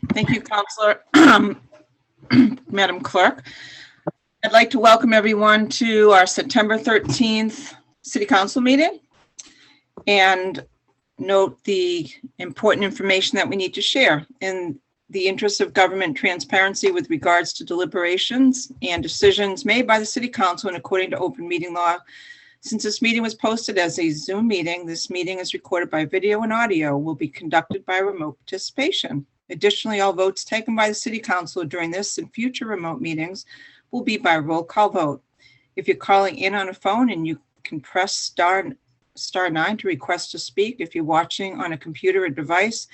Thank you, Councillor. Madam Clerk. I'd like to welcome everyone to our September 13th City Council meeting and note the important information that we need to share in the interest of government transparency with regards to deliberations and decisions made by the City Council and according to open meeting law. Since this meeting was posted as a Zoom meeting, this meeting is recorded by video and audio will be conducted by remote participation. Additionally, all votes taken by the City Council during this and future remote meetings will be by roll call vote. If you're calling in on a phone, and you can press star 9 to request to speak. If you're watching on a computer or device,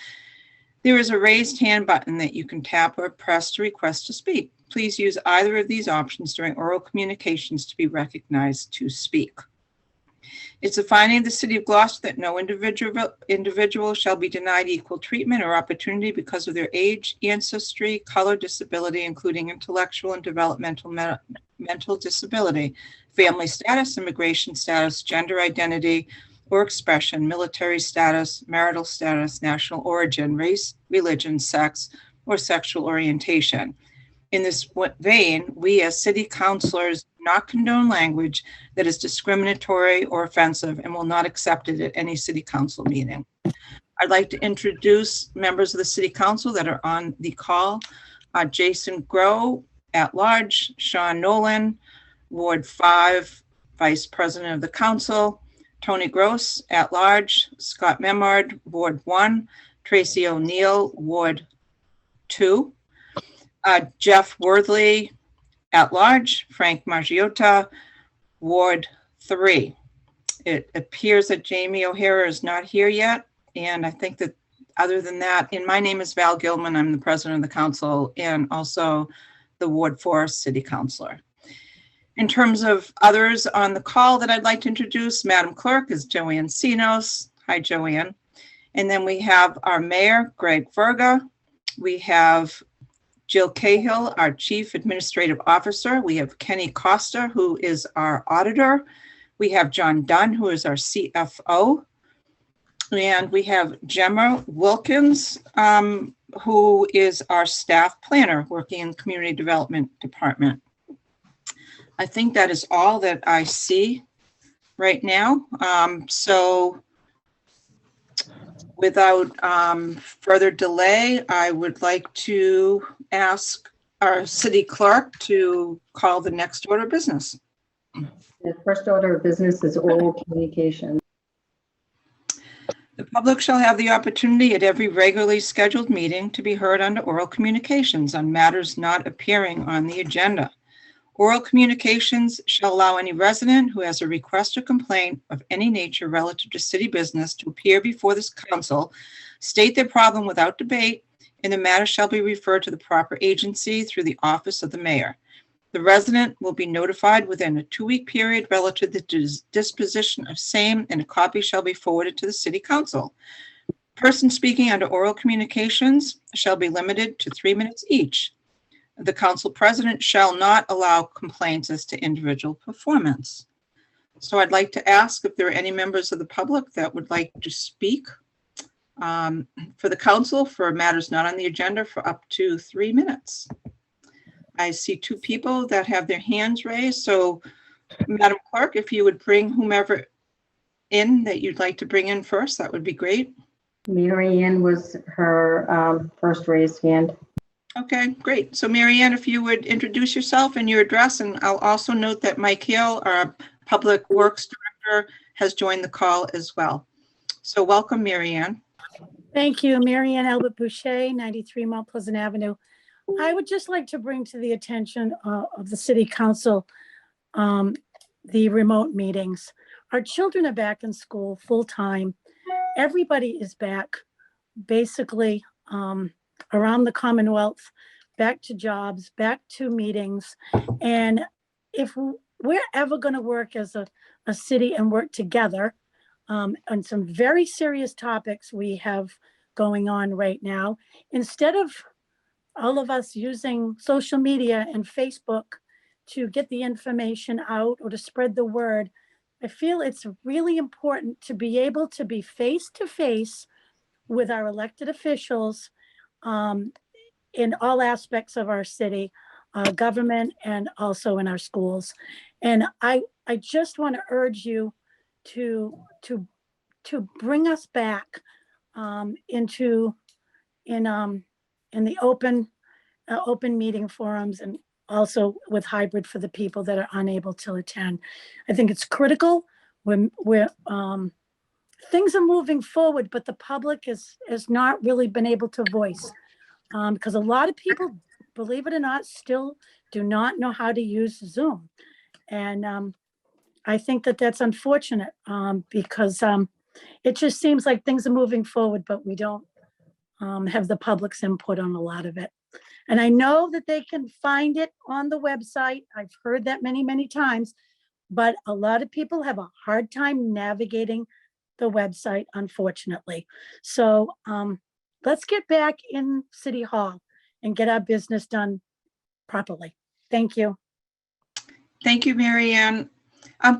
there is a raised hand button that you can tap or press to request to speak. Please use either of these options during oral communications to be recognized to speak. It's a finding of the City of Gloucester that no individual shall be denied equal treatment or opportunity because of their age, ancestry, color, disability, including intellectual and developmental mental disability, family status, immigration status, gender identity or expression, military status, marital status, national origin, race, religion, sex, or sexual orientation. In this vein, we as city councilors do not condone language that is discriminatory or offensive and will not accept it at any city council meeting. I'd like to introduce members of the city council that are on the call. Jason Grow, at large, Sean Nolan, Ward 5, Vice President of the Council, Tony Gross, at large, Scott Memard, Ward 1, Tracy O'Neill, Ward 2, Jeff Worthley, at large, Frank Margiotta, Ward 3. It appears that Jamie O'Hara is not here yet, and I think that other than that, and my name is Val Gilman, I'm the president of the council and also the Ward 4 city councilor. In terms of others on the call that I'd like to introduce, Madam Clerk is Joanne Sinos. Hi, Joanne. And then we have our mayor, Greg Verga. We have Jill Cahill, our Chief Administrative Officer. We have Kenny Costa, who is our auditor. We have John Dunn, who is our CFO. And we have Gemma Wilkins, who is our staff planner working in the Community Development Department. I think that is all that I see right now. So without further delay, I would like to ask our city clerk to call the next order of business. The first order of business is oral communication. The public shall have the opportunity at every regularly scheduled meeting to be heard under oral communications on matters not appearing on the agenda. Oral communications shall allow any resident who has a request or complaint of any nature relative to city business to appear before this council, state their problem without debate, and the matter shall be referred to the proper agency through the office of the mayor. The resident will be notified within a 2-week period relative to the disposition of same, and a copy shall be forwarded to the city council. Persons speaking under oral communications shall be limited to 3 minutes each. The council president shall not allow complaints as to individual performance. So I'd like to ask if there are any members of the public that would like to speak for the council for matters not on the agenda for up to 3 minutes. I see 2 people that have their hands raised. So Madam Clerk, if you would bring whomever in that you'd like to bring in first, that would be great. Mary Ann was her first raised hand. Okay, great. So Mary Ann, if you would introduce yourself and your address, and I'll also note that Mike Hill, our Public Works Director, has joined the call as well. So welcome, Mary Ann. Thank you. Mary Ann Albert Boucher, 93 Mount Pleasant Avenue. I would just like to bring to the attention of the City Council the remote meetings. Our children are back in school full-time. Everybody is back, basically, around the Commonwealth, back to jobs, back to meetings. And if we're ever going to work as a city and work together on some very serious topics we have going on right now, instead of all of us using social media and Facebook to get the information out or to spread the word, I feel it's really important to be able to be face to face with our elected officials in all aspects of our city, government, and also in our schools. And I just want to urge you to bring us back into in the open meeting forums, and also with hybrid for the people that are unable to attend. I think it's critical when things are moving forward, but the public has not really been able to voice, because a lot of people, believe it or not, still do not know how to use Zoom. And I think that that's unfortunate, because it just seems like things are moving forward, but we don't have the public's input on a lot of it. And I know that they can find it on the website. I've heard that many, many times, but a lot of people have a hard time navigating the website, unfortunately. So let's get back in City Hall and get our business done properly. Thank you. Thank you, Mary Ann.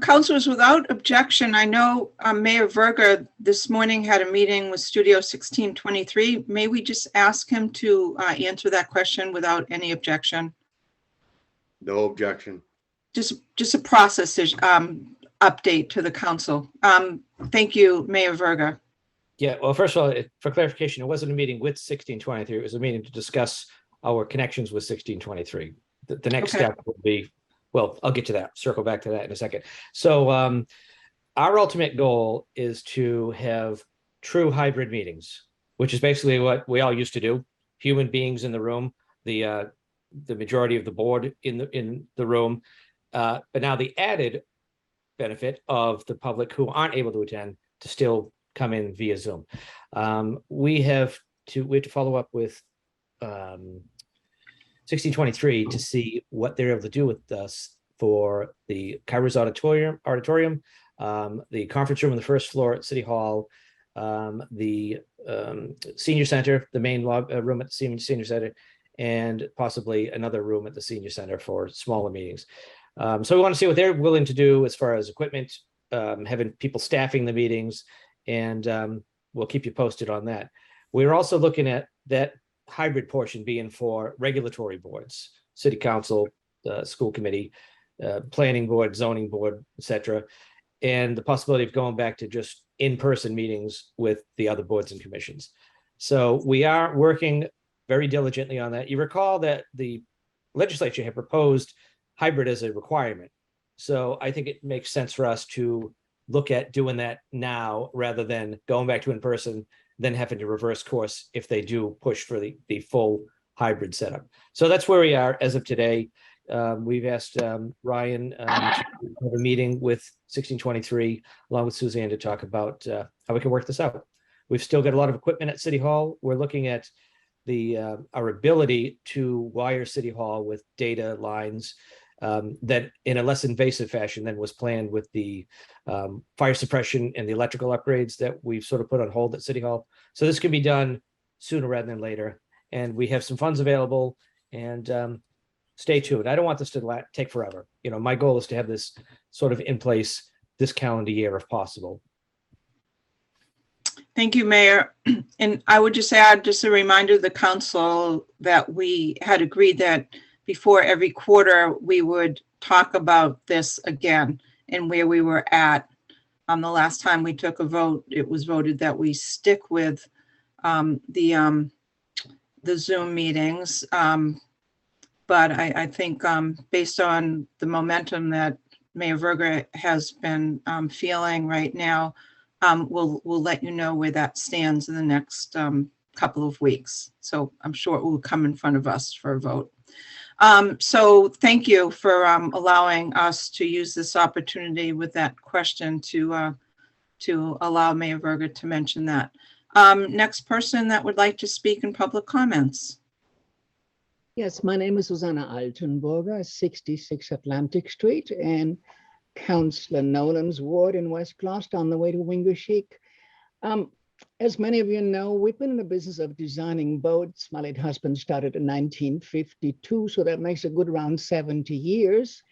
Councilors, without objection, I know Mayor Verga this morning had a meeting with Studio 1623. May we just ask him to answer that question without any objection? No objection. Just a process update to the council. Thank you, Mayor Verga. Yeah, well, first of all, for clarification, it wasn't a meeting with 1623. It was a meeting to discuss our connections with 1623. The next Okay. step would be, well, I'll get to that, circle back to that in a second. So our ultimate goal is to have true hybrid meetings, which is basically what we all used to do. Human beings in the room, the majority of the board in the room. But now the added benefit of the public who aren't able to attend to still come in via Zoom. We have to follow up with 1623 to see what they're able to do with us for the Kairos Auditorium, the conference room on the first floor at City Hall, the Senior Center, the main room at the Senior Center, and possibly another room at the Senior Center for smaller meetings. So we want to see what they're willing to do as far as equipment, having people staffing the meetings, and we'll keep you posted on that. We're also looking at that hybrid portion being for regulatory boards, City Council, school committee, planning board, zoning board, etc., and the possibility of going back to just in-person meetings with the other boards and commissions. So we are working very diligently on that. You recall that the legislature had proposed hybrid as a requirement. So I think it makes sense for us to look at doing that now rather than going back to in-person, then having to reverse course if they do push for the full hybrid setup. So that's where we are as of today. We've asked Ryan to have a meeting with 1623 along with Suzanne to talk about how we can work this out. We've still got a lot of equipment at City Hall. We're looking at our ability to wire City Hall with data lines that in a less invasive fashion than was planned with the fire suppression and the electrical upgrades that we've sort of put on hold at City Hall. So this can be done sooner rather than later. And we have some funds available, and stay tuned. I don't want this to take forever. You know, my goal is to have this sort of in place this calendar year if possible. Thank you, Mayor. And I would just add, just a reminder to the council that we had agreed that before every quarter, we would talk about this again and where we were at. The last time we took a vote, it was voted that we stick with the Zoom meetings. But I think based on the momentum that Mayor Verga has been feeling right now, we'll let you know where that stands in the next couple of weeks. So I'm sure it will come in front of us for a vote. So thank you for allowing us to use this opportunity with that question to allow Mayor Verga to mention that. Next person that would like to speak in public comments. Yes, my name is Susanna Altenburger, 66 Atlantic Street, and Councillor Nolan's ward in West Gloucester on the way to Wingershik. As many of you know, we've been in the business of designing boats. My late husband started in 1952, so that makes a good around 70 years.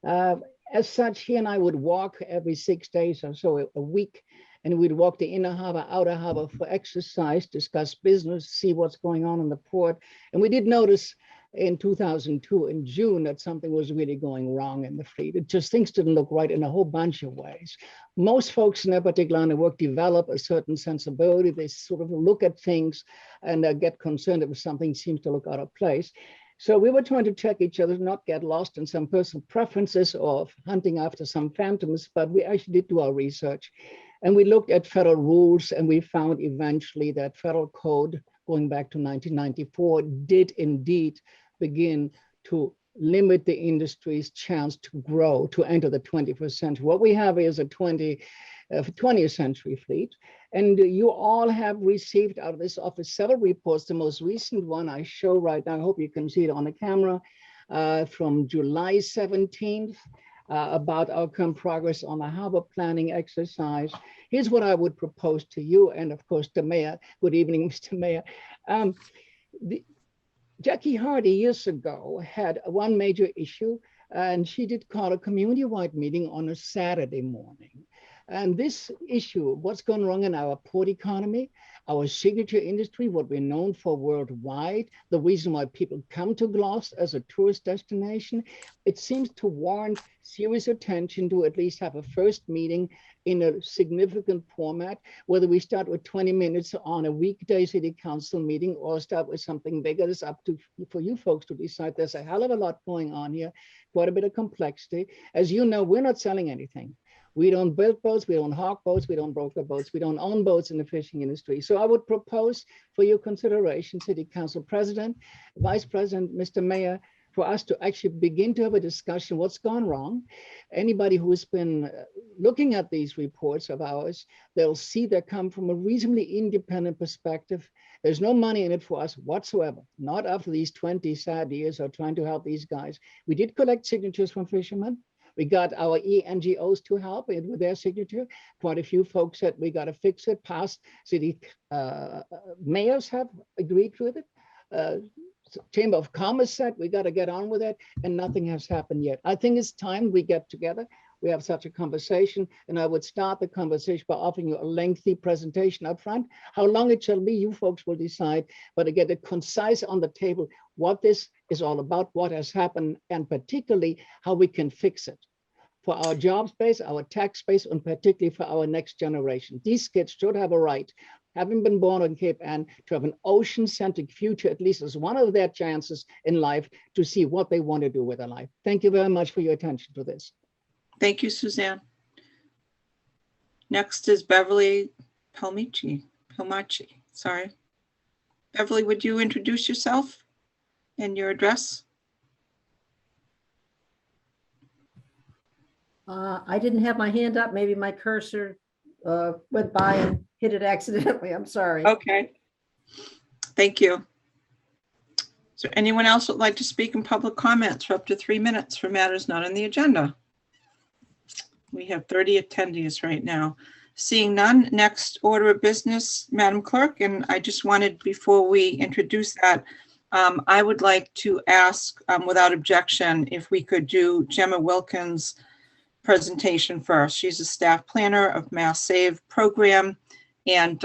As such, he and I would walk every 6 days or so a week and we'd walk the inner harbor, outer harbor for exercise, discuss business, see what's going on in the port. And we did notice in 2002, in June, that something was really going wrong in the fleet. It just, things didn't look right in a whole bunch of ways. Most folks in that particular line of work develop a certain sensibility. They sort of look at things and get concerned if something seems to look out of place. So we were trying to check each other, not get lost in some personal preferences or hunting after some phantoms, but we actually did do our research. And we looked at federal rules, and we found eventually that federal code going back to 1994 did indeed begin to limit the industry's chance to grow, to enter the 21st century. What we have is a 20th century fleet. And you all have received out of this office several reports. The most recent one I show right now, I hope you can see it on the camera, from July 17th, about our current progress on the harbor planning exercise. Here's what I would propose to you, and of course, the mayor. Good evening, Mr. Mayor. Jackie Hardy years ago had one major issue, and she did call a community-wide meeting on a Saturday morning. And this issue, what's gone wrong in our port economy, our signature industry, what we're known for worldwide, the reason why people come to Gloucester as a tourist destination, it seems to warrant serious attention to at least have a first meeting in a significant format, whether we start with 20 minutes on a weekday city council meeting or start with something bigger. It's up to for you folks to decide. There's a hell of a lot going on here, quite a bit of complexity. As you know, we're not selling anything. We don't build boats, we don't hawk boats, we don't broker boats, we don't own boats in the fishing industry. So I would propose for your consideration, City Council President, Vice President, Mr. Mayor, for us to actually begin to have a discussion, what's gone wrong. Anybody who's been looking at these reports of ours, they'll see they come from a reasonably independent perspective. There's no money in it for us whatsoever, not after these 20 sad years of trying to help these guys. We did collect signatures from fishermen. We got our NGOs to help with their signature. Quite a few folks said we got to fix it. Past city mayors have agreed with it. Chamber of Commerce said we got to get on with it, and nothing has happened yet. I think it's time we get together. We have such a conversation, and I would start the conversation by offering you a lengthy presentation up front. How long it shall be, you folks will decide, but to get it concise on the table, what this is all about, what has happened, and particularly how we can fix it for our jobs base, our tax base, and particularly for our next generation. These kids should have a right, having been born on Cape Ann, to have an ocean-centric future, at least as one of their chances in life to see what they want to do with their life. Thank you very much for your attention to this. Thank you, Suzanne. Next is Beverly Palmici. Sorry. Beverly, would you introduce yourself and your address? I didn't have my hand up. Maybe my cursor went by and hit it accidentally. I'm sorry. Okay. Thank you. Is there anyone else who would like to speak in public comments for up to 3 minutes for matters not on the agenda? We have 30 attendees right now. Seeing none, next order of business, Madam Clerk, and I just wanted, before we introduce that, I would like to ask, without objection, if we could do Gemma Wilkins' presentation first. She's a staff planner of Mass Save program, and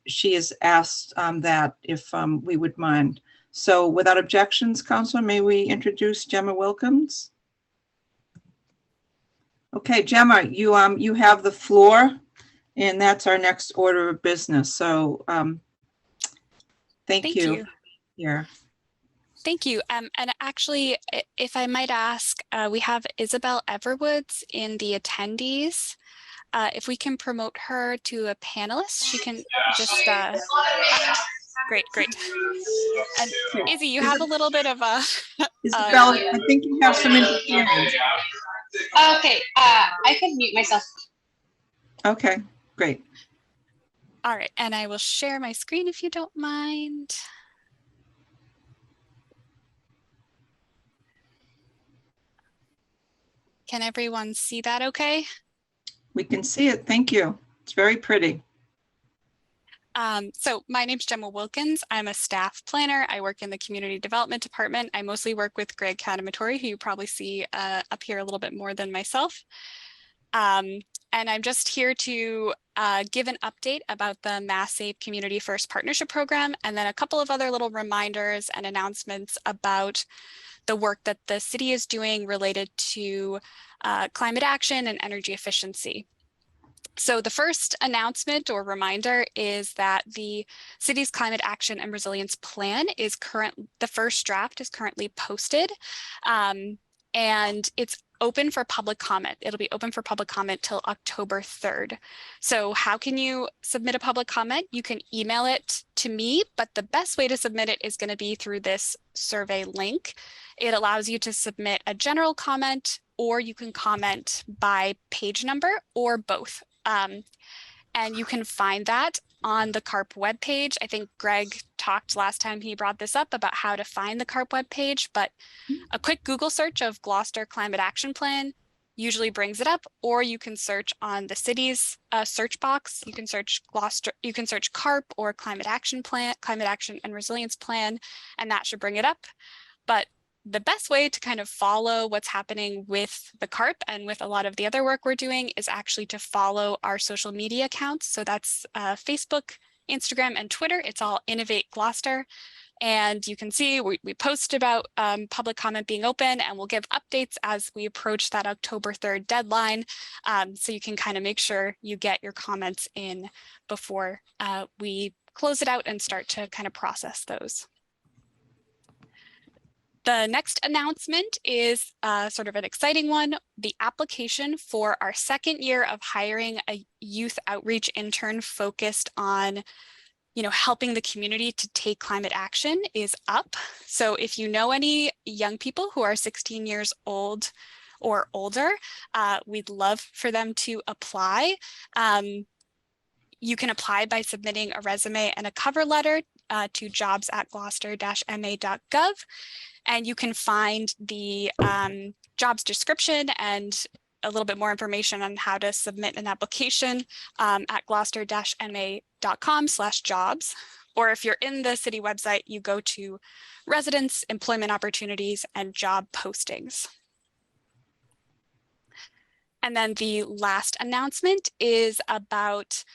she has asked that if we would mind. So without objections, Councilor, may we introduce Gemma Wilkins? Okay, Gemma, you have the floor, and that's our next order of business. So thank you. Yeah. Thank you. And actually, if I might ask, we have Isabel Everwoods in the attendees. If we can promote her to a panelist, she can just, great. And Izzy, you have a little bit of a... Isabel, I think you have some interference. Okay, I can mute myself. Okay, great. All right, and I will share my screen if you don't mind. Can everyone see that okay? We can see it, thank you. It's very pretty. So my name's Gemma Wilkins. I'm a staff planner. I work in the community development department. I mostly work with Greg Kadamatori, who you probably see up here a little bit more than myself. And I'm just here to give an update about the Mass Save Community First Partnership Program, and then a couple of other little reminders and announcements about the work that the city is doing related to climate action and energy efficiency. So the first announcement or reminder is that the city's climate action and resilience plan is the first draft is currently posted, and it's open for public comment. It'll be open for public comment till October 3rd. So how can you submit a public comment? You can email it to me, but the best way to submit it is going to be through this survey link. It allows you to submit a general comment, or you can comment by page number, or both. And you can find that on the CARP webpage. I think Greg talked last time he brought this up about how to find the CARP webpage, but a quick Google search of Gloucester Climate Action Plan usually brings it up, or you can search on the city's search box. You can search Gloucester, you can search CARP or Climate Action Plan, Climate Action and Resilience Plan, and that should bring it up. But the best way to kind of follow what's happening with the CARP and with a lot of the other work we're doing is actually to follow our social media accounts. So that's Facebook, Instagram, and Twitter. It's all Innovate Gloucester. And you can see we post about public comment being open, and we'll give updates as we approach that October 3rd deadline. So you can kind of make sure you get your comments in before we close it out and start to kind of process those. The next announcement is sort of an exciting one. The application for our second year of hiring a youth outreach intern focused on helping the community to take climate action is up. So if you know any young people who are 16 years old or older, we'd love for them to apply. You can apply by submitting a resume and a cover letter to jobs@gloucester-ma.gov. And you can find the jobs description and a little bit more information on how to submit an application at gloucester-ma.com/jobs. Or if you're in the city website, you go to residence, employment opportunities, and job postings. And then the last announcement is about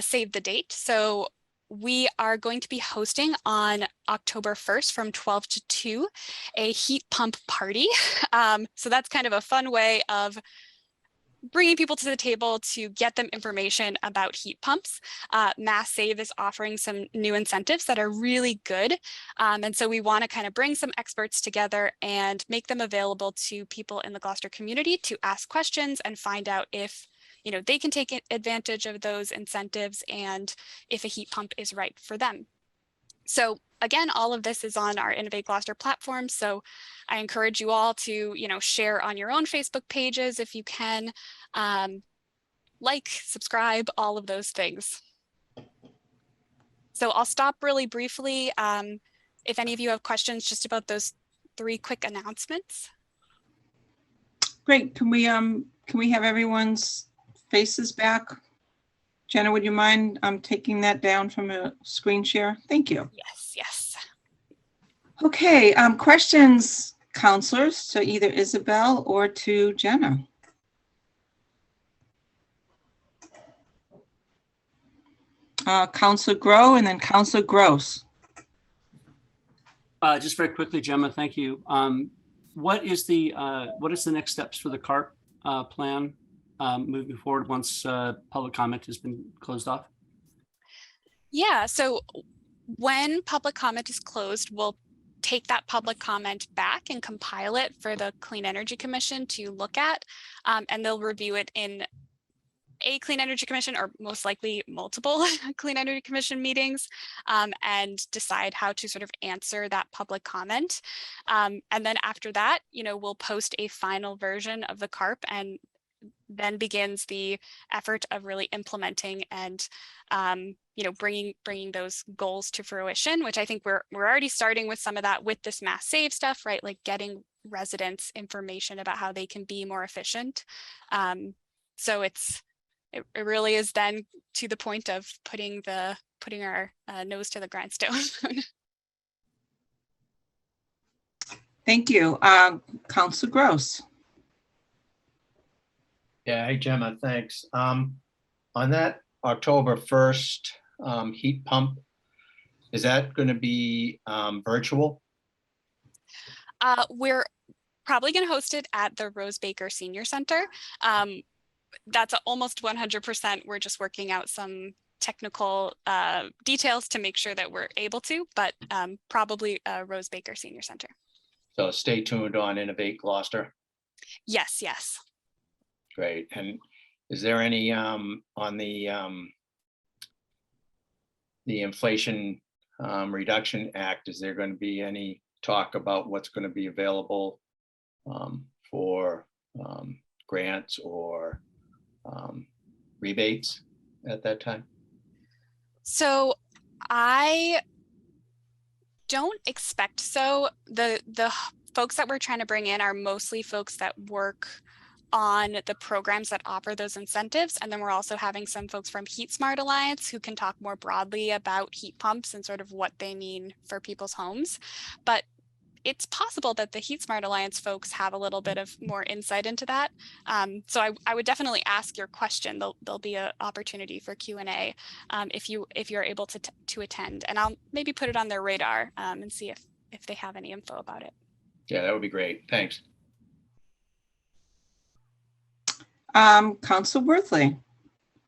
Save the Date. So we are going to be hosting on October 1st from 12 to 2 a heat pump party. So that's kind of a fun way of bringing people to the table to get them information about heat pumps. Mass Save is offering some new incentives that are really good. And so we want to kind of bring some experts together and make them available to people in the Gloucester community to ask questions and find out if they can take advantage of those incentives and if a heat pump is right for them. So again, all of this is on our Innovate Gloucester platform. So I encourage you all to, share on your own Facebook pages if you can, subscribe, all of those things. So I'll stop really briefly. If any of you have questions just about those 3 quick announcements. Great. Can we have everyone's faces back? Jenna, would you mind taking that down from a screen share? Thank you. Yes. Okay, questions, counselors, to either Isabel or to Jenna. Counselor Grow and then Counselor Gross. Just very quickly, Gemma, thank you. What is the next steps for the CARP plan moving forward once public comment has been closed off? Yeah, so when public comment is closed, we'll take that public comment back and compile it for the Clean Energy Commission to look at, and they'll review it in a Clean Energy Commission, or most likely multiple Clean Energy Commission meetings, and decide how to sort of answer that public comment. And then after that, we'll post a final version of the CARP, and then begins the effort of really implementing and bringing those goals to fruition, which I think we're already starting with some of that with this Mass Save stuff, right? Like getting residents information about how they can be more efficient. So it really is then to the point of putting our nose to the grindstone. Thank you. Councilor Gross. Yeah, hey Gemma, thanks. On that October 1st heat pump, is that going to be virtual? We're probably going to host it at the Rose Baker Senior Center. That's almost 100%. We're just working out some technical details to make sure that we're able to, but probably Rose Baker Senior Center. So stay tuned on Innovate Gloucester. Yes, yes. Great. And is there any on the Inflation Reduction Act, is there going to be any talk about what's going to be available for grants or rebates at that time? So I don't expect so. The folks that we're trying to bring in are mostly folks that work on the programs that offer those incentives. And then we're also having some folks from Heat Smart Alliance who can talk more broadly about heat pumps and sort of what they mean for people's homes. But it's possible that the Heat Smart Alliance folks have a little bit of more insight into that. So I would definitely ask your question. There'll be an opportunity for Q&A if you're able to attend. And I'll maybe put it on their radar and see if they have any info about it. Yeah, that would be great. Thanks. Council Worthley.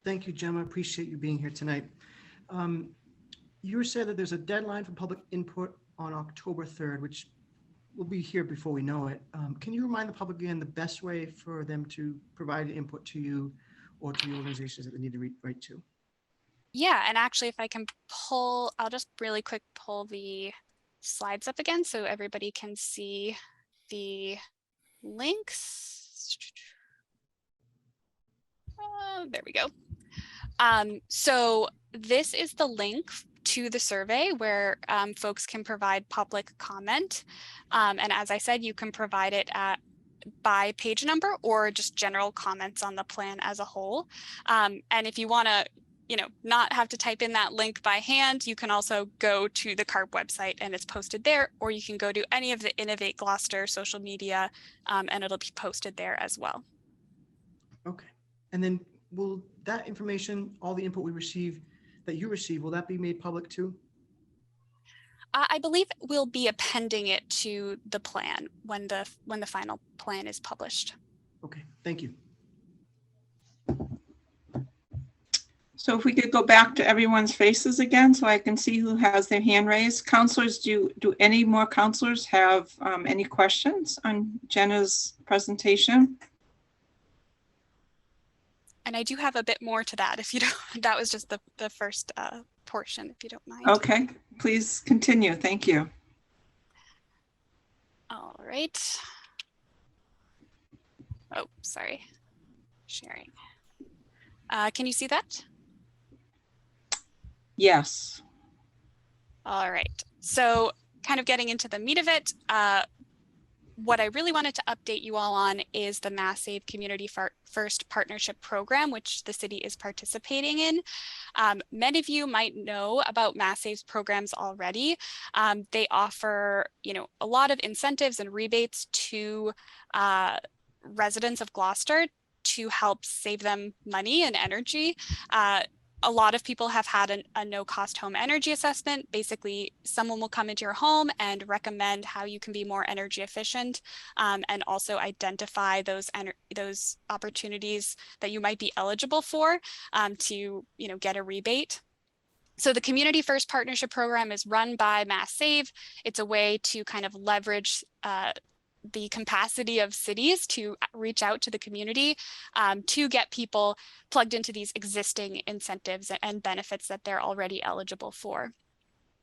Thank you, Gemma. Appreciate you being here tonight. You said that there's a deadline for public input on October 3rd, which will be here before we know it. Can you remind the public again the best way for them to provide input to you or to the organizations that they need to write to? Yeah, and actually if I can I'll just really quick pull the slides up again so everybody can see the links. There we go. So this is the link to the survey where folks can provide public comment. And as I said, you can provide it by page number or just general comments on the plan as a whole. And if you want to, not have to type in that link by hand, you can also go to the CARB website and it's posted there, or you can go to any of the Innovate Gloucester social media and it'll be posted there as well. Okay. And then will that information, all the input that you receive, will that be made public too? I believe we'll be appending it to the plan when the final plan is published. Okay, thank you. So if we could go back to everyone's faces again, so I can see who has their hand raised. Counselors, do any more counselors have any questions on Jenna's presentation? And I do have a bit more to that if you don't, that was just the first portion, if you don't mind. Okay, please continue. Thank you. All right. Oh, sorry. Sharing. Can you see that? Yes. All right. So kind of getting into the meat of it, what I really wanted to update you all on is the Mass Save Community First Partnership Program, which the city is participating in. Many of you might know about Mass Save's programs already. They offer, a lot of incentives and rebates to residents of Gloucester to help save them money and energy. A lot of people have had a no-cost home energy assessment. Basically, someone will come into your home and recommend how you can be more energy efficient, and also identify those opportunities that you might be eligible for to get a rebate. So the Community First Partnership Program is run by Mass Save. It's a way to kind of leverage the capacity of cities to reach out to the community to get people plugged into these existing incentives and benefits that they're already eligible for.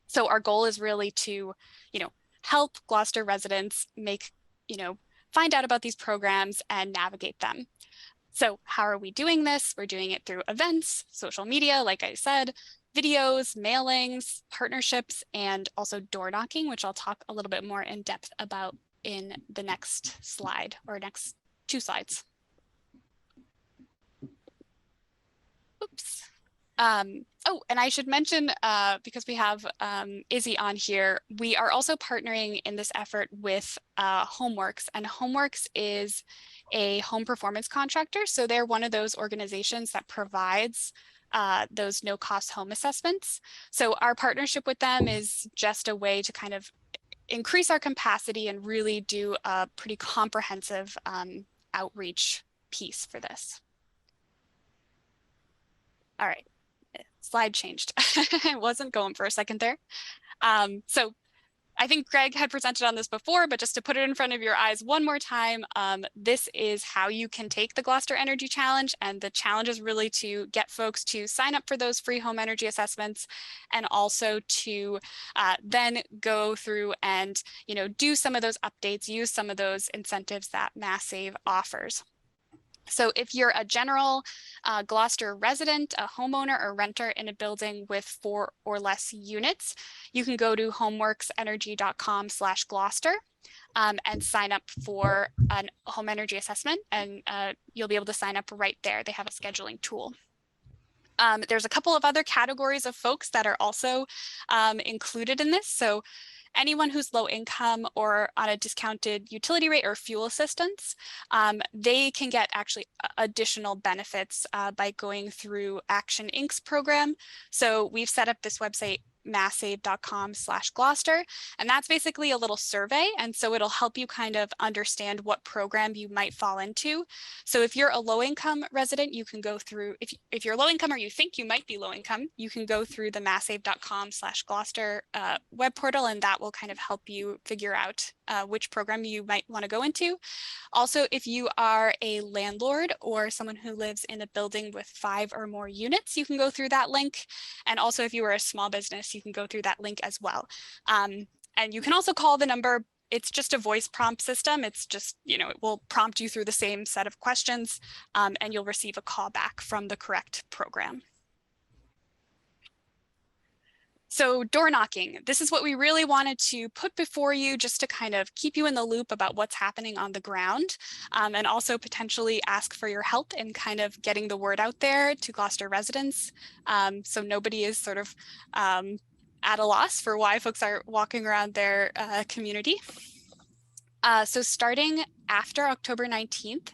So our goal is really to, help Gloucester residents find out about these programs and navigate them. So how are we doing this? We're doing it through events, social media, like I said, videos, mailings, partnerships, and also door knocking, which I'll talk a little bit more in depth about in the next slide or next 2 slides. Oops. Oh, and I should mention, because we have Izzy on here, we are also partnering in this effort with Homeworks, and Homeworks is a home performance contractor. So they're one of those organizations that provides those no-cost home assessments. So our partnership with them is just a way to kind of increase our capacity and really do a pretty comprehensive outreach piece for this. All right. Slide changed. I wasn't going for a second there. So I think Greg had presented on this before, but just to put it in front of your eyes one more time, this is how you can take the Gloucester Energy Challenge. And the challenge is really to get folks to sign up for those free home energy assessments, and also to then go through and, you know, do some of those updates, use some of those incentives that MassSave offers. So if you're a general Gloucester resident, a homeowner or renter in a building with 4 or less units, you can go to homeworksenergy.com/Gloucester and sign up for a home energy assessment, and you'll be able to sign up right there. They have a scheduling tool. There's a couple of other categories of folks that are also included in this. So anyone who's low income or on a discounted utility rate or fuel assistance, they can get actually additional benefits by going through Action Inc.'s program. So we've set up this website, masssave.com/Gloucester, and that's basically a little survey. And so it'll help you kind of understand what program you might fall into. So if you're a low income resident, you can go through, if you're low income or you think you might be low income, you can go through the masssave.com/Gloucester web portal, and that will kind of help you figure out which program you might want to go into. Also, if you are a landlord or someone who lives in a building with 5 or more units, you can go through that link. And also, if you are a small business, you can go through that link as well. And you can also call the number. It's just a voice prompt system. It's just, you know, it will prompt you through the same set of questions, and you'll receive a call back from the correct program. So door knocking, this is what we really wanted to put before you, just to kind of keep you in the loop about what's happening on the ground, and also potentially ask for your help in kind of getting the word out there to Gloucester residents. So nobody is sort of at a loss for why folks are walking around their community. So starting after October 19th,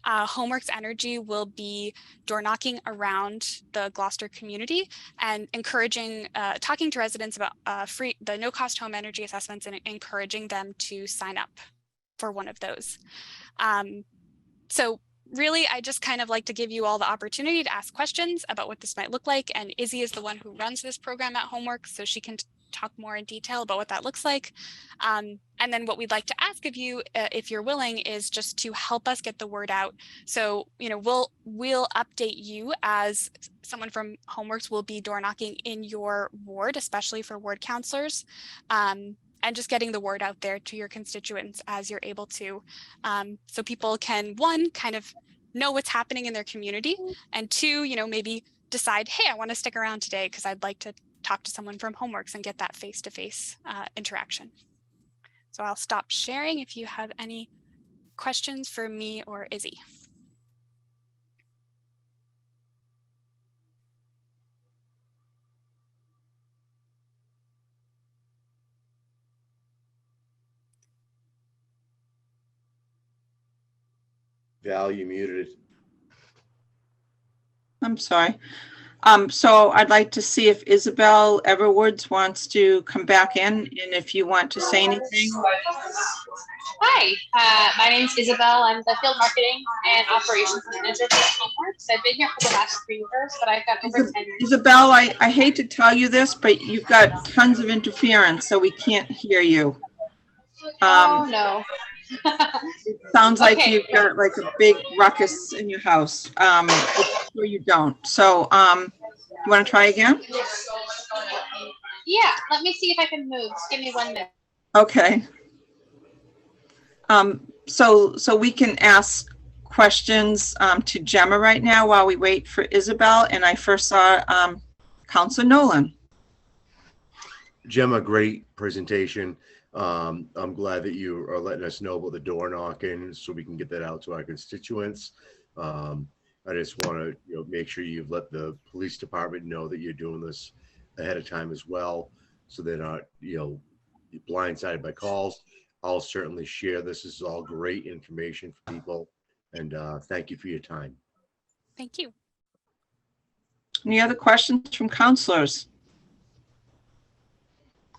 Homeworks Energy will be door knocking around the Gloucester community and encouraging, talking to residents about the no-cost home energy assessments and encouraging them to sign up for one of those. So really, I just kind of like to give you all the opportunity to ask questions about what this might look like. And Izzy is the one who runs this program at Homeworks, so she can talk more in detail about what that looks like. And then what we'd like to ask of you, if you're willing, is just to help us get the word out. So, you know, we'll update you as someone from Homeworks will be door knocking in your ward, especially for ward counselors. And just getting the word out there to your constituents as you're able to, so people can, one, kind of know what's happening in their community, and two, you know, maybe decide, hey, I want to stick around today because I'd like to talk to someone from Homeworks and get that face-to-face interaction. So I'll stop sharing if you have any questions for me or Izzy. Val, you muted. I'm sorry. So I'd like to see if Isabel Everwoods wants to come back in, and if you want to say anything. Hi, my name is Isabel. I'm the field marketing and operations manager for Homeworks. I've been here for the last 3 years, but I've got over 10 years. Isabel, I hate to tell you this, but you've got tons of interference, so we can't hear you. Oh, no. It sounds like Okay. you've got like a big ruckus in your house. Or you don't. So you want to try again? Yeah, let me see if I can move. Just give me 1 minute. Okay. So we can ask questions to Gemma right now while we wait for Isabel. And I first saw Councilor Nolan. Gemma, great presentation. I'm glad that you are letting us know about the door knocking so we can get that out to our constituents. I just want to, make sure you've let the police department know that you're doing this ahead of time as well, so they're not, blindsided by calls. I'll certainly share this. This is all great information for people, and thank you for your time. Thank you. Any other questions from counselors?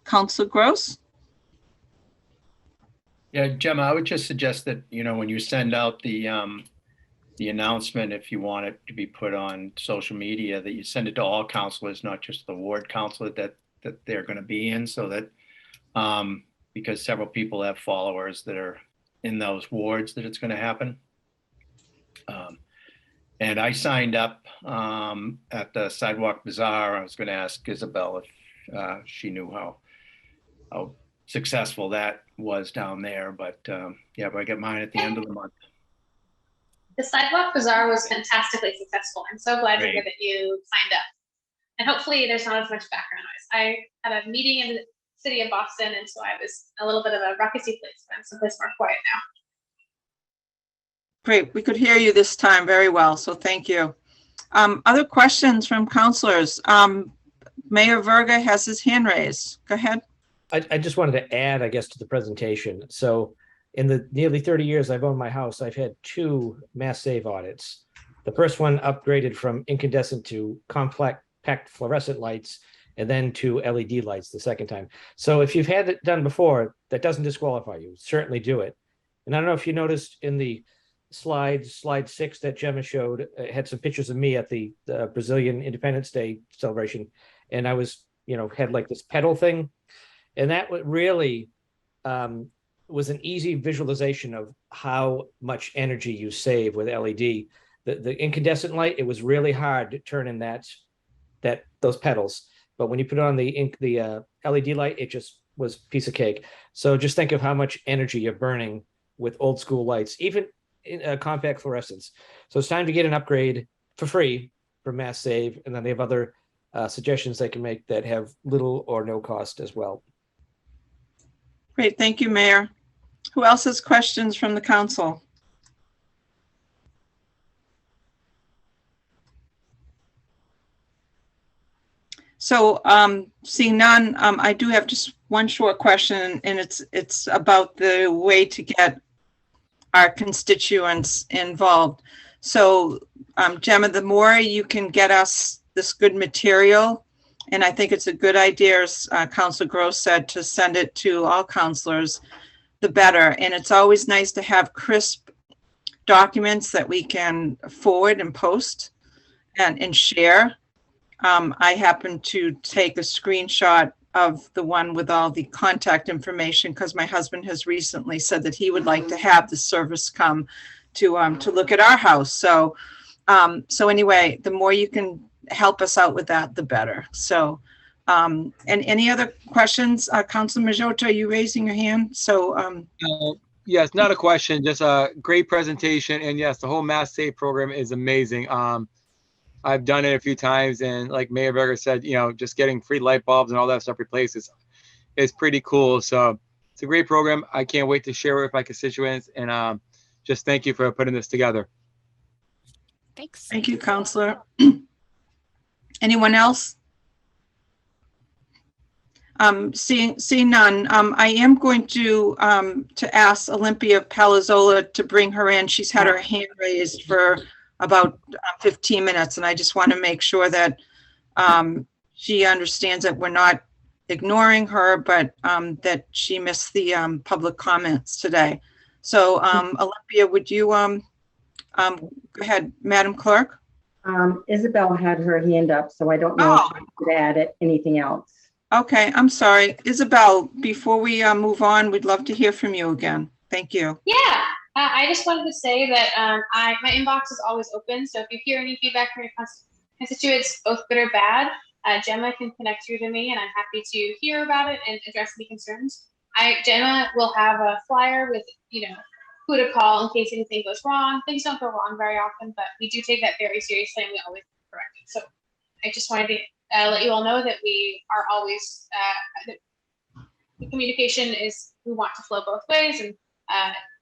Counselor Gross? Yeah, Gemma, I would just suggest that, when you send out the announcement, if you want it to be put on social media, that you send it to all counselors, not just the ward counselor that they're going to be in, so that, because several people have followers that are in those wards that it's going to happen. And I signed up at the Sidewalk Bazaar. I was going to ask Isabel if she knew how successful that was down there, but but I get mine at the end of the month. The Sidewalk Bazaar was fantastically successful. I'm so glad to hear Great. that you signed up. And hopefully there's not as much background noise. I had a meeting in the city of Boston, and so I was a little bit of a ruckusy place, but I'm someplace more quiet now. Great. We could hear you this time very well, so thank you. Other questions from counselors? Mayor Verga has his hand raised. Go ahead. I just wanted to add, I guess, to the presentation. So in the nearly 30 years I've owned my house, I've had 2 mass save audits. The first one upgraded from incandescent to compact fluorescent lights, and then to LED lights the second time. So if you've had it done before, that doesn't disqualify you. Certainly do it. And I don't know if you noticed in the slide 6 that Gemma showed, it had some pictures of me at the Brazilian Independence Day celebration. And I was, had like this pedal thing. And that really was an easy visualization of how much energy you save with LED. The incandescent light, it was really hard to turn in those pedals. But when you put it on the LED light, it just was a piece of cake. So just think of how much energy you're burning with old school lights, even in compact fluorescents. So it's time to get an upgrade for free from Mass Save. And then they have other suggestions they can make that have little or no cost as well. Great. Thank you, Mayor. Who else has questions from the council? So seeing none, I do have just one short question, and it's about the way to get our constituents involved. So Gemma, the more you can get us this good material, and I think it's a good idea, as Councilor Gross said, to send it to all councilors, the better. And it's always nice to have crisp documents that we can forward and post and share. I happen to take a screenshot of the one with all the contact information because my husband has recently said that he would like to have the service come to look at our house. So anyway, the more you can help us out with that, the better. So, and any other questions? Councilor Majota, are you raising your hand? So, yes, not a question, just a great presentation. And yes, the whole Mass Save program is amazing. I've done it a few times, and like Mayor Berger said, just getting free light bulbs and all that stuff replaced is pretty cool. So it's a great program. I can't wait to share it with my constituents, and just thank you for putting this together. Thanks. thank you, Councilor. Anyone else? Seeing none, I am going to ask Olympia Palazzola to bring her in. She's had her hand raised for about 15 minutes, and I just want to make sure that she understands that we're not ignoring her, but that she missed the public comments today. So Olympia, would you go ahead, Madam Clerk? Isabel had her hand up, so I don't know if she could add anything else. Okay, I'm sorry. Isabel, before we move on, we'd love to hear from you again. Thank you. Yeah, I just wanted to say that my inbox is always open. So if you hear any feedback from your constituents, both good or bad, Gemma can connect you to me, and I'm happy to hear about it and address any concerns. Gemma will have a flyer with, who to call in case anything goes wrong. Things don't go wrong very often, but we do take that very seriously, and we always correct it. So I just wanted to let you all know that we are always, the communication is, we want to flow both ways, and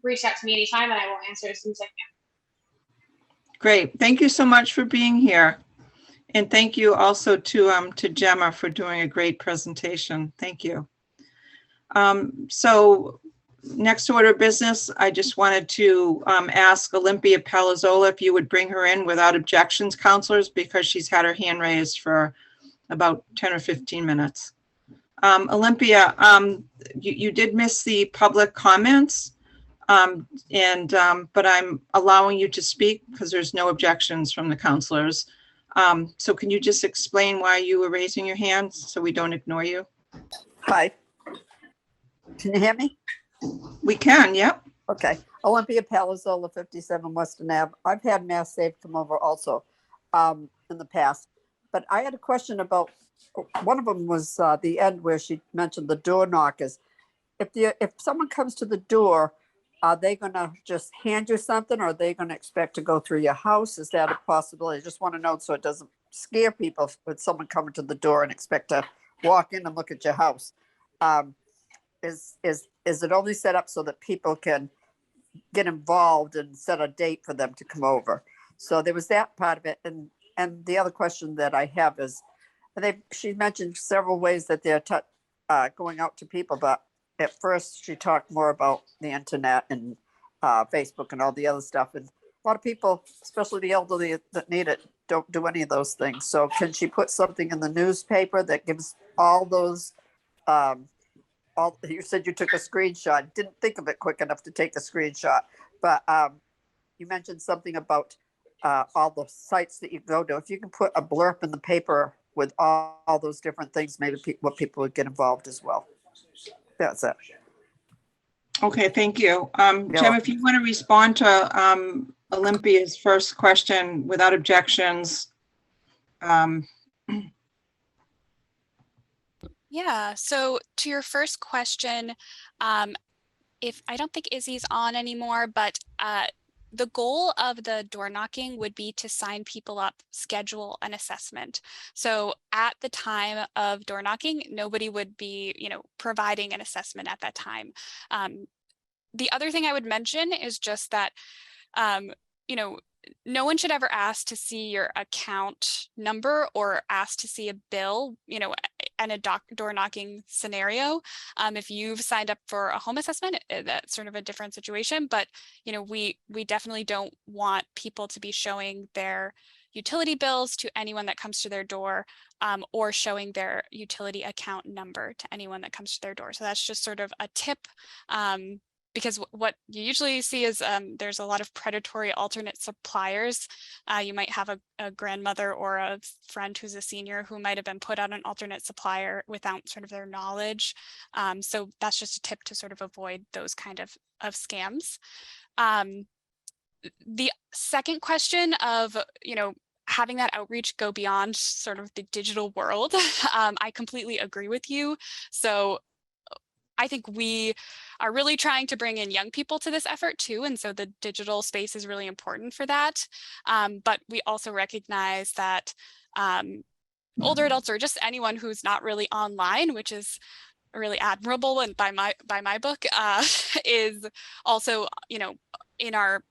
reach out to me anytime, and I will answer as soon as I can. Great. Thank you so much for being here. And thank you also to Gemma for doing a great presentation. Thank you. So next order of business, I just wanted to ask Olympia Palazzola if you would bring her in without objections, counselors, because she's had her hand raised for about 10 or 15 minutes. Olympia, you did miss the public comments, but I'm allowing you to speak because there's no objections from the counselors. So can you just explain why you were raising your hand so we don't ignore you? Hi. Can you hear me? We can, yep. Okay. Olympia Palazzola, 57 Western Ave. I've had Mass Save come over also in the past, but I had a question about, one of them was the end where she mentioned the door knockers. If someone comes to the door, are they going to just hand you something, or are they going to expect to go through your house? Is that a possibility? I just want to know so it doesn't scare people with someone coming to the door and expect to walk in and look at your house. Is it only set up so that people can get involved and set a date for them to come over? So there was that part of it. And the other question that I have is, she mentioned several ways that they're going out to people, but at first she talked more about the internet and Facebook and all the other stuff. And a lot of people, especially the elderly that need it, don't do any of those things. So can she put something in the newspaper that gives all those, you said you took a screenshot, didn't think of it quick enough to take a screenshot, but you mentioned something about all the sites that you go to. If you can put a blurb in the paper with all those different things, maybe people would get involved as well. That's it. Okay, thank you. Gemma, if you want to respond to Olympia's first question without objections. Yeah, so to your first question, if I don't think Izzy's on anymore, but the goal of the door knocking would be to sign people up, schedule an assessment. So at the time of door knocking, nobody would be, providing an assessment at that time. The other thing I would mention is just that, no one should ever ask to see your account number or ask to see a bill, in a door knocking scenario. If you've signed up for a home assessment, that's sort of a different situation, but we definitely don't want people to be showing their utility bills to anyone that comes to their door, or showing their utility account number to anyone that comes to their door. So that's just sort of a tip. Because what you usually see is there's a lot of predatory alternate suppliers. You might have a grandmother or a friend who's a senior who might have been put on an alternate supplier without sort of their knowledge. So that's just a tip to sort of avoid those kind of scams. The second question of, having that outreach go beyond sort of the digital world, I completely agree with you. So I think we are really trying to bring in young people to this effort too. And so the digital space is really important for that. But we also recognize that older adults or just anyone who's not really online, which is really admirable and by my book, is also, in our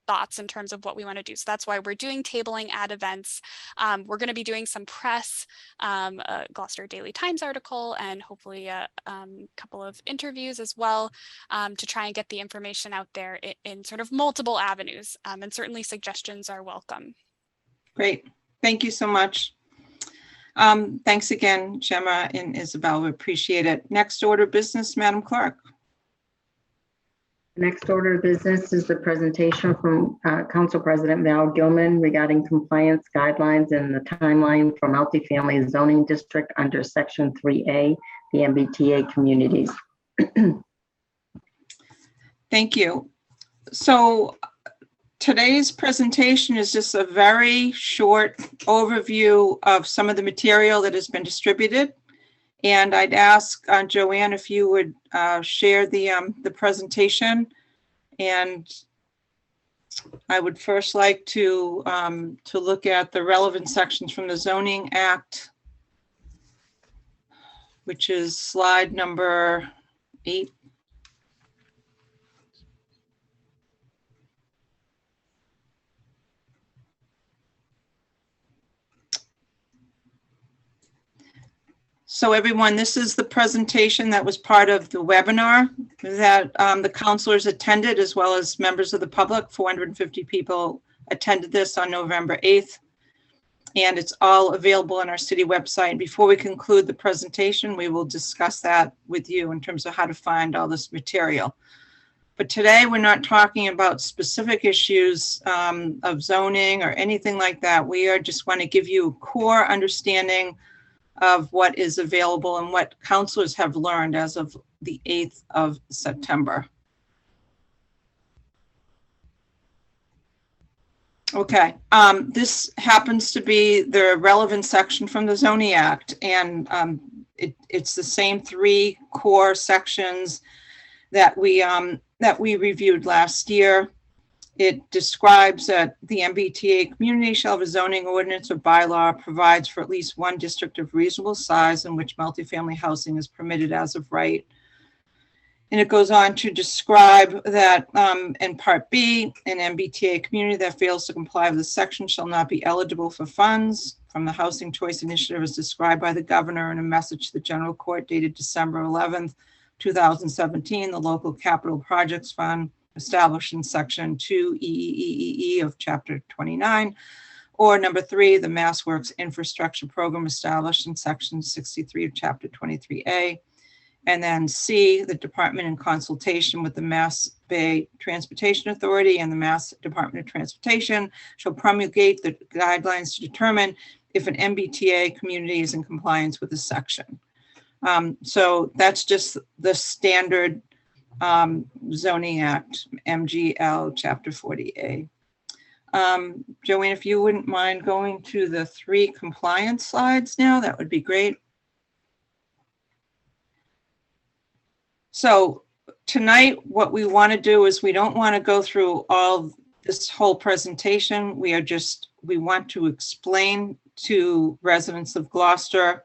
thoughts in terms of what we want to do. So that's why we're doing tabling at events. We're going to be doing some press, a Gloucester Daily Times article, and hopefully a couple of interviews as well, to try and get the information out there in sort of multiple avenues. And certainly suggestions are welcome. Great. Thank you so much. Thanks again, Gemma and Isabel. We appreciate it. Next order of business, Madam Clerk. Next order of business is the presentation from Council President Val Gilman regarding compliance guidelines and the timeline for multifamily zoning district under Section 3A, the MBTA communities. Thank you. So today's presentation is just a very short overview of some of the material that has been distributed. And I'd ask Joanne if you would share the presentation. And I would first like to look at the relevant sections from the Zoning Act, which is slide number 8. So everyone, this is the presentation that was part of the webinar that the counselors attended, as well as members of the public. 450 people attended this on November 8th. And it's all available on our city website. Before we conclude the presentation, we will discuss that with you in terms of how to find all this material. But today, we're not talking about specific issues of zoning or anything like that. We are just want to give you a core understanding of what is available and what counselors have learned as of the 8th of September. Okay, this happens to be the relevant section from the Zoning Act, and it's the same 3 core sections that we reviewed last year. It describes that the MBTA community shall have a zoning ordinance or bylaw provides for at least one district of reasonable size in which multifamily housing is permitted as of right. And it goes on to describe that in Part B, an MBTA community that fails to comply with this section shall not be eligible for funds from the Housing Choice Initiative as described by the governor in a message to the General Court dated December 11th, 2017, the Local Capital Projects Fund established in Section 2 of Chapter 29, or number 3, the Mass Works Infrastructure Program established in Section 63 of Chapter 23A. And then C, the department in consultation with the Mass Bay Transportation Authority and the Mass Department of Transportation shall promulgate the guidelines to determine if an MBTA community is in compliance with this section. So that's just the standard Zoning Act, MGL Chapter 40A. Joanne, if you wouldn't mind going to the 3 compliance slides now, that would be great. So tonight, what we want to do is we don't want to go through all this whole presentation. We want to explain to residents of Gloucester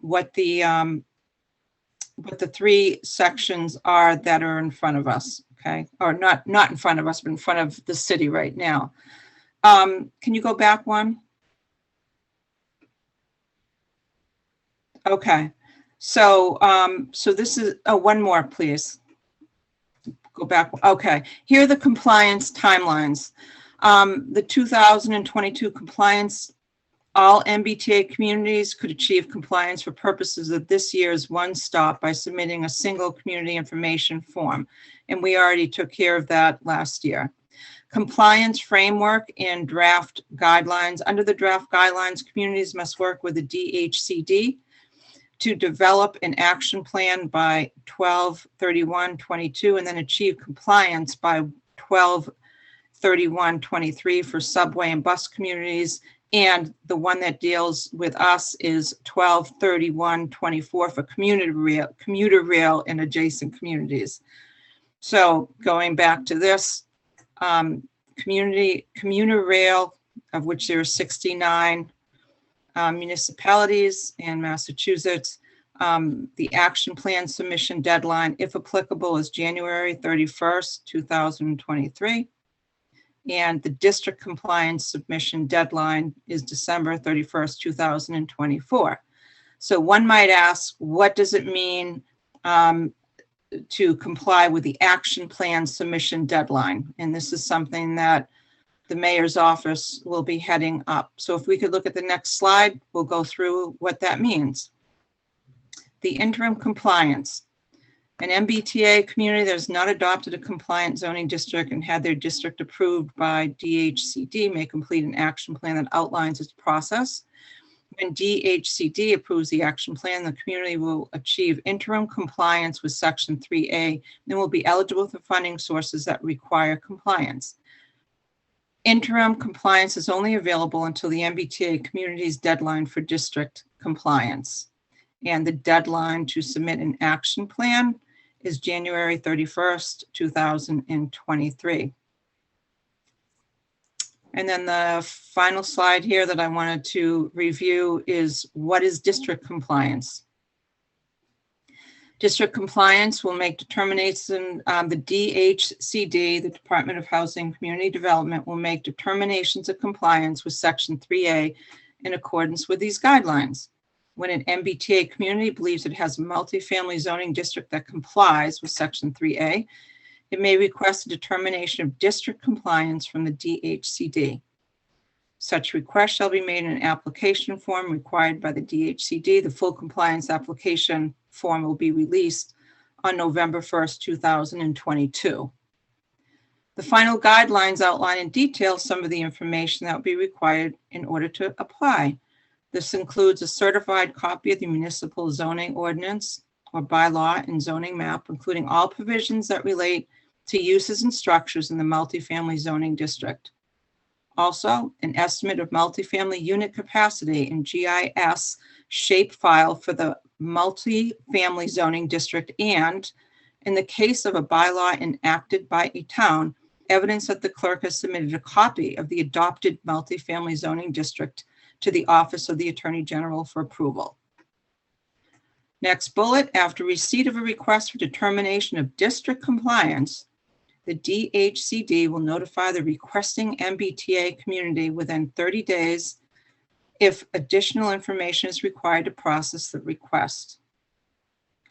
what the 3 sections are that are in front of us, okay? Or not in front of us, but in front of the city right now. Can you go back one? Okay. So, so this is, one more, please. Go back. Okay. Here are the compliance timelines. The 2022 compliance, all MBTA communities could achieve compliance for purposes of this year's one stop by submitting a single community information form. And we already took care of that last year. Compliance framework and draft guidelines. Under the draft guidelines, communities must work with the DHCD to develop an action plan by 12/31/22 and then achieve compliance by 12/31/23 for subway and bus communities. And the one that deals with us is 12/31/24 for commuter rail and adjacent communities. So going back to this, commuter rail, of which there are 69 municipalities in Massachusetts. The action plan submission deadline, if applicable, is January 31st, 2023. And the district compliance submission deadline is December 31st, 2024. So one might ask, what does it mean to comply with the action plan submission deadline? And this is something that the mayor's office will be heading up. So if we could look at the next slide, we'll go through what that means. The interim compliance. An MBTA community that has not adopted a compliant zoning district and had their district approved by DHCD may complete an action plan that outlines its process. When DHCD approves the action plan, the community will achieve interim compliance with Section 3A and will be eligible for funding sources that require compliance. Interim compliance is only available until the MBTA community's deadline for district compliance. And the deadline to submit an action plan is January 31st, 2023. And then the final slide here that I wanted to review is what is district compliance? District compliance will make determinations, the DHCD, the Department of Housing and Community Development, will make determinations of compliance with Section 3A in accordance with these guidelines. when an MBTA community believes it has a multifamily zoning district that complies with Section 3A, it may request a determination of district compliance from the DHCD. Such request shall be made in an application form required by the DHCD. The full compliance application form will be released on November 1st, 2022. The final guidelines outline in detail some of the information that will be required in order to apply. This includes a certified copy of the municipal zoning ordinance or bylaw and zoning map, including all provisions that relate to uses and structures in the multifamily zoning district. Also, an estimate of multifamily unit capacity in GIS shape file for the multifamily zoning district, and in the case of a bylaw enacted by a town, evidence that the clerk has submitted a copy of the adopted multifamily zoning district to the Office of the Attorney General for approval. Next bullet, after receipt of a request for determination of district compliance, the DHCD will notify the requesting MBTA community within 30 days if additional information is required to process the request.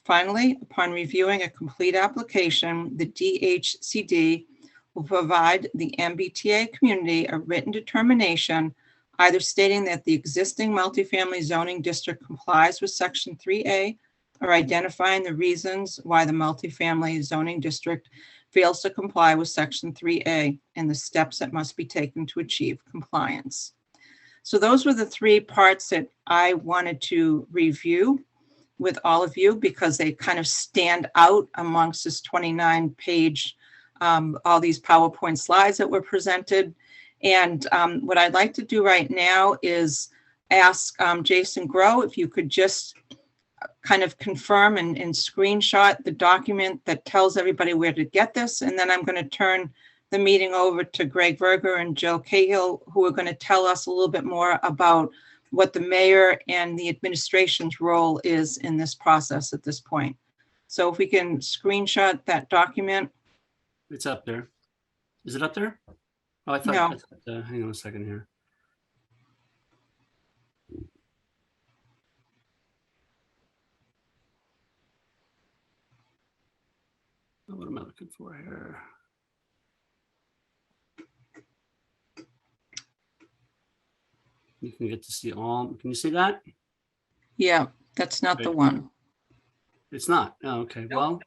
Finally, upon reviewing a complete application, the DHCD will provide the MBTA community a written determination, either stating that the existing multifamily zoning district complies with Section 3A or identifying the reasons why the multifamily zoning district fails to comply with Section 3A and the steps that must be taken to achieve compliance. So those were the three parts that I wanted to review with all of you because they kind of stand out amongst this 29-page, all these PowerPoint slides that were presented. And what I'd like to do right now is ask Jason Grow if you could just kind of confirm and screenshot the document that tells everybody where to get this. And then I'm going to turn the meeting over to Greg Verger and Joe Cahill, who are going to tell us a little bit more about what the mayor and the administration's role is in this process at this point. So if we can screenshot that document. It's up there. Is it up there? Oh, I thought, No. Hang on a second here. What am I looking for here? You can get to see all. Can you see that? Yeah, that's not the one. It's not. Oh, okay. Well,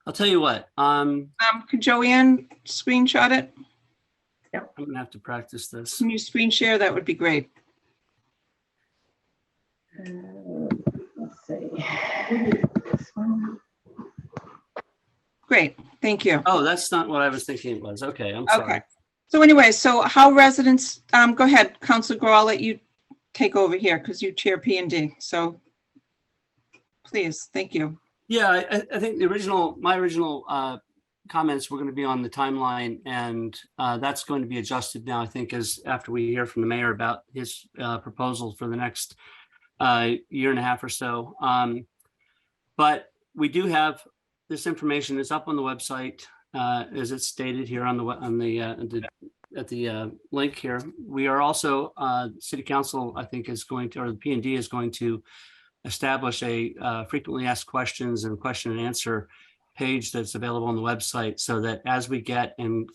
I'll tell you what. Could Joanne screenshot it? I'm gonna have to practice this. Can you screen share? That would be great. Let's see. This one. Great, thank you. Oh, that's not what I was thinking it was. Okay, I'm sorry. Okay. So anyway, so how residents, go ahead, Councilor Grow, I'll let you take over here because you chair P&D. So please, thank you. Yeah, I think my original comments were going to be on the timeline, and that's going to be adjusted now, I think, as after we hear from the mayor about his proposal for the next year and a half or so. But we do have this information is up on the website, as it's stated here on the link here. We are also City Council, I think, is going to, or the P&D is going to establish a frequently asked questions and question and answer page that's available on the website, so that as we get and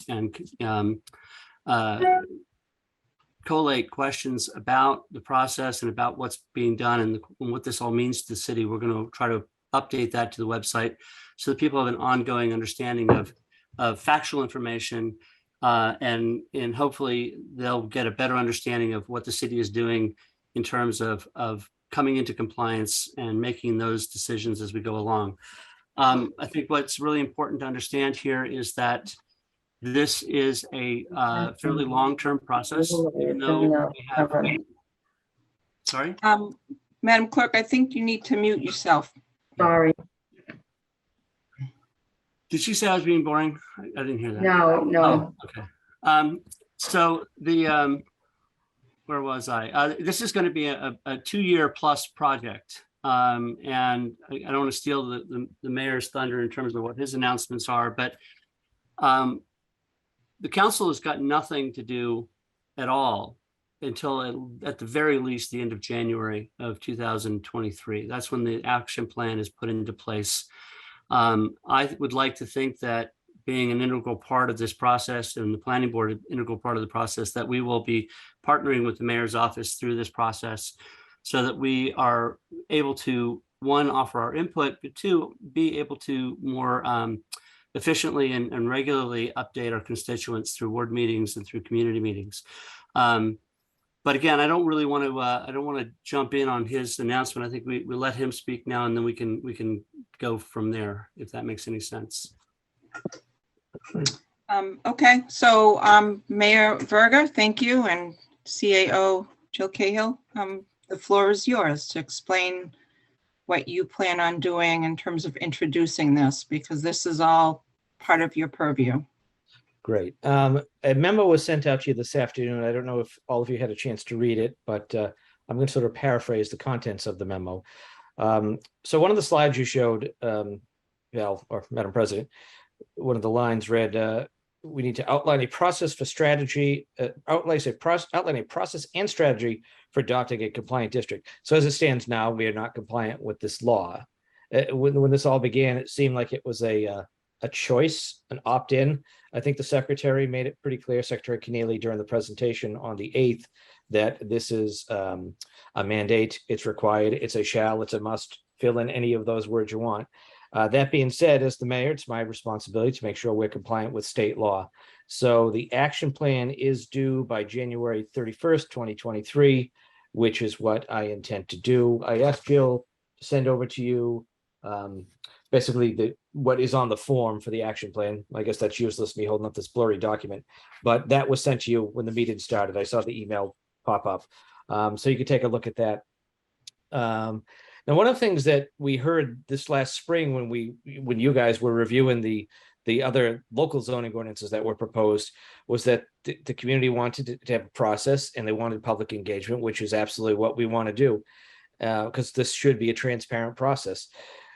collate questions about the process and about what's being done and what this all means to the city, we're going to try to update that to the website so that people have an ongoing understanding of factual information, and hopefully they'll get a better understanding of what the city is doing in terms of coming into compliance and making those decisions as we go along. I think what's really important to understand here is that this is a fairly long-term process, even though we have. Sorry? Madam Clerk, I think you need to mute yourself. Sorry. Did she say I was being boring? I didn't hear that. No. Oh, okay. So the, where was I? This is going to be a 2-year plus project. And I don't want to steal the mayor's thunder in terms of what his announcements are, but the council has got nothing to do at all until at the very least, the end of January of 2023. That's when the action plan is put into place. I would like to think that being an integral part of this process and the planning board, an integral part of the process, that we will be partnering with the mayor's office through this process so that we are able to, one, offer our input, but two, be able to more efficiently and regularly update our constituents through ward meetings and through community meetings. But again, I don't really want to. I don't want to jump in on his announcement. I think we let him speak now, and then we can go from there, if that makes any sense. Okay, so Mayor Verga, thank you, and CAO Jill Cahill, the floor is yours to explain what you plan on doing in terms of introducing this, because this is all part of your purview. Great. A memo was sent out to you this afternoon. I don't know if all of you had a chance to read it, but I'm going to sort of paraphrase the contents of the memo. So one of the slides you showed, Val, or Madam President, one of the lines read, we need to outline a process for strategy, outline a process and strategy for adopting a compliant district. So as it stands now, we are not compliant with this law. When this all began, it seemed like it was a choice, an opt-in. I think the secretary made it pretty clear, Secretary Keneally, during the presentation on the 8th, that this is a mandate, it's required, it's a shall, it's a must, fill in any of those words you want. That being said, as the mayor, it's my responsibility to make sure we're compliant with state law. So the action plan is due by January 31st, 2023, which is what I intend to do. I asked Jill to send over to you basically what is on the form for the action plan. I guess that's useless, me holding up this blurry document, but that was sent to you when the meeting started. I saw the email pop up. So you can take a look at that. Now, one of the things that we heard this last spring when you guys were reviewing the other local zoning ordinances that were proposed was that the community wanted to have a process and they wanted public engagement, which is absolutely what we want to do, because this should be a transparent process.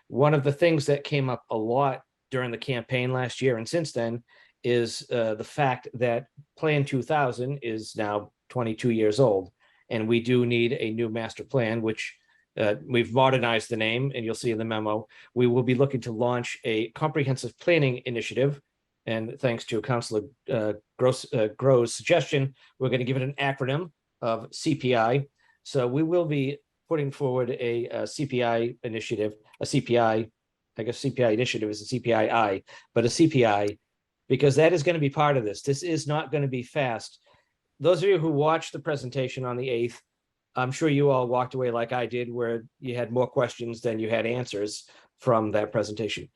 One of the things that came up a lot during the campaign last year and since then is the fact that Plan 2000 is now 22 years old, and we do need a new master plan, which we've modernized the name, and you'll see in the memo. We will be looking to launch a comprehensive planning initiative, and thanks to Councilor Groh's suggestion, we're going to give it an acronym of CPI. So we will be putting forward a CPI initiative, a CPI, I guess CPI initiative is a CPII, but a CPI, because that is going to be part of this. This is not going to be fast. Those of you who watched the presentation on the 8th, I'm sure you all walked away like I did, where you had more questions than you had answers from that presentation.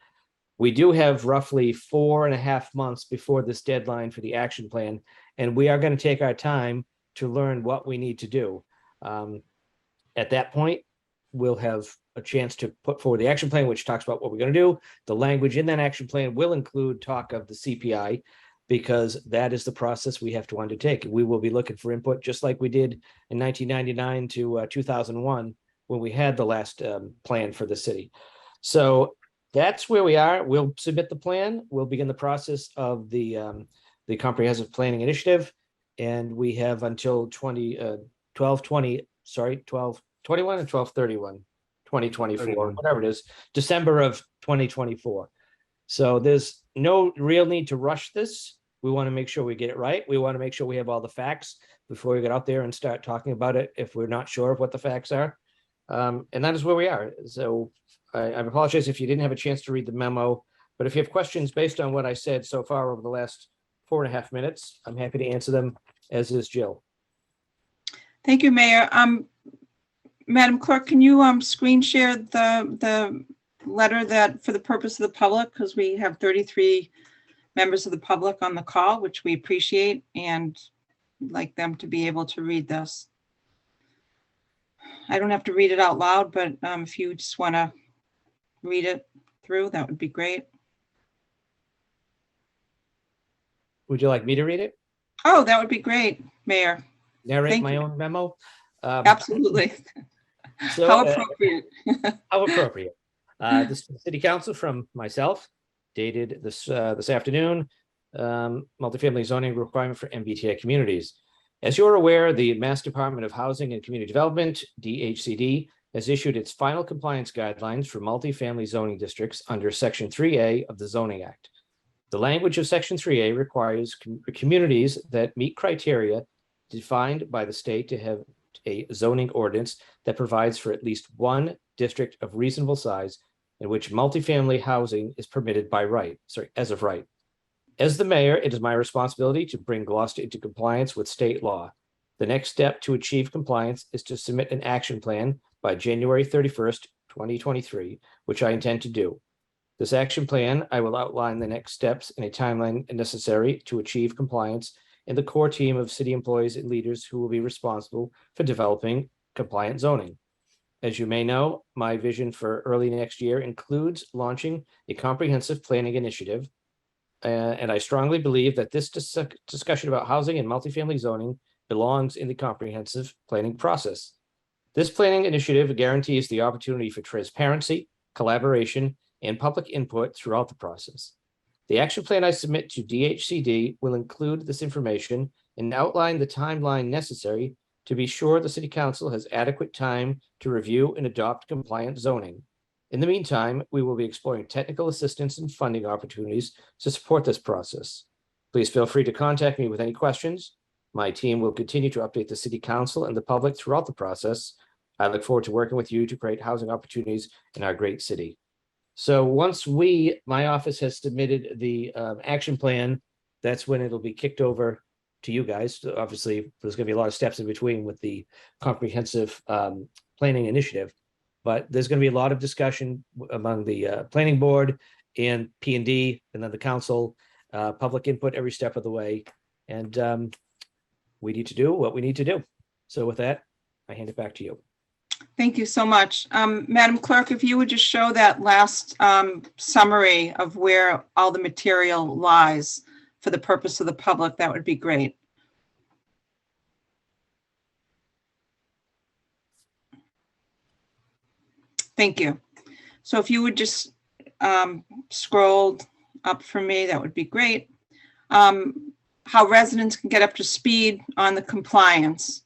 We do have roughly 4.5 months before this deadline for the action plan, and we are going to take our time to learn what we need to do. At that point, we'll have a chance to put forward the action plan, which talks about what we're going to do. The language in that action plan will include talk of the CPI, because that is the process we have to undertake. We will be looking for input, just like we did in 1999 to 2001, when we had the last plan for the city. So that's where we are. We'll submit the plan. We'll begin the process of the comprehensive planning initiative, and we have until 12/21 and 12/31, 2024, whatever it is, December of 2024. So there's no real need to rush this. We want to make sure we get it right. We want to make sure we have all the facts before we get out there and start talking about it if we're not sure of what the facts are. And that is where we are. So I apologize if you didn't have a chance to read the memo, but if you have questions based on what I said so far over the last 4.5 minutes, I'm happy to answer them, as is Jill. Thank you, Mayor. Madam Clerk, can you screen share the letter that for the purpose of the public, because we have 33 members of the public on the call, which we appreciate, and like them to be able to read this. I don't have to read it out loud, but if you just want to read it through, that would be great. Would you like me to read it? Oh, that would be great, Mayor. Narrate Thank my you. own memo? Absolutely. So, How appropriate. How appropriate. This is the City Council from myself, dated this afternoon. Multifamily zoning requirement for MBTA communities. As you're aware, the Mass Department of Housing and Community Development, DHCD, has issued its final compliance guidelines for multifamily zoning districts under Section 3A of the Zoning Act. The language of Section 3A requires communities that meet criteria defined by the state to have a zoning ordinance that provides for at least one district of reasonable size in which multifamily housing is permitted by right, as of right. As the mayor, it is my responsibility to bring Gloucester into compliance with state law. The next step to achieve compliance is to submit an action plan by January 31st, 2023, which I intend to do. This action plan, I will outline the next steps and a timeline necessary to achieve compliance and the core team of city employees and leaders who will be responsible for developing compliant zoning. As you may know, my vision for early next year includes launching a comprehensive planning initiative. And I strongly believe that this discussion about housing and multifamily zoning belongs in the comprehensive planning process. This planning initiative guarantees the opportunity for transparency, collaboration, and public input throughout the process. The action plan I submit to DHCD will include this information and outline the timeline necessary to be sure the City Council has adequate time to review and adopt compliant zoning. In the meantime, we will be exploring technical assistance and funding opportunities to support this process. Please feel free to contact me with any questions. My team will continue to update the City Council and the public throughout the process. I look forward to working with you to create housing opportunities in our great city. So once my office has submitted the action plan, that's when it'll be kicked over to you guys. Obviously, there's going to be a lot of steps in between with the comprehensive planning initiative, but there's going to be a lot of discussion among the planning board and P&D and then the council, public input every step of the way. And we need to do what we need to do. So with that, I hand it back to you. Thank you so much. Madam Clerk, if you would just show that last summary of where all the material lies for the purpose of the public, that would be great. Thank you. So if you would just scroll up for me, that would be great. How residents can get up to speed on the compliance.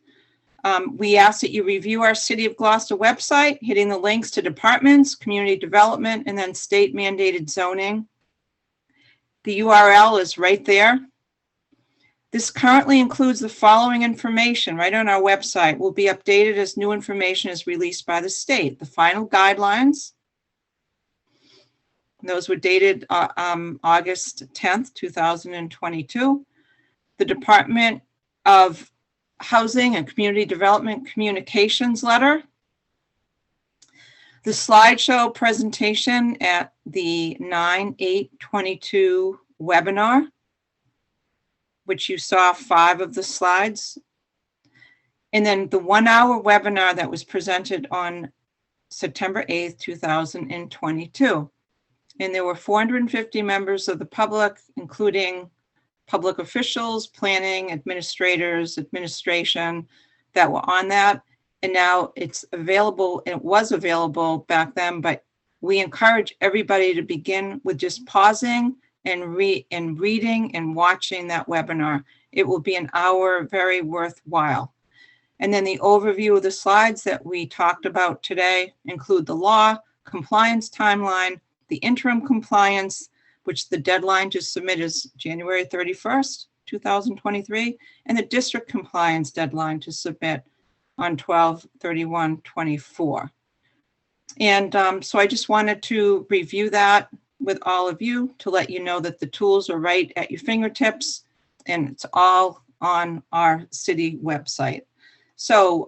We ask that you review our City of Gloucester website, hitting the links to departments, community development, and then state mandated zoning. The URL is right there. This currently includes the following information right on our website. Will be updated as new information is released by the state. The final guidelines. Those were dated August 10th, 2022. The Department of Housing and Community Development Communications letter. The slideshow presentation at the 9/8/22 webinar, which you saw 5 of the slides. And then the 1-hour webinar that was presented on September 8th, 2022. And there were 450 members of the public, including public officials, planning, administrators, administration that were on that. And now it's available, it was available back then, but we encourage everybody to begin with just pausing and reading and watching that webinar. It will be an hour, very worthwhile. And then the overview of the slides that we talked about today include the law, compliance timeline, the interim compliance, which the deadline to submit is January 31st, 2023, and the district compliance deadline to submit on 12/31/24. And so I just wanted to review that with all of you to let you know that the tools are right at your fingertips and it's all on our city website. So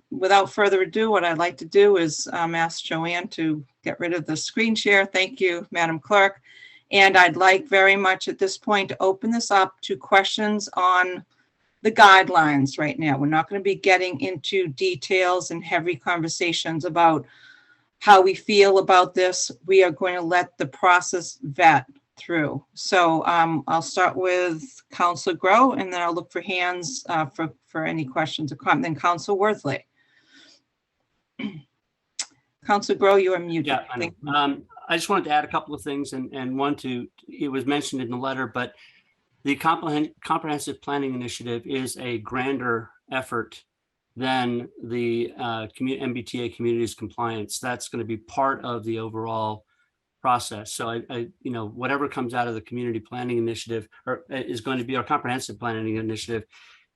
without further ado, what I'd like to do is ask Joanne to get rid of the screen share. Thank you, Madam Clerk. And I'd like very much at this point to open this up to questions on the guidelines right now. We're not going to be getting into details and heavy conversations about how we feel about this. We are going to let the process vet through. So I'll start with Councilor Grow, and then I'll look for hands for any questions or comments. Then Councilor Worthley. Councilor Grow, you are muted. Yeah, I know. I just wanted to add a couple of things, and one, it was mentioned in the letter, but The comprehensive planning initiative is a grander effort than the MBTA communities compliance. That's going to be part of the overall process. So whatever comes out of the community planning initiative or is going to be our comprehensive planning initiative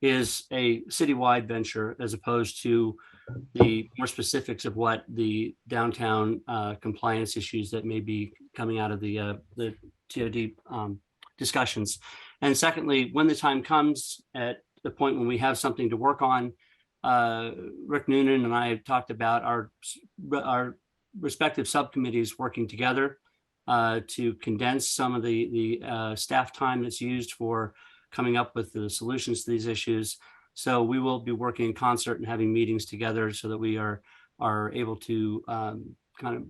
is a citywide venture as opposed to the more specifics of what the downtown compliance issues that may be coming out of the TOD discussions. And secondly, when the time comes at the point when we have something to work on, Rick Noonan and I have talked about our respective subcommittees working together to condense some of the staff time that's used for coming up with the solutions to these issues. So we will be working in concert and having meetings together so that we are able to kind of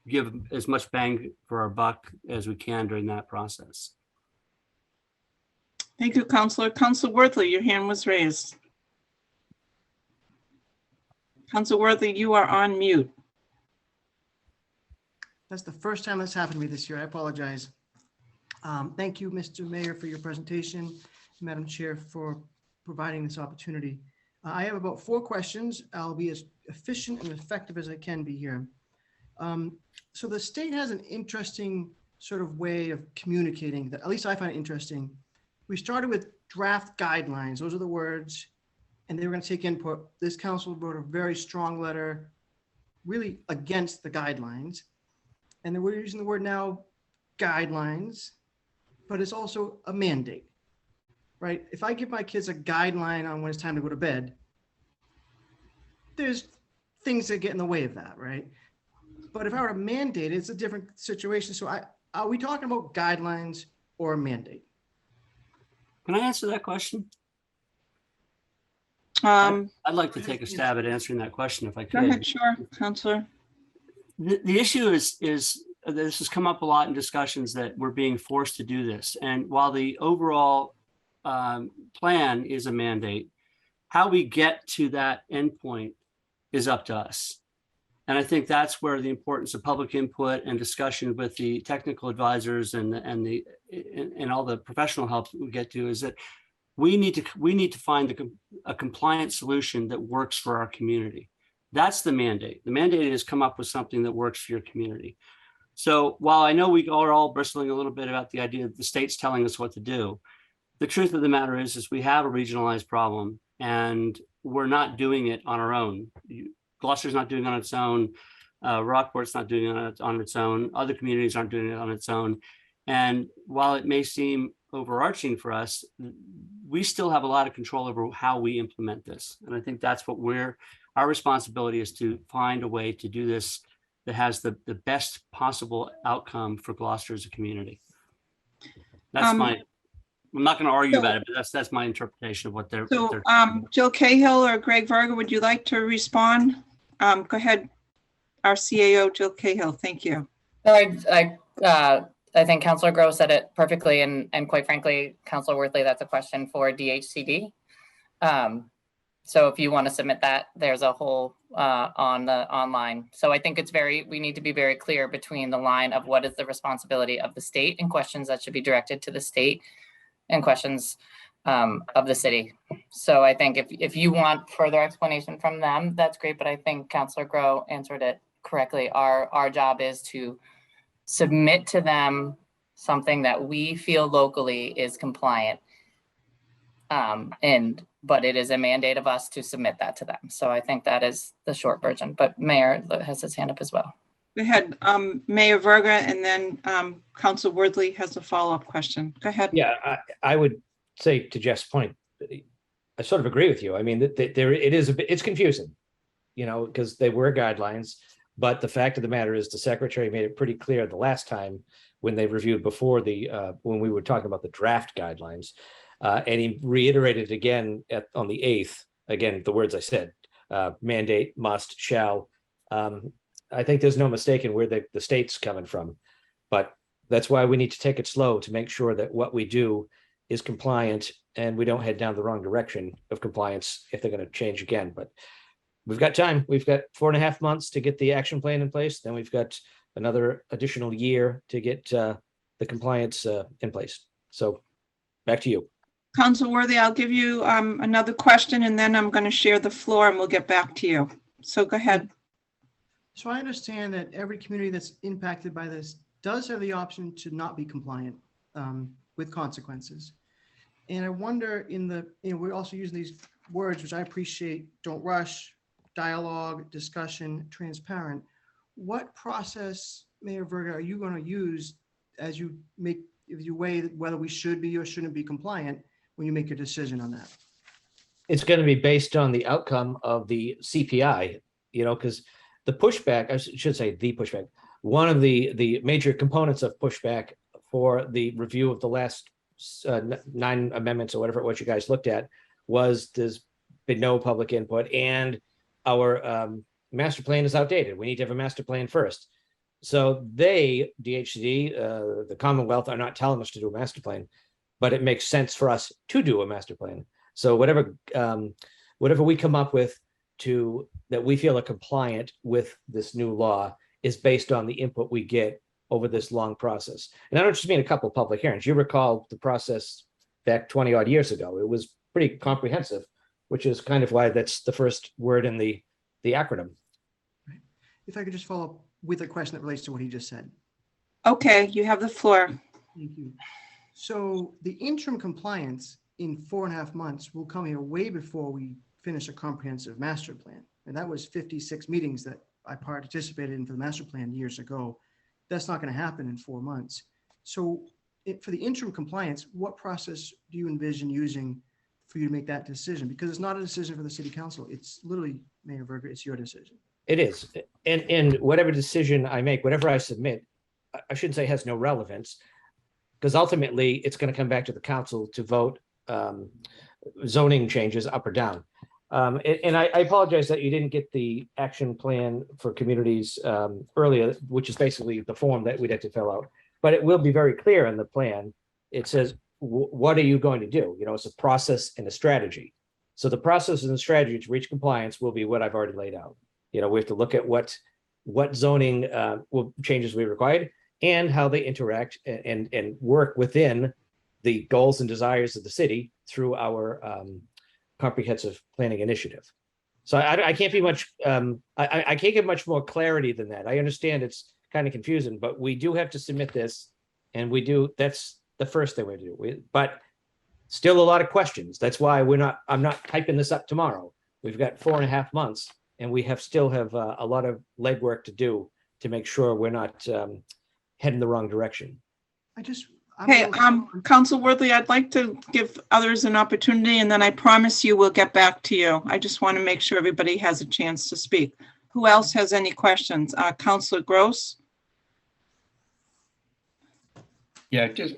give as much bang for our buck as we can during that process. Thank you, Councilor. Councilor Worthley, your hand was raised. Councilor Worthley, you are on mute. That's the first time that's happened to me this year. I apologize. Thank you, Mr. Mayor, for your presentation, Madam Chair, for providing this opportunity. I have about 4 questions. I'll be as efficient and effective as I can be here. So the state has an interesting sort of way of communicating that, at least I find it interesting. We started with draft guidelines. Those are the words, and they were going to take input. This council wrote a very strong letter, really against the guidelines. And then we're using the word now guidelines, but it's also a mandate, right? If I give my kids a guideline on when it's time to go to bed, there's things that get in the way of that, right? But if I were to mandate it, it's a different situation. So are we talking about guidelines or a mandate? Can I answer that question? I'd I'd like to take a stab at answering that question if I Go could. ahead, sure, Councilor. The issue is this has come up a lot in discussions that we're being forced to do this. And while the overall plan is a mandate, how we get to that endpoint is up to us. And I think that's where the importance of public input and discussion with the technical advisors and all the professional help we get to is that we need to find a compliant solution that works for our community. That's the mandate. The mandate is come up with something that works for your community. So while I know we are all bristling a little bit about the idea that the state's telling us what to do, the truth of the matter is we have a regionalized problem and we're not doing it on our own. Gloucester's not doing it on its own. Rockport's not doing it on its own. Other communities aren't doing it on its own. And while it may seem overarching for us, we still have a lot of control over how we implement this. And I think that's what our responsibility is, to find a way to do this that has the best possible outcome for Gloucester as a community. That's I'm not going to argue about it, but that's my interpretation of what they're. So Jill Cahill or Greg Varga, would you like to respond? Go ahead, our CAO, Jill Cahill. Thank you. I think Councilor Groh said it perfectly, and quite frankly, Councilor Worthley, that's a question for DHCD. So if you want to submit that, there's a whole on the online. So I think we need to be very clear between the line of what is the responsibility of the state and questions that should be directed to the state and questions of the city. So I think if you want further explanation from them, that's great. But I think Councilor Groh answered it correctly. Our job is to submit to them something that we feel locally is compliant. But it is a mandate of us to submit that to them. So I think that is the short version, but Mayor has his hand up as well. Go ahead, Mayor Verga, and then Councilor Worthley has a follow-up question. Go ahead. Yeah, I would say to Jeff's point, I sort of agree with you. I mean, it's confusing, because they were guidelines, but the fact of the matter is the secretary made it pretty clear the last time when they reviewed before when we were talking about the draft guidelines. And he reiterated again on the 8th, again, the words I said, mandate, must, shall. I think there's no mistaking where the state's coming from, but that's why we need to take it slow to make sure that what we do is compliant and we don't head down the wrong direction of compliance if they're going to change again. But we've got time. We've got 4.5 months to get the action plan in place. Then we've got another additional year to get the compliance in place. So back to you. Council Worthy, I'll give you another question and then I'm going to share the floor and we'll get back to you. So go ahead. So I understand that every community that's impacted by this does have the option to not be compliant with consequences. And I wonder we're also using these words, which I appreciate: don't rush, dialogue, discussion, transparent. What process, Mayor Verga, are you going to use as you weigh whether we should be or shouldn't be compliant when you make your decision on that? It's going to be based on the outcome of the CPI, because the pushback, I should say the pushback, one of the major components of pushback for the review of the last 9 amendments or whatever it was you guys looked at was there's been no public input and our master plan is outdated. We need to have a master plan first. So DHCD, the Commonwealth, are not telling us to do a master plan, but it makes sense for us to do a master plan. So whatever we come up with that we feel are compliant with this new law is based on the input we get over this long process. And I don't just mean a couple of public hearings. You recall the process back 20 odd years ago. It was pretty comprehensive, which is kind of why that's the first word in the acronym. Right. If I could just follow up with a question that relates to what he just said. Okay, you have the floor. Thank you. So the interim compliance in 4.5 months will come here way before we finish a comprehensive master plan. And that was 56 meetings that I participated in for the master plan years ago. That's not going to happen in 4 months. So for the interim compliance, what process do you envision using for you to make that decision? Because it's not a decision for the city council. It's literally, Mayor Verga, it's your decision. It is. And whatever decision I make, whatever I submit, I shouldn't say has no relevance, because ultimately it's going to come back to the council to vote zoning changes up or down. And I apologize that you didn't get the action plan for communities earlier, which is basically the form that we'd have to fill out. But it will be very clear in the plan. It says, what are you going to do? It's a process and a strategy. So the process and the strategy to reach compliance will be what I've already laid out. We have to look at what zoning changes we required and how they interact and work within the goals and desires of the city through our comprehensive planning initiative. So I can't be much, I can't give much more clarity than that. I understand it's kind of confusing, but we do have to submit this, and that's the first thing we do. But still a lot of questions. That's why I'm not typing this up tomorrow. We've got 4.5 months, and we still have a lot of legwork to do to make sure we're not heading the wrong direction. Hey, Council Worthy, I'd like to give others an opportunity, and then I promise you we'll get back to you. I just want to make sure everybody has a chance to speak. Who else has any questions? Councilor Gross? Yeah, just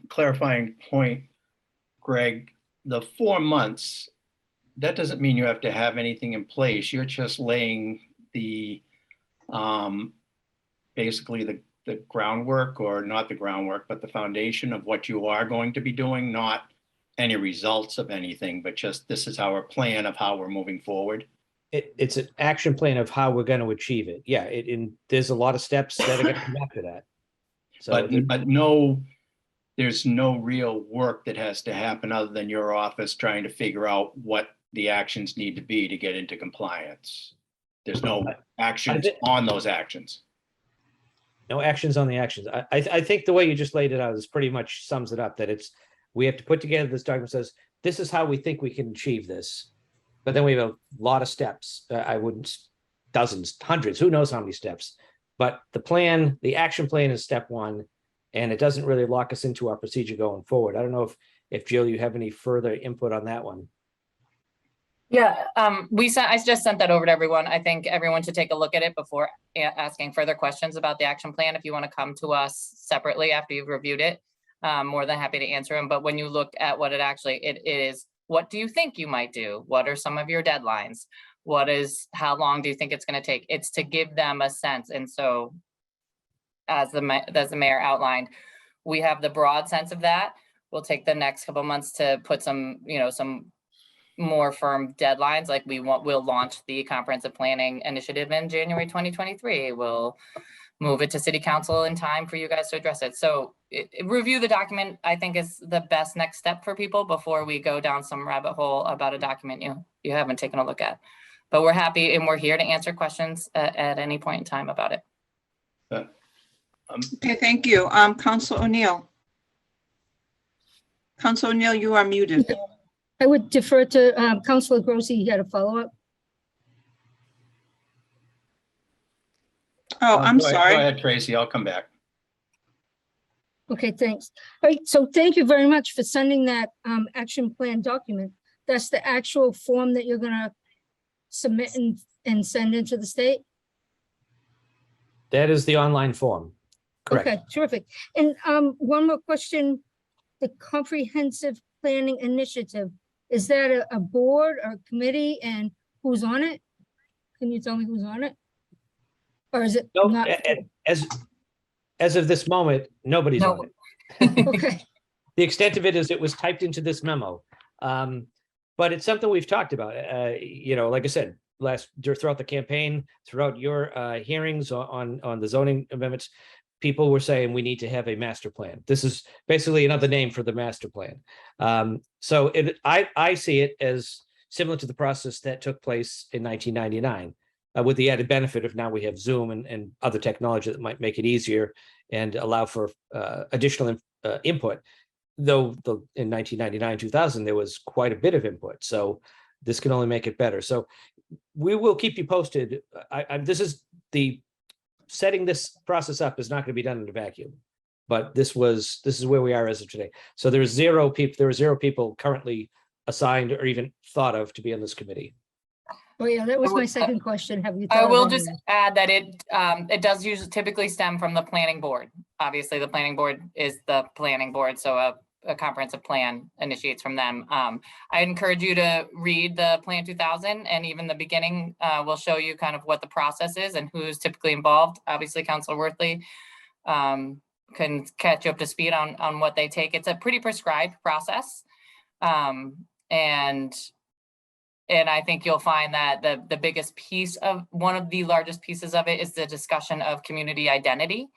clarifying point, Greg, the 4 months, that doesn't mean you have to have anything in place. You're just laying the, basically the groundwork, or not the groundwork, but the foundation of what you are going to be doing, not any results of anything, but just this is our plan of how we're moving forward. It's an action plan of how we're going to achieve it. Yeah, there's a lot of steps that are going to come after that. So, but there's no real work that has to happen other than your office trying to figure out what the actions need to be to get into compliance. There's no actions on those actions. No actions on the actions. I think the way you just laid it out is pretty much sums it up, that we have to put together this document that says, this is how we think we can achieve this. But then we have a lot of steps. Dozens, hundreds, who knows how many steps. But the action plan is step 1, and it doesn't really lock us into our procedure going forward. I don't know if Jill, you have any further input on that one. Yeah, I just sent that over to everyone. I think everyone should take a look at it before asking further questions about the action plan. If you want to come to us separately after you've reviewed it, more than happy to answer them. But when you look at what it is, what do you think you might do? What are some of your deadlines? How long do you think it's going to take? It's to give them a sense. And so as the mayor outlined, we have the broad sense of that. We'll take the next couple of months to put some more firm deadlines, like we'll launch the comprehensive planning initiative in January 2023. We'll move it to city council in time for you guys to address it. So review the document, I think, is the best next step for people before we go down some rabbit hole about a document you haven't taken a look at. But we're happy and we're here to answer questions at any point in time about it. Okay, thank you. Council O'Neill. Council O'Neill, you are muted. I would defer to Councilor Grossi. He had a follow-up. Oh, I'm Go sorry. ahead, Tracy. I'll come back. Okay, thanks. All right, so thank you very much for sending that action plan document. That's the actual form that you're gonna submit and send into the state? That is the online form. Correct. Okay, terrific. And one more question. The Comprehensive Planning Initiative, is that a board or a committee, and who's on it? Can you tell me who's on it? Or is it No, not? as of this moment, nobody's on it. Okay, The extent of it is it was typed into this memo. But it's something we've talked about, like I said, throughout the campaign, throughout your hearings on the zoning amendments, people were saying we need to have a master plan. This is basically another name for the master plan. So I see it as similar to the process that took place in 1999, with the added benefit of now we have Zoom and other technology that might make it easier and allow for additional input. Though in 1999, 2000, there was quite a bit of input. So this can only make it better. So we will keep you posted. Setting this process up is not going to be done in a vacuum, but this is where we are as of today. So there are zero people currently assigned or even thought of to be on this committee. oh yeah, that was my second question. Have you? I thought of will any? just add that it does typically stem from the planning board. Obviously, the planning board is the planning board, so a comprehensive plan initiates from them. I encourage you to read the Plan 2000, and even the beginning will show you kind of what the process is and who's typically involved. Obviously, Councilor Worthley can catch you up to speed on what they take. It's a pretty prescribed process. And I think you'll find that the biggest piece of one of the largest pieces of it is the discussion of community identity.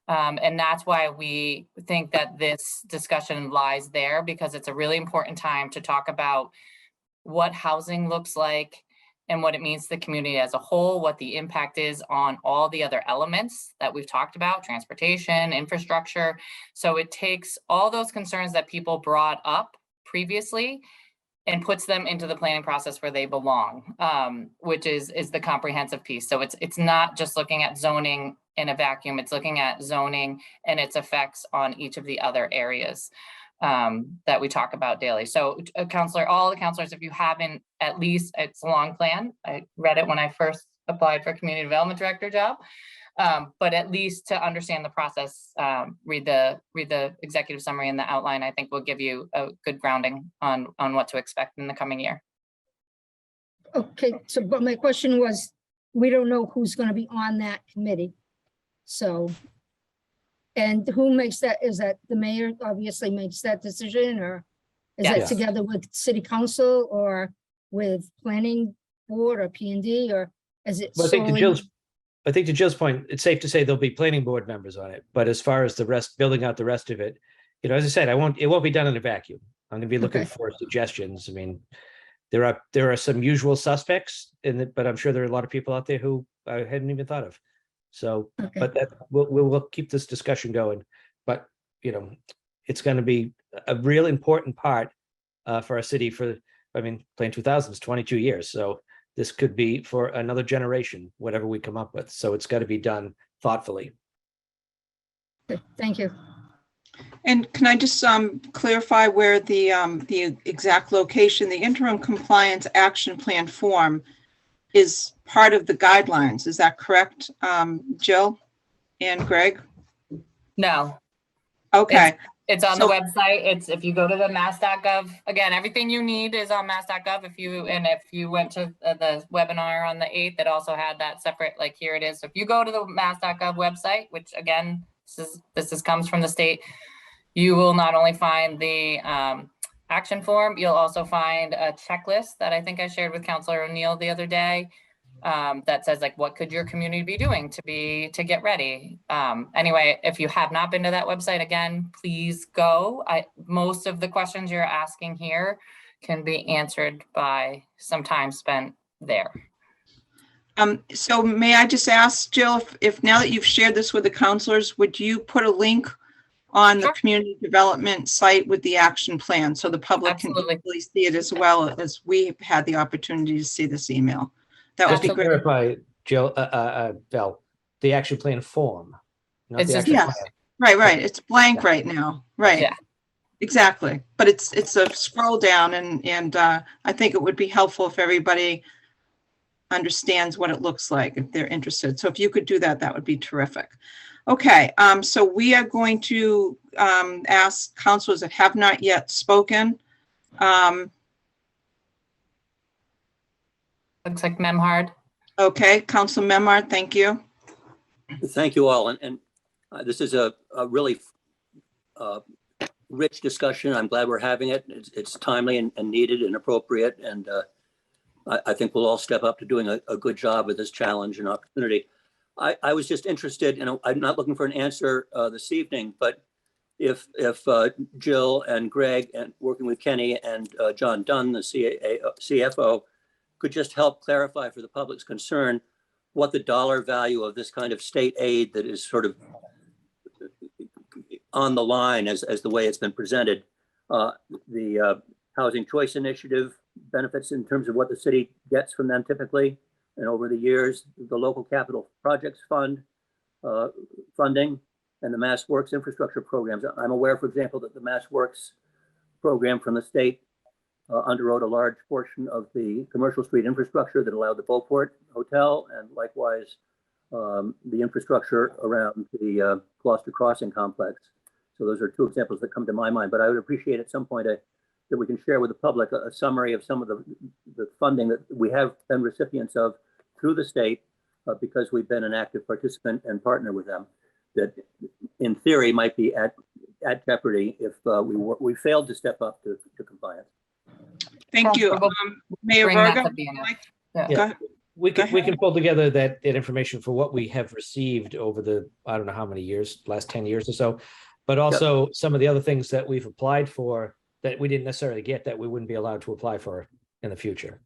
And that's why we think that this discussion lies there, because it's a really important time to talk about what housing looks like and what it means to the community as a whole, what the impact is on all the other elements that we've talked about, transportation, infrastructure. So it takes all those concerns that people brought up previously and puts them into the planning process where they belong, which is the comprehensive piece. So it's not just looking at zoning in a vacuum, it's looking at zoning and its effects on each of the other areas that we talk about daily. So all the counselors, if you haven't, at least, it's a long plan. I read it when I first applied for a community development director job. But at least to understand the process, read the executive summary and the outline, I think will give you a good grounding on what to expect in the coming year. Okay, so but my question was, we don't know who's going to be on that committee. So, and who makes that? Is that the mayor obviously makes that decision, or is Yes. that together with city council or with planning board or P&D, or is it? Well, solely- I think to Jill's point, it's safe to say there'll be planning board members on it. But as far as the rest, building out the rest of it, as I said, it won't be done in a vacuum. I'm going to be looking Okay. for suggestions. I mean, there are some usual suspects in it, but I'm sure there are a lot of people out there who I hadn't even thought of. So, Okay. but that we'll keep this discussion going. But it's going to be a real important part for our city. Plan 2000 is 22 years, so this could be for another generation, whatever we come up with. So it's got to be done thoughtfully. Okay, thank you. And can I just clarify where the exact location, the interim compliance action plan form is part of the guidelines. Is that correct, Jill and Greg? No. Okay. It's on the website. It's if you go to the mass.gov, again, everything you need is on mass.gov. If you went to the webinar on the 8th, that also had that separate, like here it is. So if you go to the mass.gov website, which again, this comes from the state, you will not only find the action form, you'll also find a checklist that I think I shared with Councilor O'Neill the other day. that says like, what could your community be doing to get ready? Anyway, if you have not been to that website, again, please go. Most of the questions you're asking here can be answered by some time spent there. So may I just ask, Jill, if now that you've shared this with the counselors, would you put a link on the community development site with the action plan so the public can easily see it as well as we've had the opportunity to see this email? That would Just be to great. clarify, Jill, Val, the action plan form. Not It's the just- action Yes, plan. right. It's blank right now. Right. Yeah. Exactly. But it's a scroll down and I think it would be helpful if everybody understands what it looks like if they're interested. So if you could do that, that would be terrific. Okay, so we are going to ask counselors that have not yet spoken. Looks like Memhard. Okay, Council Memhard, thank you. Thank you all. And this is a really rich discussion. I'm glad we're having it. It's timely and needed and appropriate. And I think we'll all step up to doing a good job with this challenge and opportunity. I was just interested, I'm not looking for an answer this evening, but if Jill and Greg and working with Kenny and John Dunn, the CFO, could just help clarify for the public's concern what the dollar value of this kind of state aid that is sort of on the line as the way it's been presented. The Housing Choice Initiative benefits in terms of what the city gets from them typically. And over the years, the Local Capital Projects Fund funding and the Mass Works infrastructure programs. I'm aware, for example, that the Mass Works program from the state underwrote a large portion of the commercial street infrastructure that allowed the Beauport Hotel and likewise the infrastructure around the Gloucester Crossing complex. So those are two examples that come to my mind, but I would appreciate at some point that we can share with the public a summary of some of the funding that we have been recipients of through the state because we've been an active participant and partner with them that in theory might be at jeopardy if we failed to step up to compliance. Thank you. Mayor Bring that Verga? to BNF. Go Yeah, ahead. we can pull together that information for what we have received over the, I don't know how many years, last 10 years or so, but also some of the other things that we've applied for that we didn't necessarily get that we wouldn't be allowed to apply for in the future.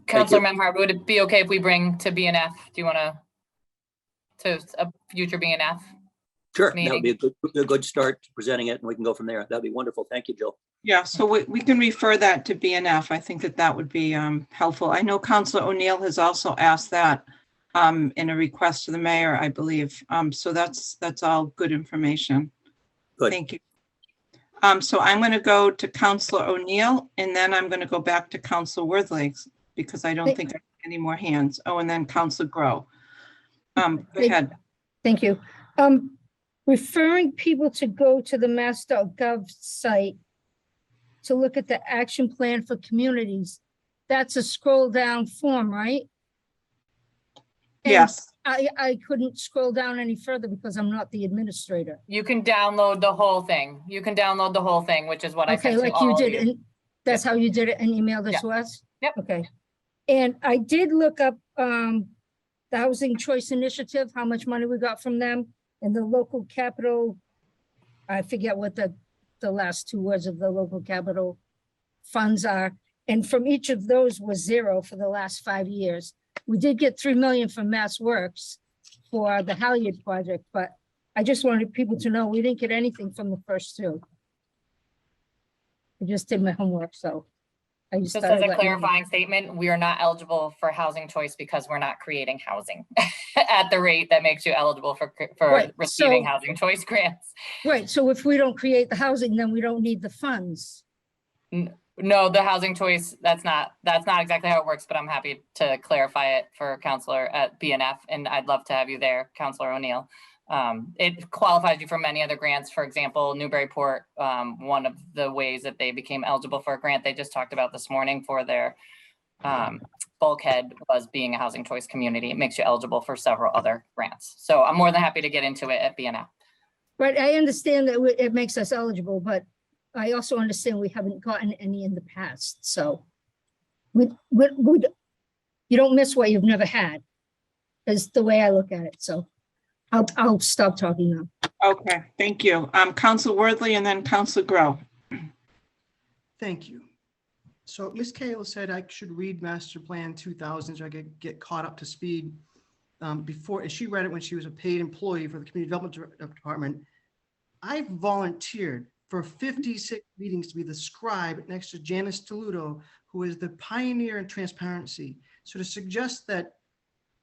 Councilor Memhard, would it be okay if we bring to BNF? Do you want to a future BNF? Sure, that meeting? would be a good start to presenting it and we can go from there. That'd be wonderful. Thank you, Jill. Yeah, so we can refer that to BNF. I think that would be helpful. I know Councilor O'Neill has also asked that in a request to the mayor, I believe. So that's all good information. Good. Thank you. So I'm going to go to Councilor O'Neill and then I'm going to go back to Councilor Worthley because I don't think I have any more hands. Oh, and then Councilor Grow. Go ahead. Thank you. Referring people to go to the mass.gov site to look at the action plan for communities. That's a scroll down form, right? And Yes. I couldn't scroll down any further because I'm not the administrator. You can download the whole thing. You can download the whole thing, which is what I Okay, sent to like you all of did, you. and that's how you did it and emailed it Yeah. to us? Yep. Okay. And I did look up the Housing Choice Initiative, how much money we got from them, and the local capital. I forget what the last two words of the local capital funds are. And from each of those was zero for the last 5 years. We did get 3 million from Mass Works for the Halyard project, but I just wanted people to know we didn't get anything from the first two. I just did my homework, so. I just Just thought as I'd a let you know. clarifying statement, we are not eligible for housing choice because we're not creating housing at the rate that makes you eligible for Right, receiving so- housing choice grants. Right, so if we don't create the housing, then we don't need the funds. No, the housing choice, that's not exactly how it works, but I'm happy to clarify it for Counselor at BNF, and I'd love to have you there, Counselor O'Neill. It qualifies you for many other grants. For example, Newburyport, one of the ways that they became eligible for a grant they just talked about this morning for their bulkhead was being a housing choice community. It makes you eligible for several other grants. So I'm more than happy to get into it at BNF. Right, I understand that it makes us eligible, but I also understand we haven't gotten any in the past, so you don't miss what you've never had, is the way I look at it. So I'll stop talking now. Okay, thank you. Council Worthley and then Council Grow. Thank you. So Ms. Cahill said I should read Master Plan 2000 so I could get caught up to speed. Before, and she read it when she was a paid employee for the Community Development Department. I volunteered for 56 meetings to be the scribe next to Janice Toludo, who is the pioneer in transparency. So to suggest that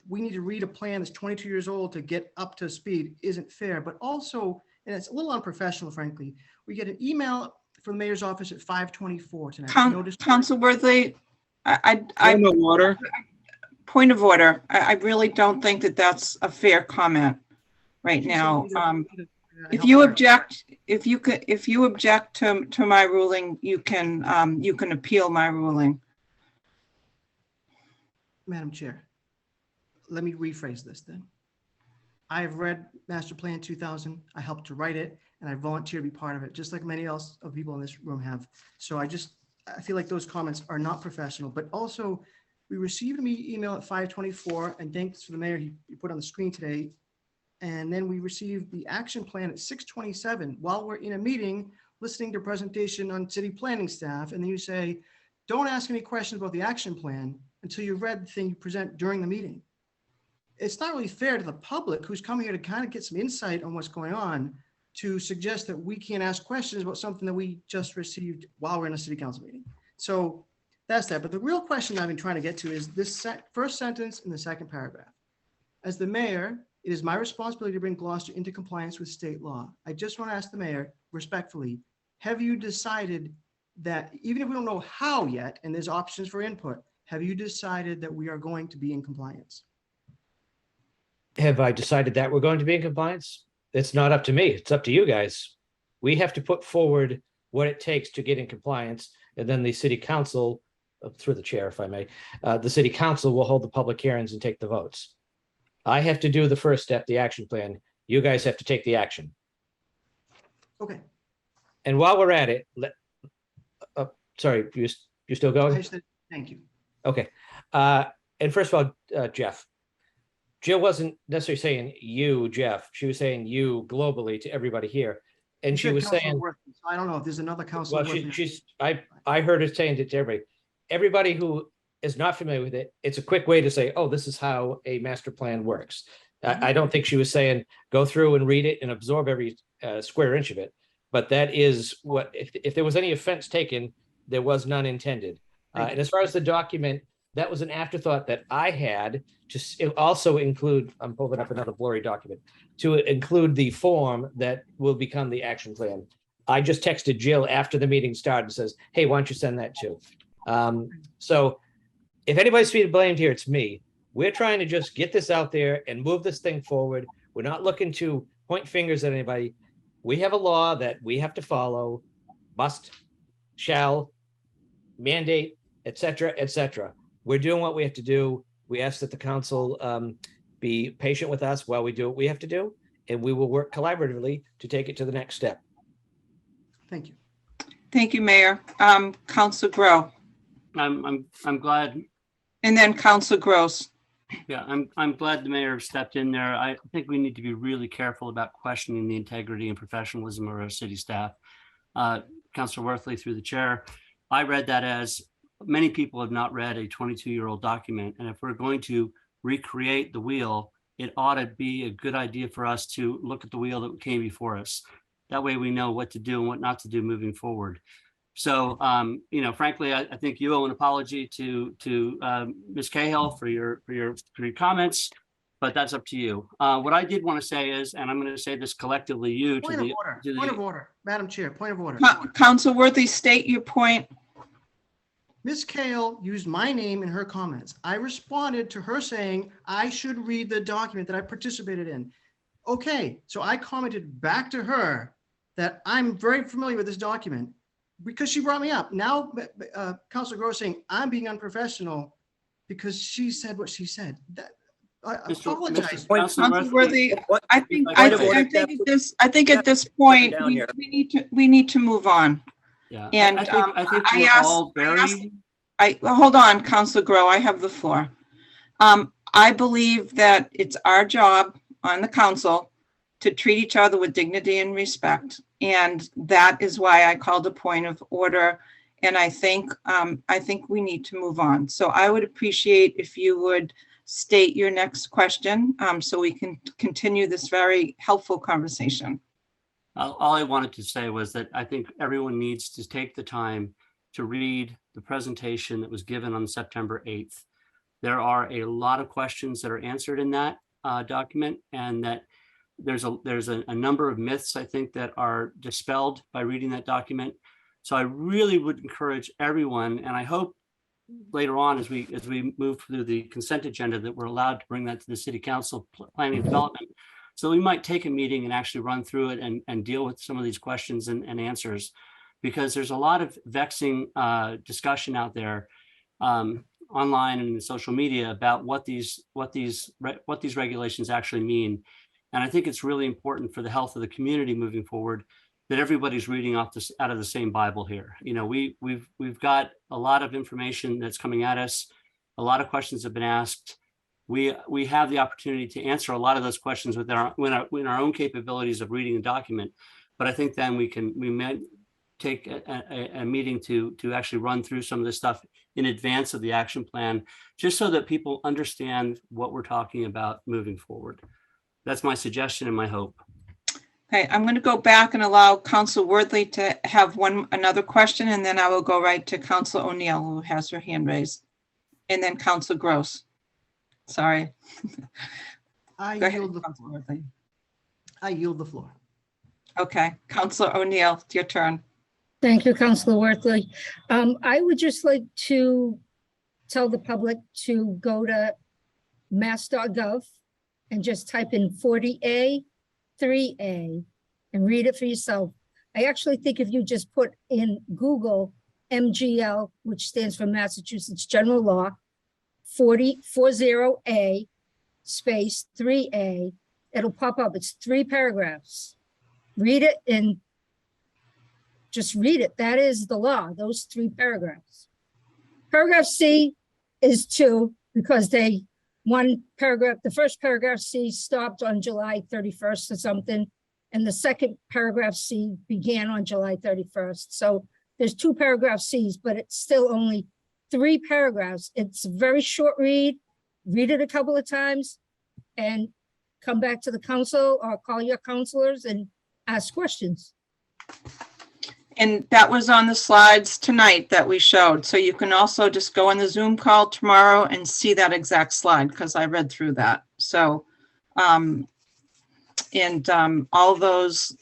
we need to read a plan that's 22 years old to get up to speed isn't fair, but also, and it's a little unprofessional, frankly, we get an email from the mayor's office at 5:24 tonight. Council Worthley, Point of order. Point of order. I really don't think that that's a fair comment right now. If you object, if you object to my ruling, you can appeal my ruling. Madam Chair, let me rephrase this then. I have read Master Plan 2000. I helped to write it, and I volunteered to be part of it, just like many else of people in this room have. So I feel like those comments are not professional, but also we received an email at 5:24, and thanks to the mayor, he put on the screen today. And then we received the action plan at 6:27 while we're in a meeting, listening to a presentation on city planning staff. And then you say, don't ask any questions about the action plan until you've read the thing you present during the meeting. It's not really fair to the public who's coming here to kind of get some insight on what's going on to suggest that we can't ask questions about something that we just received while we're in a city council meeting. So that's that. But the real question I've been trying to get to is this first sentence in the second paragraph. As the mayor, it is my responsibility to bring Gloucester into compliance with state law. I just want to ask the mayor respectfully, have you decided that, even if we don't know how yet, and there's options for input, have you decided that we are going to be in compliance? Have I decided that we're going to be in compliance? It's not up to me. It's up to you guys. We have to put forward what it takes to get in compliance. And then the city council, through the chair, if I may, the city council will hold the public hearings and take the votes. I have to do the first step, the action plan. You guys have to take the action. Okay. And while we're at it, sorry, you still going? Thank you. Okay. And first of all, Jeff, Jill wasn't necessarily saying you, Jeff. She was saying you globally to everybody here. And she was saying, so I don't know if there's another council. Well, I heard her saying it to everybody. Everybody who is not familiar with it, it's a quick way to say, oh, this is how a master plan works. I don't think she was saying go through and read it and absorb every square inch of it. But that is what, if there was any offense taken, there was none intended. And as far as the document, that was an afterthought that I had to also include, I'm pulling up another blurry document, to include the form that will become the action plan. I just texted Jill after the meeting started and says, hey, why don't you send that too? So if anybody's being blamed here, it's me. We're trying to just get this out there and move this thing forward. We're not looking to point fingers at anybody. We have a law that we have to follow, must, shall, mandate, et cetera, et cetera. We're doing what we have to do. We ask that the council be patient with us while we do what we have to do, and we will work collaboratively to take it to the next step. Thank you. Thank you, Mayor. Council Grow. I'm glad. And then Council Gross. Yeah, I'm glad the mayor stepped in there. I think we need to be really careful about questioning the integrity and professionalism of our city staff. Councilor Worthley, through the chair, I read that as many people have not read a 22-year-old document. And if we're going to recreate the wheel, it ought to be a good idea for us to look at the wheel that came before us. That way we know what to do and what not to do moving forward. So, frankly, I think you owe an apology to Ms. Cahill for your comments, but that's up to you. What I did want to say is, and I'm going to say this collectively, Point of order, Madam Chair, point of order. Council Worthy, state your point. Ms. Cahill used my name in her comments. I responded to her saying I should read the document that I participated in. Okay, so I commented back to her that I'm very familiar with this document because she brought me up. Now, Councilor Gross saying I'm being unprofessional because she said what she said. I apologize. Council Worthy, I think at this point we need to move on. Yeah, and I think we're all very Well, hold on, Councilor Grow, I have the floor. I believe that it's our job on the council to treat each other with dignity and respect. And that is why I called a point of order. And I think we need to move on. So I would appreciate if you would state your next question so we can continue this very helpful conversation. All I wanted to say was that I think everyone needs to take the time to read the presentation that was given on September 8th. There are a lot of questions that are answered in that document, and that there's a number of myths, I think, that are dispelled by reading that document. So I really would encourage everyone, and I hope later on as we move through the consent agenda that we're allowed to bring that to the City Council Planning and Development. So we might take a meeting and actually run through it and deal with some of these questions and answers, because there's a lot of vexing discussion out there online and in social media about what these regulations actually mean. And I think it's really important for the health of the community moving forward that everybody's reading out of the same Bible here. You know, we've got a lot of information that's coming at us. A lot of questions have been asked. We have the opportunity to answer a lot of those questions within our own capabilities of reading the document. But I think then we might take a meeting to actually run through some of this stuff in advance of the action plan, just so that people understand what we're talking about moving forward. That's my suggestion and my hope. Okay, I'm going to go back and allow Council Worthley to have another question, and then I will go right to Council O'Neill, who has her hand raised, and then Council Gross. Sorry. I yield the floor. Okay, Councilor O'Neill, it's your turn. Thank you, Councilor Worthley. I would just like to tell the public to go to mass.gov and just type in 40A, 3A, and read it for yourself. I actually think if you just put in Google MGL, which stands for Massachusetts General Law, 40A space 3A, it'll pop up. It's 3 paragraphs. Read it and just read it. That is the law, those 3 paragraphs. Paragraph C is 2 because the first paragraph C stopped on July 31st or something, and the second paragraph C began on July 31st. So there's 2 paragraph Cs, but it's still only 3 paragraphs. It's a very short read. Read it a couple of times and come back to the council or call your counselors and ask questions. And that was on the slides tonight that we showed. So you can also just go on the Zoom call tomorrow and see that exact slide, because I read through that. So, all those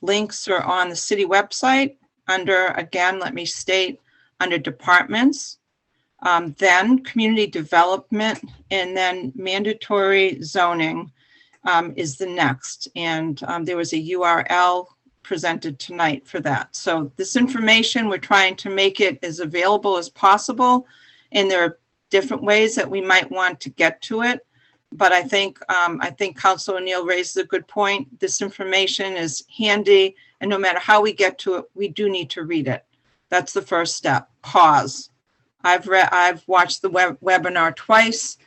links are on the city website under, again, let me state, under departments, then community development, and then mandatory zoning is the next. And there was a URL presented tonight for that. So this information, we're trying to make it as available as possible. And there are different ways that we might want to get to it. But I think Councilor O'Neill raised a good point. This information is handy, and no matter how we get to it, we do need to read it. That's the first step. Pause. I've watched the webinar twice.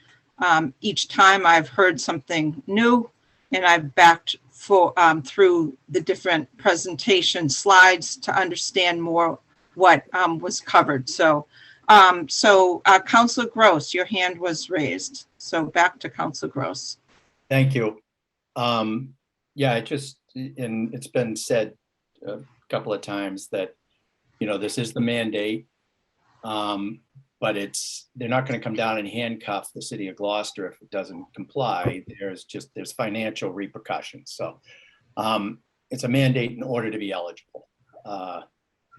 Each time I've heard something new, and I've backed through the different presentation slides to understand more what was covered. So, Councilor Gross, your hand was raised. So back to Councilor Gross. Thank you. Yeah, it's been said a couple of times that, this is the mandate, but they're not going to come down and handcuff the city of Gloucester if it doesn't comply. There's financial repercussions. So it's a mandate in order to be eligible,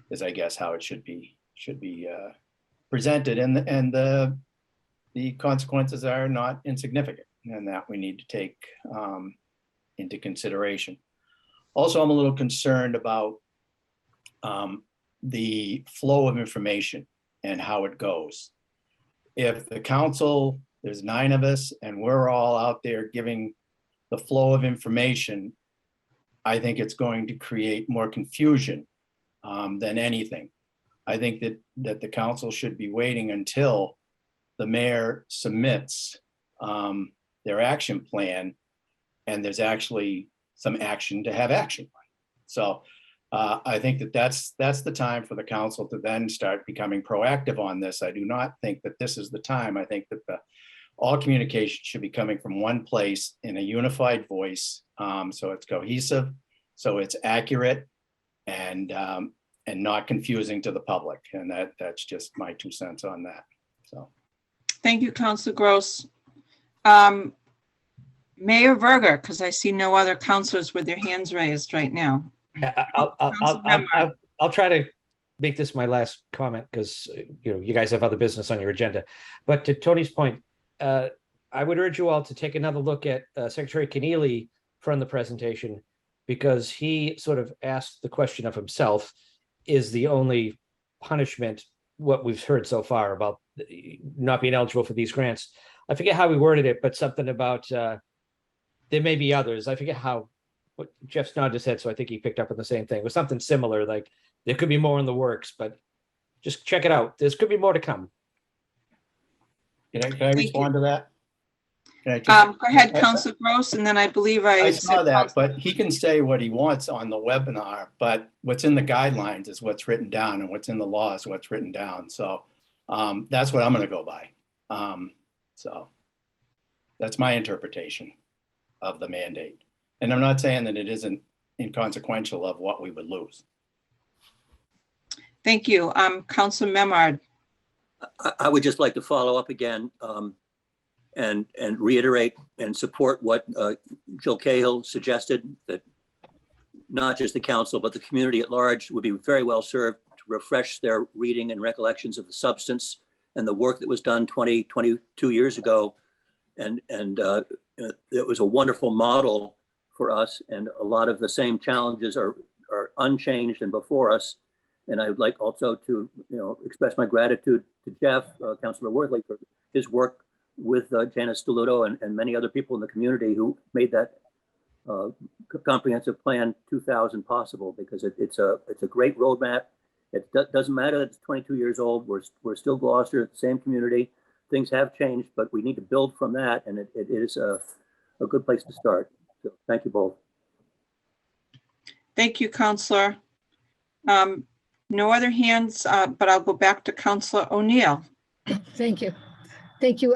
is I guess how it should be presented, and the consequences are not insignificant, and that we need to take into consideration. Also, I'm a little concerned about the flow of information and how it goes. If the council, there's 9 of us, and we're all out there giving the flow of information, I think it's going to create more confusion than anything. I think that the council should be waiting until the mayor submits their action plan and there's actually some action to have action. So I think that's the time for the council to then start becoming proactive on this. I do not think that this is the time. I think that all communication should be coming from one place in a unified voice. So it's cohesive, so it's accurate and not confusing to the public. And that's just my 2 cents on that. So. Thank you, Councilor Gross. Mayor Verga, because I see no other councilors with their hands raised right now. I'll try to make this my last comment because you guys have other business on your agenda. But to Tony's point, I would urge you all to take another look at Secretary Keneally from the presentation, because he sort of asked the question of himself: is the only punishment what we've heard so far about not being eligible for these grants? I forget how we worded it, but something about there may be others. I forget what Jeff nodded his head, so I think he picked up on the same thing. It was something similar, like there could be more in the works, but just check it out. There could be more to come. Can I respond to that? Go ahead, Councilor Gross, and then I believe I saw that, but he can say what he wants on the webinar, but what's in the guidelines is what's written down, and what's in the law is what's written down. So that's what I'm going to go by. So that's my interpretation of the mandate. And I'm not saying that it isn't inconsequential of what we would lose. Thank you. Councilor Memard. I would just like to follow up again and reiterate and support what Jill Cahill suggested, that not just the council, but the community at large would be very well served to refresh their reading and recollections of the substance and the work that was done 22 years ago. And it was a wonderful model for us, and a lot of the same challenges are unchanged and before us. And I would like also to express my gratitude to Jeff, Councilor Worthley, for his work with Janice DeLuto and many other people in the community who made that comprehensive plan 2000 possible, because it's a great roadmap. It doesn't matter that it's 22 years old. We're still Gloucester, the same community. Things have changed, but we need to build from that, and it is a good place to start. So thank you both. Thank you, Councilor. No other hands, but I'll go back to Councilor O'Neill. Thank you. Thank you.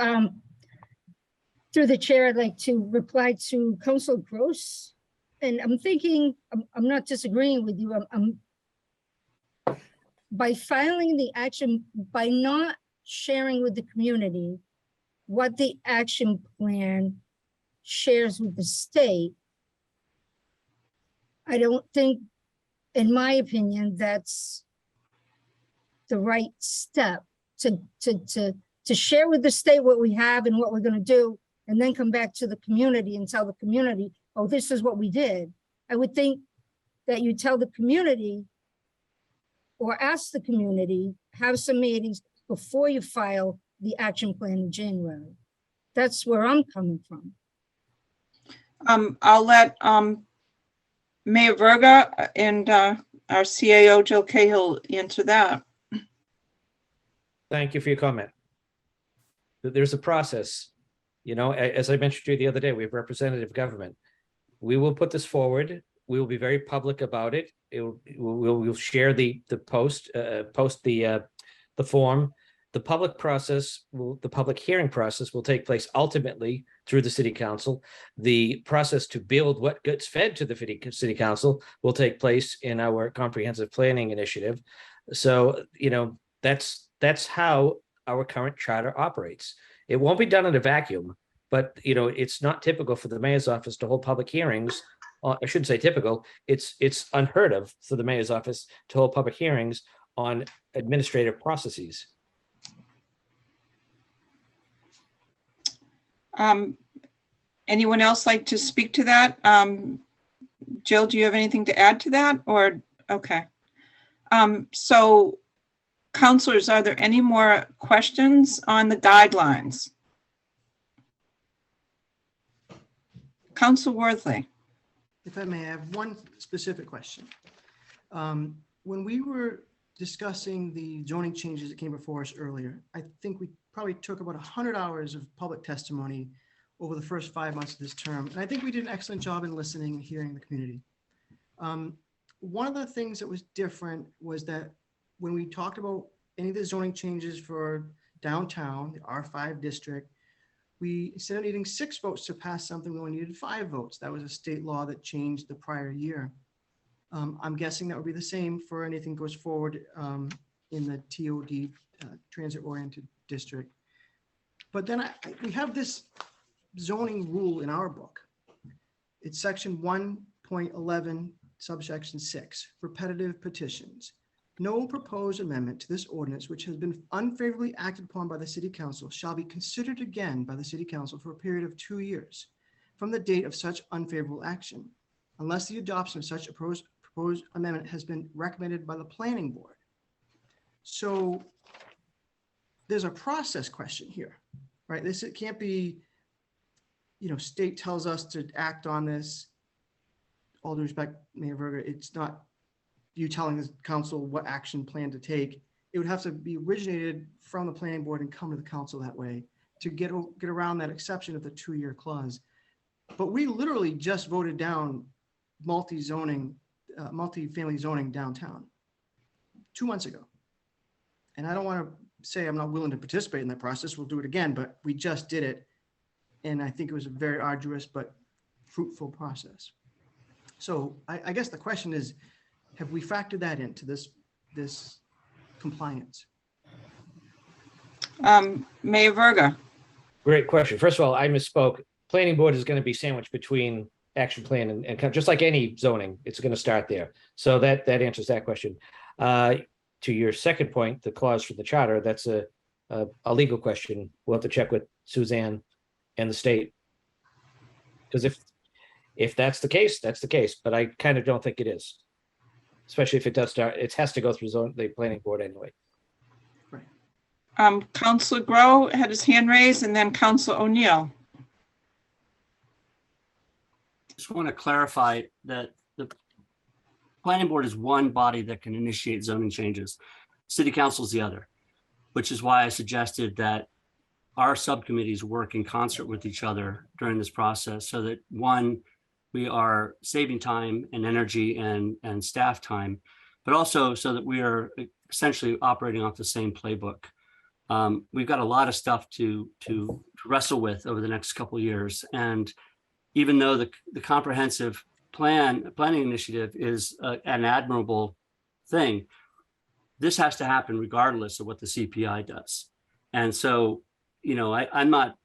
Through the chair, I'd like to reply to Councilor Gross. And I'm thinking, I'm not disagreeing with you. By filing the action, by not sharing with the community what the action plan shares with the state, I don't think, in my opinion, that's the right step to share with the state what we have and what we're going to do, and then come back to the community and tell the community, oh, this is what we did. I would think that you tell the community or ask the community, have some meetings before you file the action plan in January. That's where I'm coming from. I'll let Mayor Verga and our CAO, Jill Cahill, answer that. Thank you for your comment. There's a process. As I mentioned to you the other day, we have representative government. We will put this forward. We will be very public about it. We'll share the post the form. The public process, the public hearing process will take place ultimately through the city council. The process to build what gets fed to the city council will take place in our comprehensive planning initiative. So, that's how our current charter operates. It won't be done in a vacuum, but, it's not typical for the mayor's office to hold public hearings. I shouldn't say typical. It's unheard of for the mayor's office to hold public hearings on administrative processes. Anyone else like to speak to that? Jill, do you have anything to add to that? Or, okay. So, councilors, are there any more questions on the guidelines? Councilor Worthley. If I may, I have one specific question. When we were discussing the zoning changes that came before us earlier. I think we probably took about 100 hours of public testimony over the first 5 months of this term. And I think we did an excellent job in listening and hearing the community. One of the things that was different was that when we talked about any of the zoning changes for downtown, the R5 district, we, instead of needing 6 votes to pass something, we only needed 5 votes. That was a state law that changed the prior year. I'm guessing that would be the same for anything goes forward in the TOD, transit-oriented district. But then we have this zoning rule in our book. It's section 1.11, subsection 6, repetitive petitions. No proposed amendment to this ordinance which has been unfavorably acted upon by the City Council shall be considered again by the City Council for a period of 2 years from the date of such unfavorable action, unless the adoption of such a proposed amendment has been recommended by the Planning Board. So there's a process question here, right? It can't be, state tells us to act on this. All due respect, Mayor Verga, it's not you telling the council what action plan to take. It would have to be originated from the Planning Board and come to the council that way to get around that exception of the 2-year clause. But we literally just voted down multi-family zoning downtown 2 months ago. And I don't want to say I'm not willing to participate in that process. We'll do it again, but we just did it. And I think it was a very arduous but fruitful process. So I guess the question is, have we factored that into this compliance? Mayor Verga. Great question. First of all, I misspoke. Planning board is going to be sandwiched between action plan and just like any zoning, it's going to start there. So that answers that question. To your second point, the clause for the charter, that's a legal question. We'll have to check with Suzanne and the state. Because if that's the case, that's the case. But I kind of don't think it is. Especially if it does start, it has to go through the planning board anyway. Councilor Grow had his hand raised, and then Councilor O'Neill. Just want to clarify that the planning board is one body that can initiate zoning changes. City council is the other, which is why I suggested that our subcommittees work in concert with each other during this process so that one, we are saving time and energy and staff time, but also so that we are essentially operating off the same playbook. We've got a lot of stuff to wrestle with over the next couple of years. And even though the comprehensive planning initiative is an admirable thing, this has to happen regardless of what the CPI does. And so, I'm not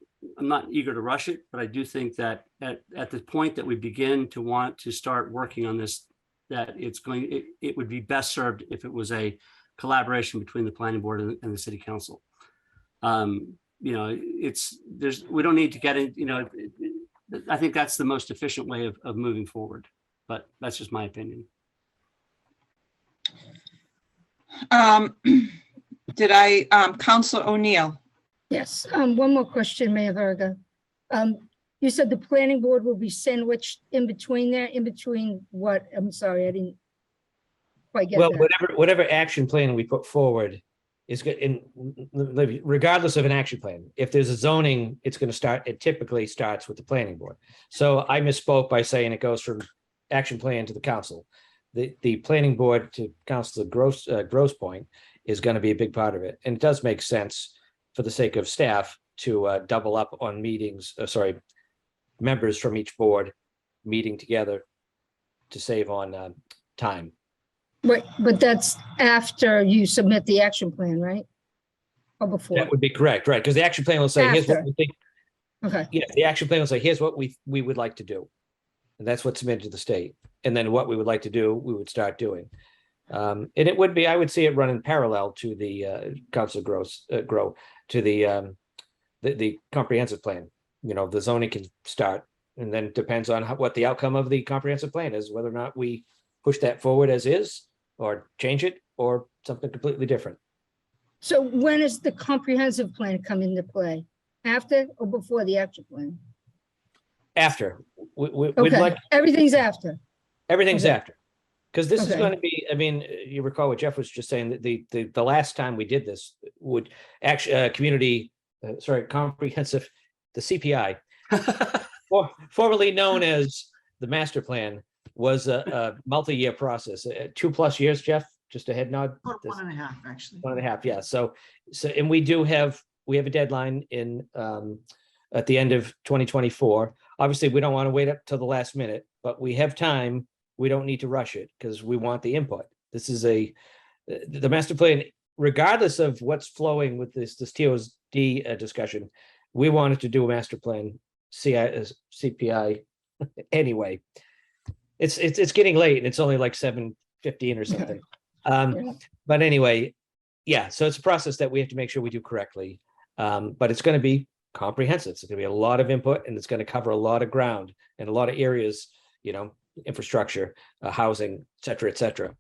eager to rush it, but I do think that at the point that we begin to want to start working on this, that it would be best served if it was a collaboration between the planning board and the city council. We don't need to get in, I think that's the most efficient way of moving forward, but that's just my opinion. Councilor O'Neill? Yes, one more question, Mayor Verga. You said the planning board will be sandwiched in between there, in between what? I'm sorry, I didn't quite get Well, that. whatever action plan we put forward is good, regardless of an action plan. If there's a zoning, it's going to start. It typically starts with the planning board. So I misspoke by saying it goes from action plan to the council. The planning board, to Councilor Gross point, is going to be a big part of it, and it does make sense for the sake of staff to double up on meetings. Members from each board meeting together to save on time. Right, but that's after you submit the action plan, right? Or before? That would be correct, right? Because the action plan will say, here's what we think. Okay. Yeah, the action plan will say, here's what we would like to do. And that's what's submitted to the state. And then what we would like to do, we would start doing. And it would be, I would see it running parallel to the Council Grow to the comprehensive plan. The zoning can start, and then it depends on what the outcome of the comprehensive plan is, whether or not we push that forward as is, or change it, or something completely different. So when is the comprehensive plan come into play? After or before the action plan? After. We'd Okay, like, everything's after. everything's Okay. after. Because this is Okay. going to be, I mean, you recall what Jeff was just saying, that the last time we did this would actually, comprehensive, the CPI, formerly known as the master plan, was a multi-year process, 2+ years, Jeff, just a head nod. About 1.5, actually. 1.5, yeah. So, and we have a deadline in, at the end of 2024. Obviously, we don't want to wait up till the last minute, but we have time. We don't need to rush it because we want the input. This is the master plan, regardless of what's flowing with this TOD discussion. We wanted to do a master plan CPI anyway. It's getting late and it's only like 7:15 or something. But anyway, yeah, so it's a process that we have to make sure we do correctly. But it's going to be comprehensive. It's going to be a lot of input, and it's going to cover a lot of ground and a lot of areas, infrastructure, housing, et cetera, et cetera.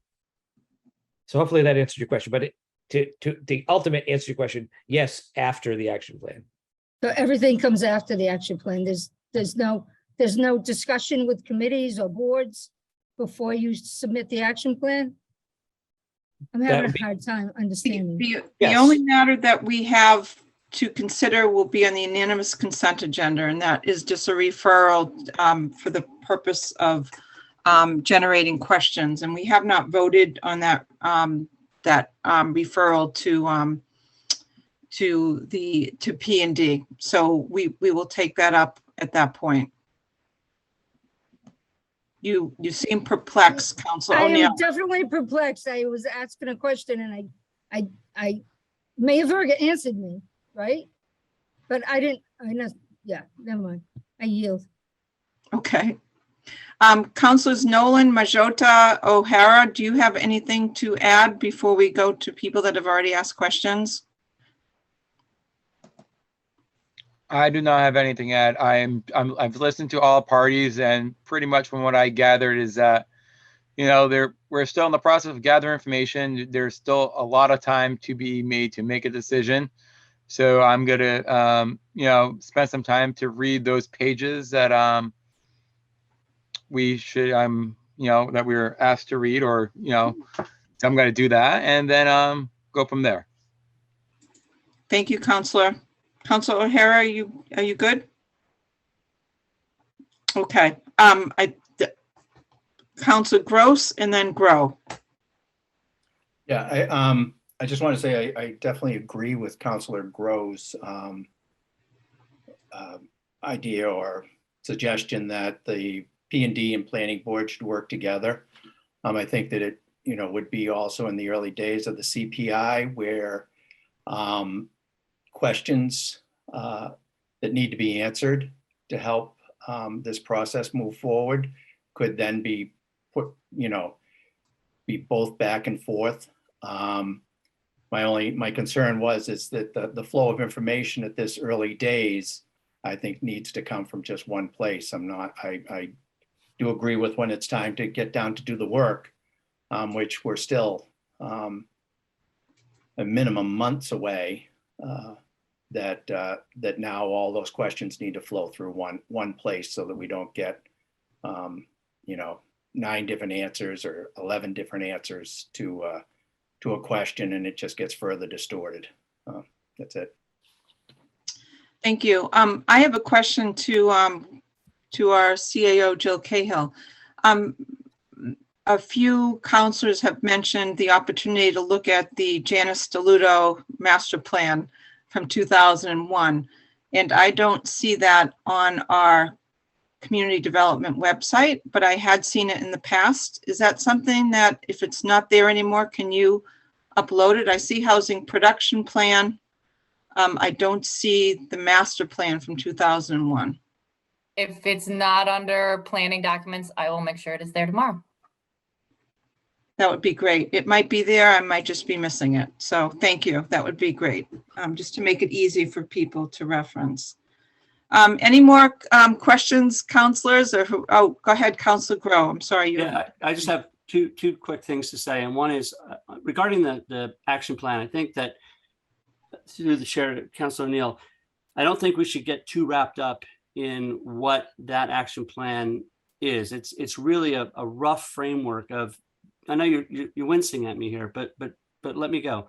So hopefully that answered your question, but to the ultimate answer to your question, yes, after the action plan. So everything comes after the action plan. There's no discussion with committees or boards before you submit the action plan? I'm having a hard time understanding. The only matter that we have to consider will be on the unanimous consent agenda, and that is just a referral for the purpose of generating questions. And we have not voted on that referral to P&D. So we will take that up at that point. You seem perplexed, Councilor I O'Neill. am definitely perplexed. I was asking a question and I Mayor Verga answered me, right? But I didn't, yeah, never mind. I yield. Okay. Councilors Nolan, Majota, O'Hara, do you have anything to add before we go to people that have already asked questions? I do not have anything to add. I've listened to all parties, and pretty much from what I gathered is that, we're still in the process of gathering information. There's still a lot of time to be made to make a decision. So I'm gonna, spend some time to read those pages that we should, that we were asked to read, or so I'm gonna do that, and then go from there. Thank you, Councilor. Councilor O'Hara, are you good? Okay. Councilor Gross and then Grow. Yeah, I just want to say I definitely agree with Councilor Grow's idea or suggestion that the P&D and Planning Board should work together. I think that it, would be also in the early days of the CPI where questions that need to be answered to help this process move forward could then be put, be both back and forth. My concern is that the flow of information at this early days, I think, needs to come from just one place. I do agree with when it's time to get down to do the work, which we're still a minimum months away, that now all those questions need to flow through one place so that we don't get 9 different answers or 11 different answers to a question, and it just gets further distorted. That's it. Thank you. I have a question to our CAO, Jill Cahill. A few councilors have mentioned the opportunity to look at the Janice DeLuto master plan from 2001, and I don't see that on our community development website, but I had seen it in the past. Is that something that, if it's not there anymore, can you upload it? I see housing production plan. I don't see the master plan from 2001. If it's not under planning documents, I will make sure it is there tomorrow. That would be great. It might be there. I might just be missing it. So thank you. That would be great. Just to make it easy for people to reference. Any more questions, councilors? Or go ahead, Councilor Grow. I'm sorry. Yeah, I just have two quick things to say. And one is regarding the action plan. I think that through the chair, Councilor O'Neill, I don't think we should get too wrapped up in what that action plan is. It's really a rough framework of I know you're wincing at me here, but let me go.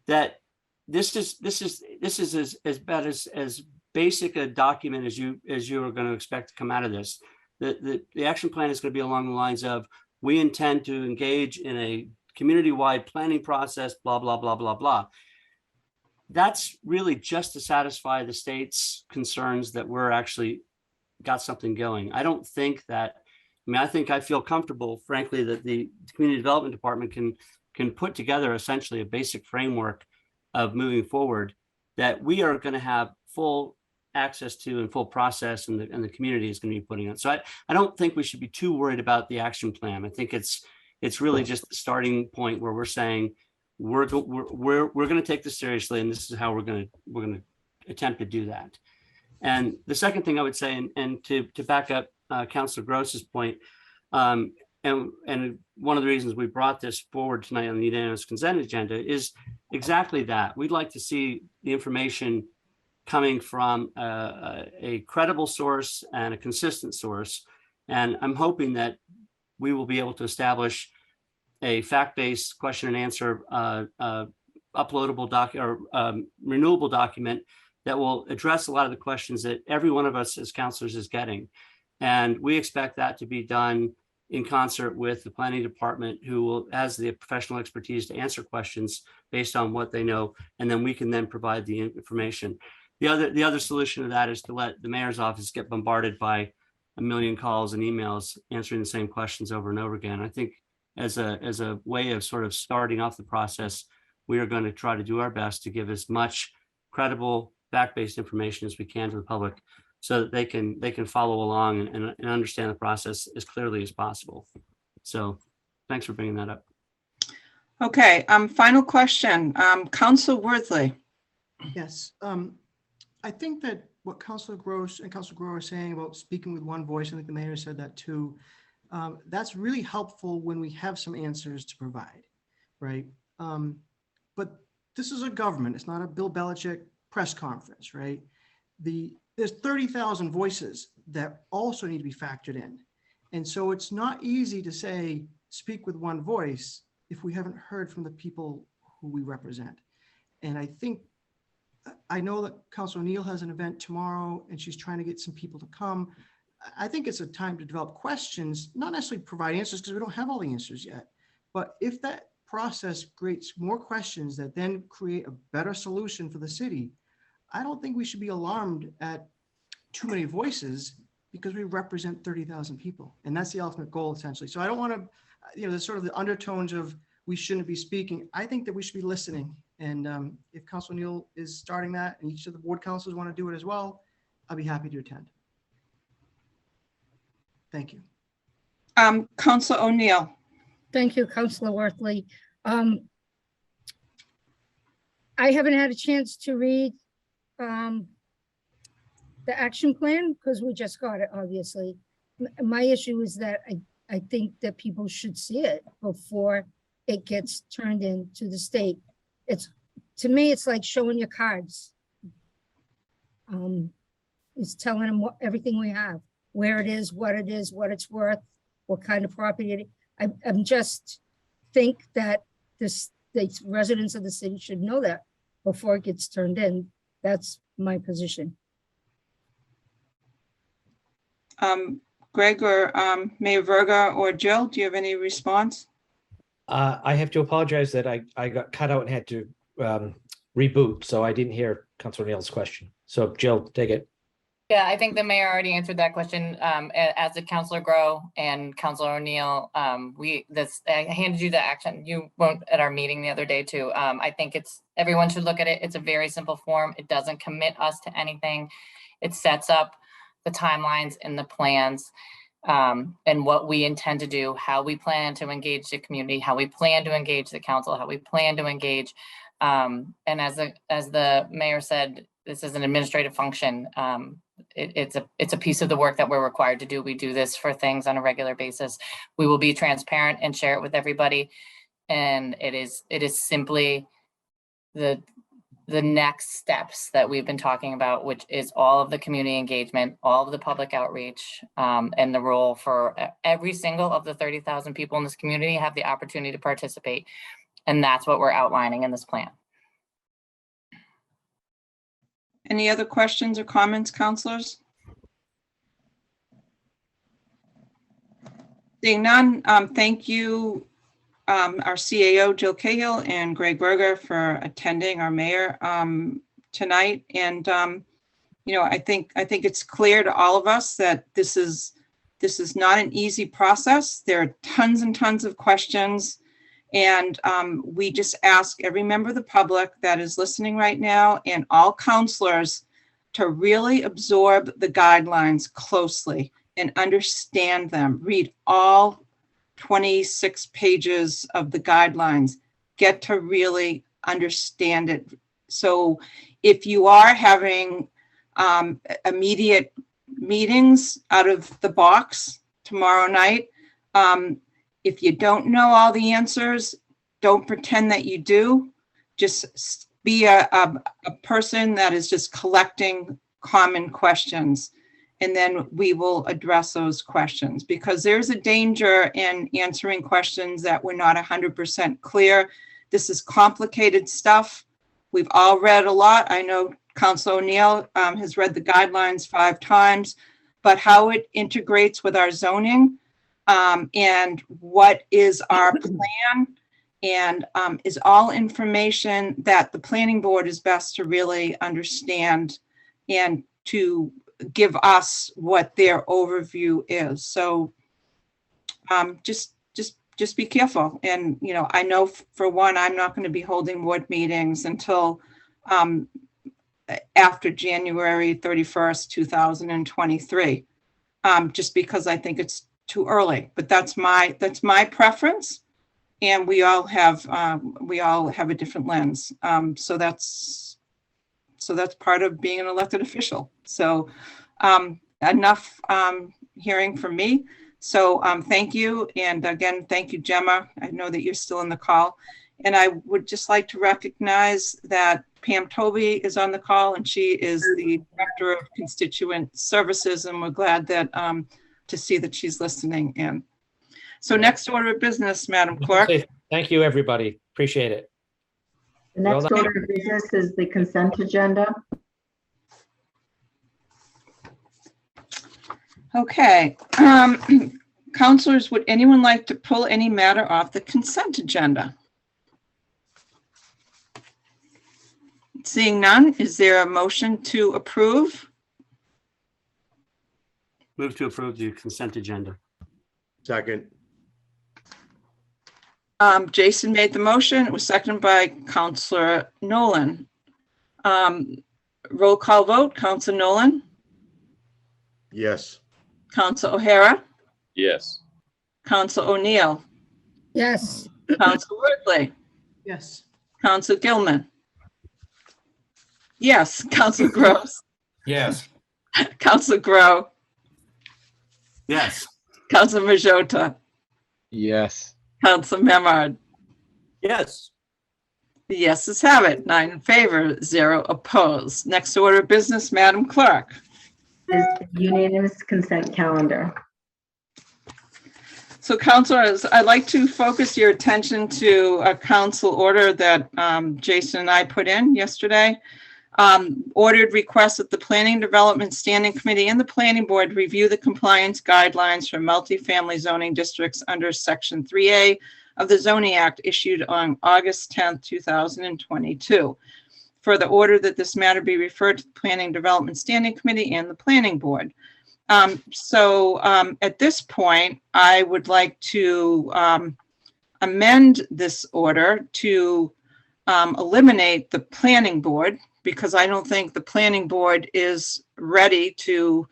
That this is as bad as basic a document as you are going to expect to come out of this. The action plan is going to be along the lines of, we intend to engage in a community-wide planning process, blah, blah, blah, blah, blah. That's really just to satisfy the state's concerns that we're actually got something going. I don't think that, I feel comfortable, frankly, that the community development department can put together essentially a basic framework of moving forward that we are going to have full access to and full process, and the community is going to be putting on. So I don't think we should be too worried about the action plan. I think it's really just the starting point where we're saying we're going to take this seriously, and this is how we're going to attempt to do that. And the second thing I would say, and to back up Councilor Gross's point, and one of the reasons we brought this forward tonight on the unanimous consent agenda is exactly that. We'd like to see the information coming from a credible source and a consistent source. And I'm hoping that we will be able to establish a fact-based question and answer uploadable renewable document that will address a lot of the questions that every one of us as counselors is getting. And we expect that to be done in concert with the planning department, who has the professional expertise to answer questions based on what they know. And then we can then provide the information. The other solution to that is to let the mayor's office get bombarded by a million calls and emails answering the same questions over and over again. I think as a way of sort of starting off the process, we are going to try to do our best to give as much credible, fact-based information as we can to the public, so that they can follow along and understand the process as clearly as possible. So thanks for bringing that up. Okay, final question, Council Worthley. Yes, I think that what Councilor Gross and Councilor Grower are saying about speaking with one voice, I think the mayor said that too, that's really helpful when we have some answers to provide, right? But this is a government, it's not a Bill Belichick press conference, right? There's 30,000 voices that also need to be factored in. And so it's not easy to say, speak with one voice if we haven't heard from the people who we represent. And I know that Councilor O'Neill has an event tomorrow and she's trying to get some people to come. I think it's a time to develop questions, not necessarily provide answers because we don't have all the answers yet. But if that process creates more questions that then create a better solution for the city, I don't think we should be alarmed at too many voices, because we represent 30,000 people. And that's the ultimate goal, essentially. So I don't want to, there's sort of the undertones of we shouldn't be speaking. I think that we should be listening. And if Councilor O'Neill is starting that and each of the board councils want to do it as well, I'll be happy to attend. Thank you. Councilor O'Neill. Thank you, Councilor Worthley. I haven't had a chance to read the action plan because we just got it, obviously. My issue is that I think that people should see it before it gets turned into the state. To me, it's like showing your cards. It's telling them everything we have, where it is, what it's worth, what kind of property it is. I'm just think that the residents of the city should know that before it gets turned in. That's my position. Greg or Mayor Verga or Jill, do you have any response? I have to apologize that I got cut out and had to reboot, so I didn't hear Councilor O'Neill's question. So Jill, take it. Yeah, I think the mayor already answered that question. As did Councilor Grow and Councilor O'Neill. I handed you the action. You weren't at our meeting the other day too. I think everyone should look at it. It's a very simple form. It doesn't commit us to anything. It sets up the timelines and the plans and what we intend to do, how we plan to engage the community, how we plan to engage the council, how we plan to engage. And as the mayor said, this is an administrative function. It's a piece of the work that we're required to do. We do this for things on a regular basis. We will be transparent and share it with everybody. And it is simply the the next steps that we've been talking about, which is all of the community engagement, all of the public outreach, and the role for every single of the 30,000 people in this community have the opportunity to participate. And that's what we're outlining in this plan. Any other questions or comments, counselors? Seeing none, thank you, our CAO, Jill Cahill, and Greg Berger for attending, our mayor, tonight. And, you know, I think it's clear to all of us that this is not an easy process. There are tons and tons of questions. And we just ask every member of the public that is listening right now and all counselors to really absorb the guidelines closely and understand them. Read all 26 pages of the guidelines. Get to really understand it. So if you are having immediate meetings out of the box tomorrow night, if you don't know all the answers, don't pretend that you do. Just be a person that is just collecting common questions, and then we will address those questions, because there's a danger in answering questions that we're not 100% clear. This is complicated stuff. We've all read a lot. I know Councilor O'Neill has read the guidelines 5 times, but how it integrates with our zoning, and what is our plan, and is all information that the planning board is best to really understand and to give us what their overview is. So just be careful. And, you know, I know for one, I'm not going to be holding board meetings until after January 31st, 2023, just because I think it's too early, but that's my preference, and we all have a different lens. So that's part of being an elected official. So enough hearing from me. So thank you, and again, thank you, Gemma. I know that you're still in the call, and I would just like to recognize that Pam Toby is on the call, and she is the Director of Constituent Services, and we're glad that to see that she's listening in. So next order of business, Madam Clerk. Thank you, everybody. Appreciate it. The next order of business is the consent agenda. Okay. Counselors, would anyone like to pull any matter off the consent agenda? Seeing none, is there a motion to approve? Move to approve the consent agenda. Second. Jason made the motion. It was seconded by Councilor Nolan. Roll call vote. Councilor Nolan, Yes. Councilor O'Hara, Yes. Councilor O'Neill, Yes. Councilor Worthley, Yes. Councilor Gilman. Yes. Councilor Gross, Yes. Councilor Grow, Yes. Councilor Majota, Yes. Councilor Memard. Yes. The yeses have it. 9 in favor, 0 opposed. Next order of business, Madam Clerk. Is the unanimous consent calendar. So councilors, I'd like to focus your attention to a council order that Jason and I put in yesterday. Ordered request that the Planning Development Standing Committee and the Planning Board review the compliance guidelines for multifamily zoning districts under Section 3A of the Zoning Act issued on August 10th, 2022. Further order that this matter be referred to the Planning Development Standing Committee and the Planning Board. At this point, I would like to amend this order to eliminate the Planning Board, because I don't think the Planning Board is ready to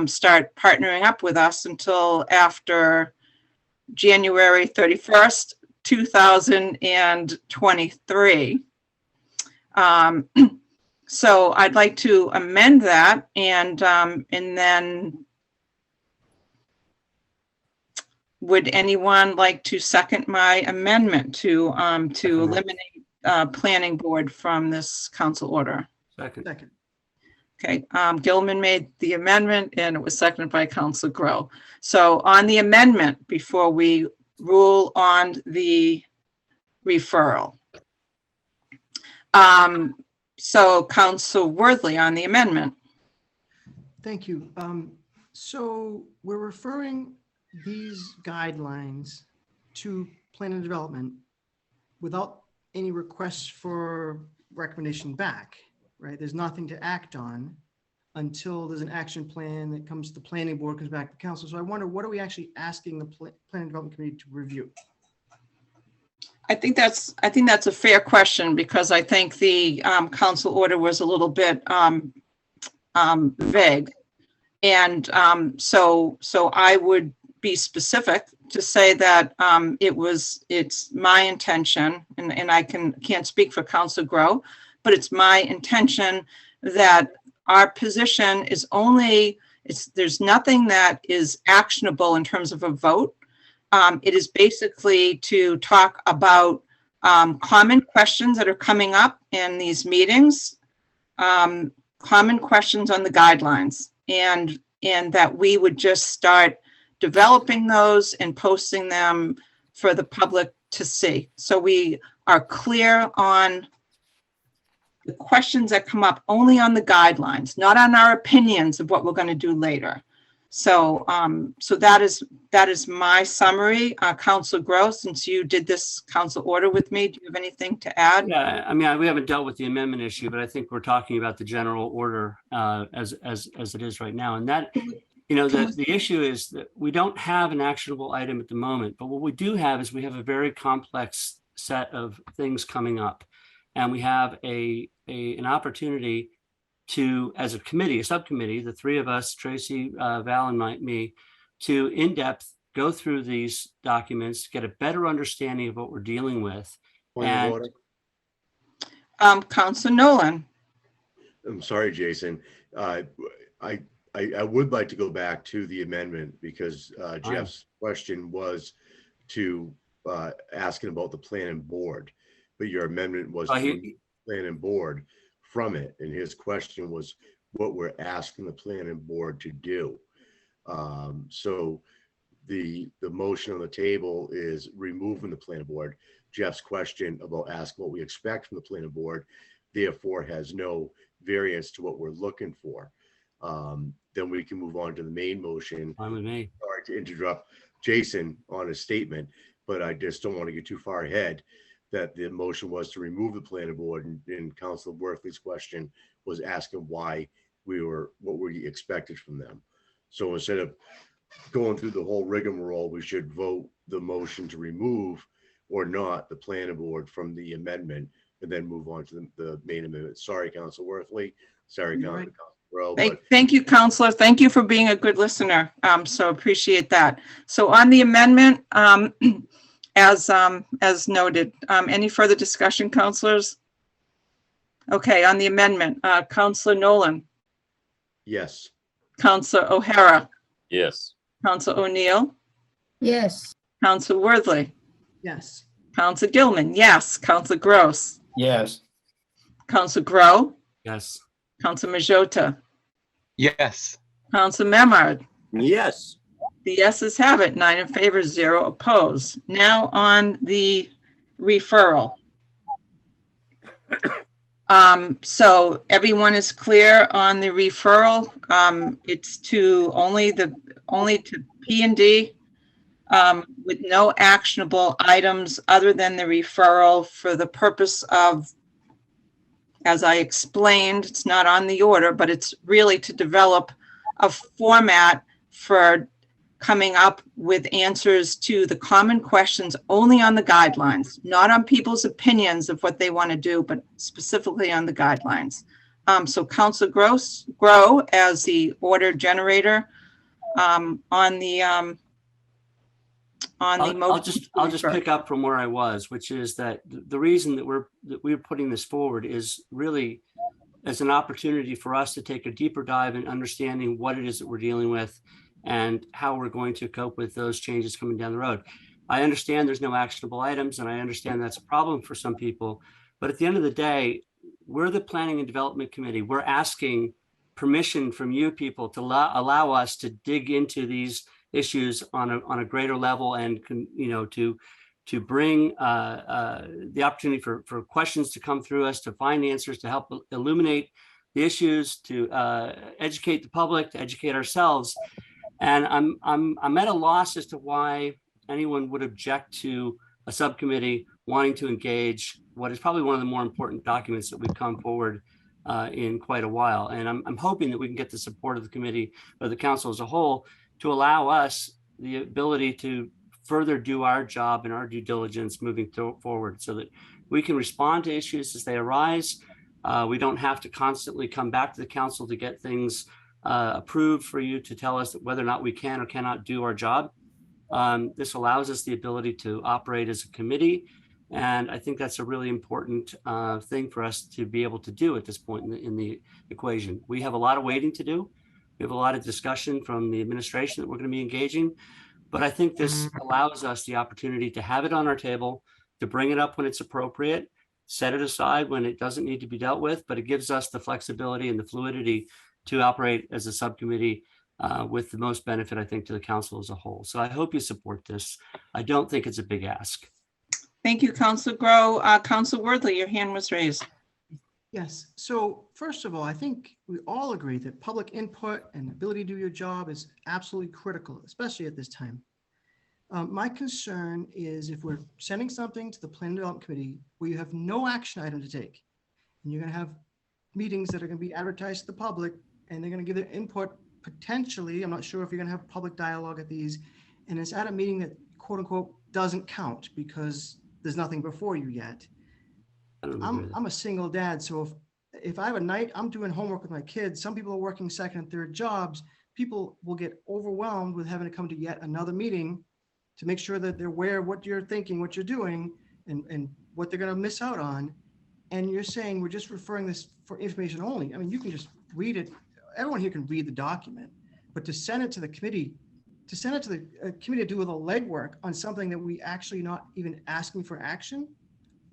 start partnering up with us until after January 31st, 2023. So I'd like to amend that, and then would anyone like to second my amendment to eliminate planning board from this council order? Second. Okay, Gilman made the amendment and it was seconded by Council Grow. So on the amendment, before we rule on the referral. So Council Worthley on the amendment. Thank you. So we're referring these guidelines to plan and development without any requests for recommendation back, right? There's nothing to act on until there's an action plan that comes to the planning board, comes back to council. So I wonder, what are we actually asking the plan and development committee to review? I think that's a fair question, because I think the council order was a little bit vague. And so I would be specific to say that it's my intention, and I can't speak for Council Grow, but it's my intention that our position is there's nothing that is actionable in terms of a vote. It is basically to talk about common questions that are coming up in these meetings, common questions on the guidelines, and that we would just start developing those and posting them for the public to see. So we are clear on the questions that come up only on the guidelines, not on our opinions of what we're going to do later. So that is my summary. Council Grow, since you did this council order with me, do you have anything to add? Yeah, I mean, we haven't dealt with the amendment issue, but I think we're talking about the general order as it is right now. And that, the issue is that we don't have an actionable item at the moment, but what we do have is we have a very complex set of things coming up. And we have an opportunity to, as a committee, a subcommittee, the three of us, Tracy, Val, and me, to in-depth go through these documents, get a better understanding of what we're dealing with. Councilor Nolan. I'm sorry, Jason. I would like to go back to the amendment, because Jeff's question was to asking about the planning board, but your amendment was planning board from it, and his question was what we're asking the planning board to do. So the motion on the table is removing the planning board. Jeff's question about asking what we expect from the planning board, therefore, has no variance to what we're looking for. Then we can move on to the main motion. Fine with me. Sorry to interrupt Jason on his statement, but I just don't want to get too far ahead. That the motion was to remove the planning board, and Councilor Worthley's question was asking why what we expected from them. So instead of going through the whole rigmarole, we should vote the motion to remove or not the planning board from the amendment, and then move on to the main amendment. Sorry, Councilor Worthley. Sorry, Councilor Grow. Thank you, Councilor. Thank you for being a good listener. So appreciate that. So on the amendment, as noted, any further discussion, councilors? Okay, on the amendment, Councilor Nolan, Yes. Councilor O'Hara, Yes. Councilor O'Neill, Yes. Councilor Worthley, Yes. Councilor Gilman, yes. Councilor Gross, Yes. Councilor Grow, Yes. Councilor Majota, Yes. Councilor Memard. Yes. The yeses have it, 9 in favor, 0 opposed. Now on the referral. So everyone is clear on the referral. It's to only to P&D with no actionable items other than the referral for the purpose of, as I explained, it's not on the order, but it's really to develop a format for coming up with answers to the common questions only on the guidelines, not on people's opinions of what they want to do, but specifically on the guidelines. So Councilor Grow as the order generator on the motion. I'll just pick up from where I was, which is that the reason that we're putting this forward is really as an opportunity for us to take a deeper dive in understanding what it is that we're dealing with and how we're going to cope with those changes coming down the road. I understand there's no actionable items, and I understand that's a problem for some people, But at the end of the day, we're the Planning and Development Committee. We're asking permission from you people to allow us to dig into these issues on a greater level and to bring the opportunity for questions to come through us, to find answers, to help illuminate the issues, to educate the public, to educate ourselves. And I'm at a loss as to why anyone would object to a subcommittee wanting to engage what is probably one of the more important documents that we've come forward in quite a while. And I'm hoping that we can get the support of the committee or the council as a whole to allow us the ability to further do our job and our due diligence moving forward so that we can respond to issues as they arise. We don't have to constantly come back to the council to get things approved for you to tell us whether or not we can or cannot do our job. This allows us the ability to operate as a committee. And I think that's a really important thing for us to be able to do at this point in the equation. We have a lot of waiting to do. We have a lot of discussion from the administration that we're going to be engaging. But I think this allows us the opportunity to have it on our table, to bring it up when it's appropriate, set it aside when it doesn't need to be dealt with, but it gives us the flexibility and the fluidity to operate as a subcommittee with the most benefit, I think, to the council as a whole. So I hope you support this. I don't think it's a big ask. Thank you, Councilor Grow. Councilor Worthley, your hand was raised. Yes. So first of all, I think we all agree that public input and ability to do your job is absolutely critical, especially at this time. My concern is if we're sending something to the Planning and Development Committee where you have no action item to take, and you're going to have meetings that are going to be advertised to the public, and they're going to give their input potentially. I'm not sure if you're going to have public dialogue at these, and it's at a meeting that quote unquote doesn't count because there's nothing before you yet. I'm a single dad, so if I have a night, I'm doing homework with my kids. Some people are working second and third jobs. People will get overwhelmed with having to come to yet another meeting to make sure that they're aware of what you're thinking, what you're doing, and what they're going to miss out on. And you're saying we're just referring this for information only. I mean, you can just read it. Everyone here can read the document, but to send it to the committee, to do with a legwork on something that we actually not even asking for action,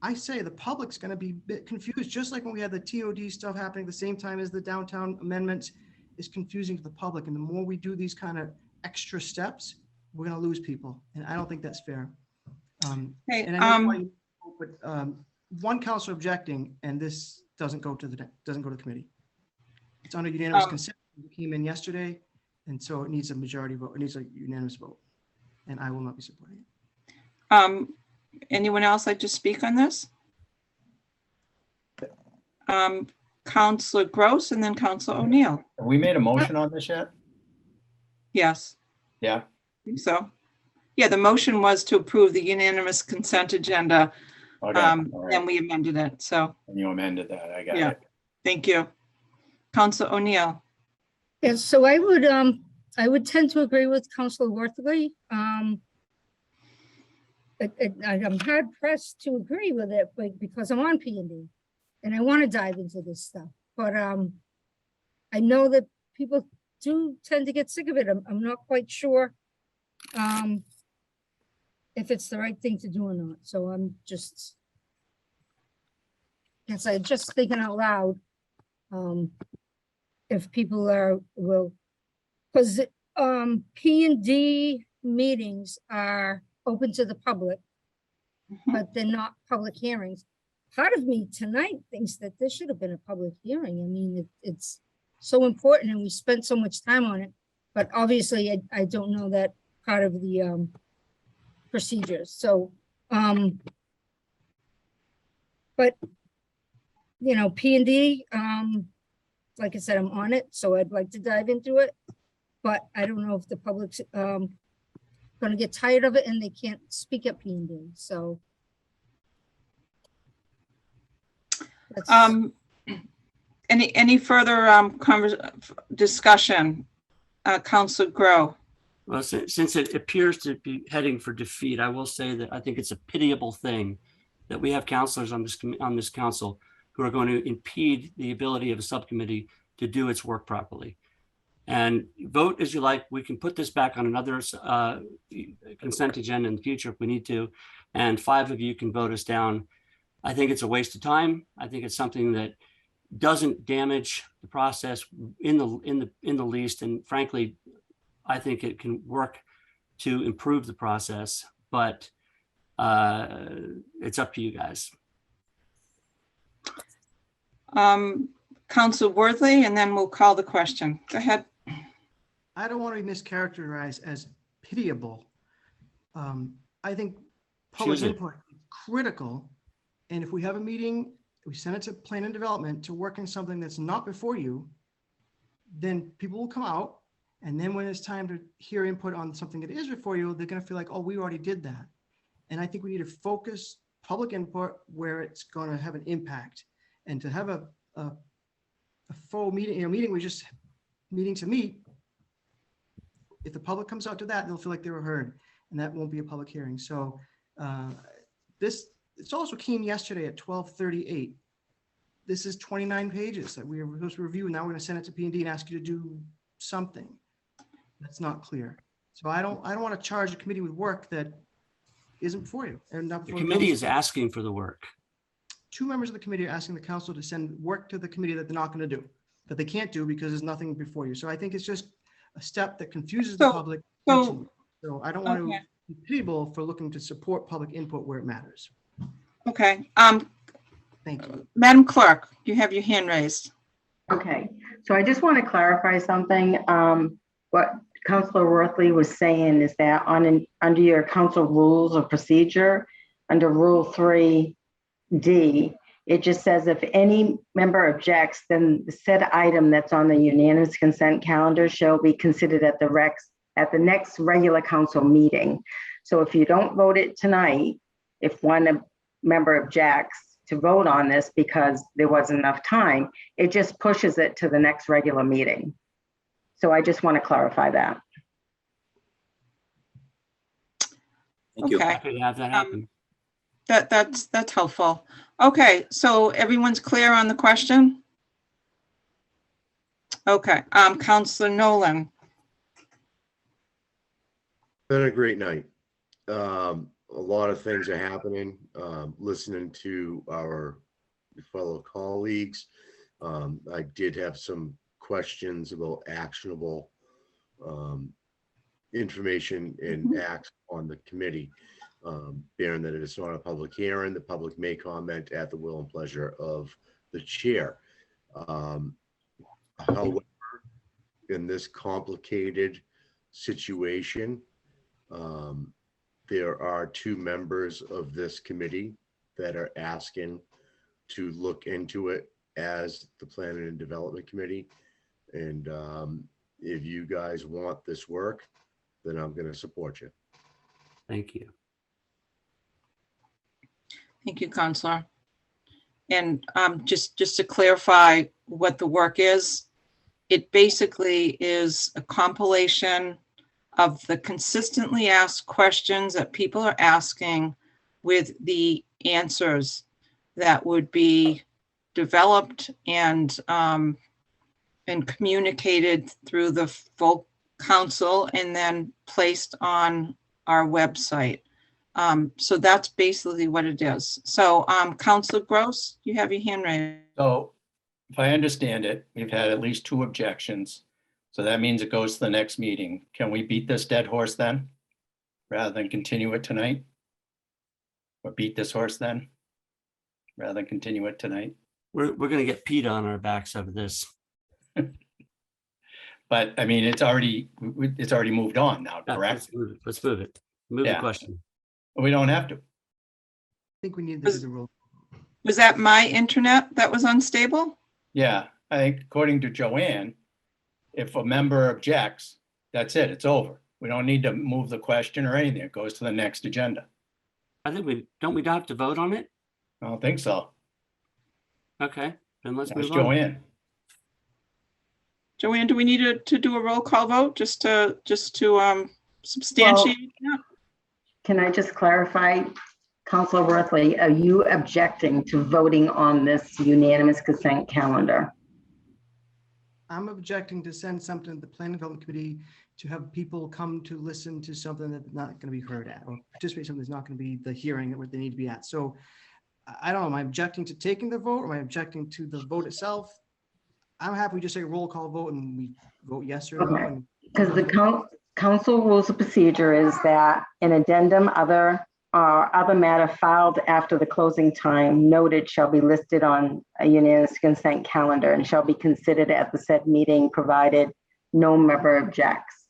I say the public's going to be a bit confused, just like when we had the TOD stuff happening at the same time as the downtown amendments is confusing to the public. And the more we do these kind of extra steps, we're going to lose people. And I don't think that's fair. And I know why one councilor objecting, and this doesn't go to the committee. It's under unanimous consent. It came in yesterday, and so it needs a majority vote. It needs a unanimous vote, and I will not be supporting it. Anyone else like to speak on this? Councilor Gross and then Councilor O'Neill. Have we made a motion on this yet? Yes. Yeah. I think so. Yeah, the motion was to approve the unanimous consent agenda. Okay. And we amended it. So. And you amended that. I got it. Thank you. Councilor O'Neill. Yes, so I would tend to agree with Councilor Worthley. I'm hard pressed to agree with it, but because I'm on P&D and I want to dive into this stuff. But I know that people do tend to get sick of it. I'm not quite sure if it's the right thing to do or not. So I'm just, guess I'm just thinking out loud. If people because P&D meetings are open to the public, but they're not public hearings. Part of me tonight thinks that this should have been a public hearing. I mean, it's so important and we spent so much time on it, but obviously I don't know that part of the procedures. So, but you know, P&D, like I said, I'm on it, so I'd like to dive into it, but I don't know if the public's going to get tired of it and they can't speak at P&D. So any further discussion? Councilor Grow. Well, since it appears to be heading for defeat, I will say that I think it's a pitiable thing that we have councilors on this council who are going to impede the ability of a subcommittee to do its work properly. And vote as you like. We can put this back on another consent agenda in the future if we need to. And 5 of you can vote us down. I think it's a waste of time. I think it's something that doesn't damage the process in the least. And frankly, I think it can work to improve the process, but it's up to you guys. Council Worthley, and then we'll call the question. Go ahead. I don't want to be mischaracterized as pitiable. I think public Choose it. input is critical. And if we have a meeting, we send it to plan and development to work on something that's not before you, then people will come out. And then when it's time to hear input on something that is before you, they're going to feel like, oh, we already did that. And I think we need to focus public input where it's going to have an impact. And to have a full meeting, meeting was just meeting to meet. If the public comes out to that, they'll feel like they were heard, and that won't be a public hearing. So it's also keen yesterday at 12:38. This is 29 pages that we were supposed to review. And now we're going to send it to P&D and ask you to do something that's not clear. So I don't want to charge a committee with work that isn't for you. And not The for committee is asking for the work. 2 members of the committee are asking the council to send work to the committee that they're not going to do, that they can't do because there's nothing before you. So I think it's just a step that confuses the public. So I don't want to be pitiable for looking to support public input where it matters. Okay. Thank you. Madam Clerk, you have your hand raised. Okay, so I just want to clarify something. What Councilor Worthley was saying is that under your council rules of procedure, under Rule 3D, it just says if any member objects, then the said item that's on the unanimous consent calendar shall be considered at the next regular council meeting. So if you don't vote it tonight, if one member objects to vote on this because there wasn't enough time, it just pushes it to the next regular meeting. So I just want to clarify that. Thank you. Okay. Happy to have that happen. That's helpful. Okay, so everyone's clear on the question? Okay, Councilor Nolan. Been a great night. A lot of things are happening. Listening to our fellow colleagues, I did have some questions about actionable information and acts on the committee. Bearing that it is not a public hearing, the public may comment at the will and pleasure of the chair. However, in this complicated situation, there are 2 members of this committee that are asking to look into it as the Planning and Development Committee. And if you guys want this work, then I'm going to support you. Thank you. Thank you, Councilor. And just to clarify what the work is, it basically is a compilation of the consistently asked questions that people are asking with the answers that would be developed and communicated through the full council and then placed on our website. So that's basically what it is. So Councilor Gross, you have your hand raised. So if I understand it, we've had at least 2 objections. So that means it goes to the next meeting. Can we beat this dead horse then? Rather than continue it tonight? Or beat this horse then? Rather than continue it tonight? We're going to get PETA on our backs over this. But I mean, it's already moved on now, correct? Let's move it. Move the Yeah. question. We don't have to. I think we need to do the rule. Was that my internet that was unstable? Yeah, I think according to Joanne, if a member objects, that's it, it's over. We don't need to move the question or anything. It goes to the next agenda. I think we don't have to vote on it. I don't think so. Okay, then let's That's move on. Joanne. Joanne, do we need to do a roll call vote just to substantiate that? Can I just clarify, Councilor Worthley, are you objecting to voting on this unanimous consent calendar? I'm objecting to send something to the Planning and Development Committee to have people come to listen to something that's not going to be heard at, or participate in something that's not going to be the hearing that they need to be at. So I don't know, am I objecting to taking the vote? Am I objecting to the vote itself? I'm happy we just say roll call vote and we vote yes or no. Okay. And Because the council rules of procedure is that an addendum other matter filed after the closing time noted shall be listed on a unanimous consent calendar and shall be considered at the said meeting, provided no member objects.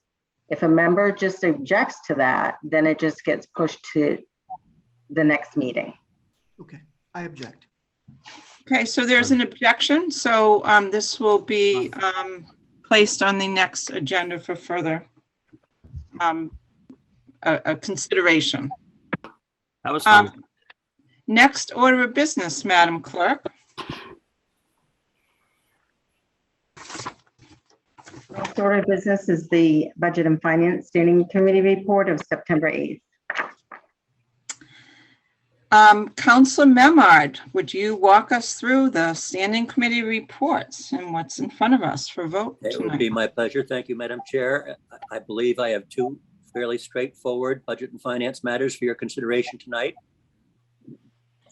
If a member just objects to that, then it just gets pushed to the next meeting. okay, I object. Okay, so there's an objection. So this will be placed on the next agenda for further a consideration. That was fun. Next order of business, Madam Clerk. Next order of business is the Budget and Finance Standing Committee report of September 8th. Councilor Memard, would you walk us through the standing committee reports and what's in front of us for vote It would tonight? be my pleasure. Thank you, Madam Chair. I believe I have two fairly straightforward budget and finance matters for your consideration tonight.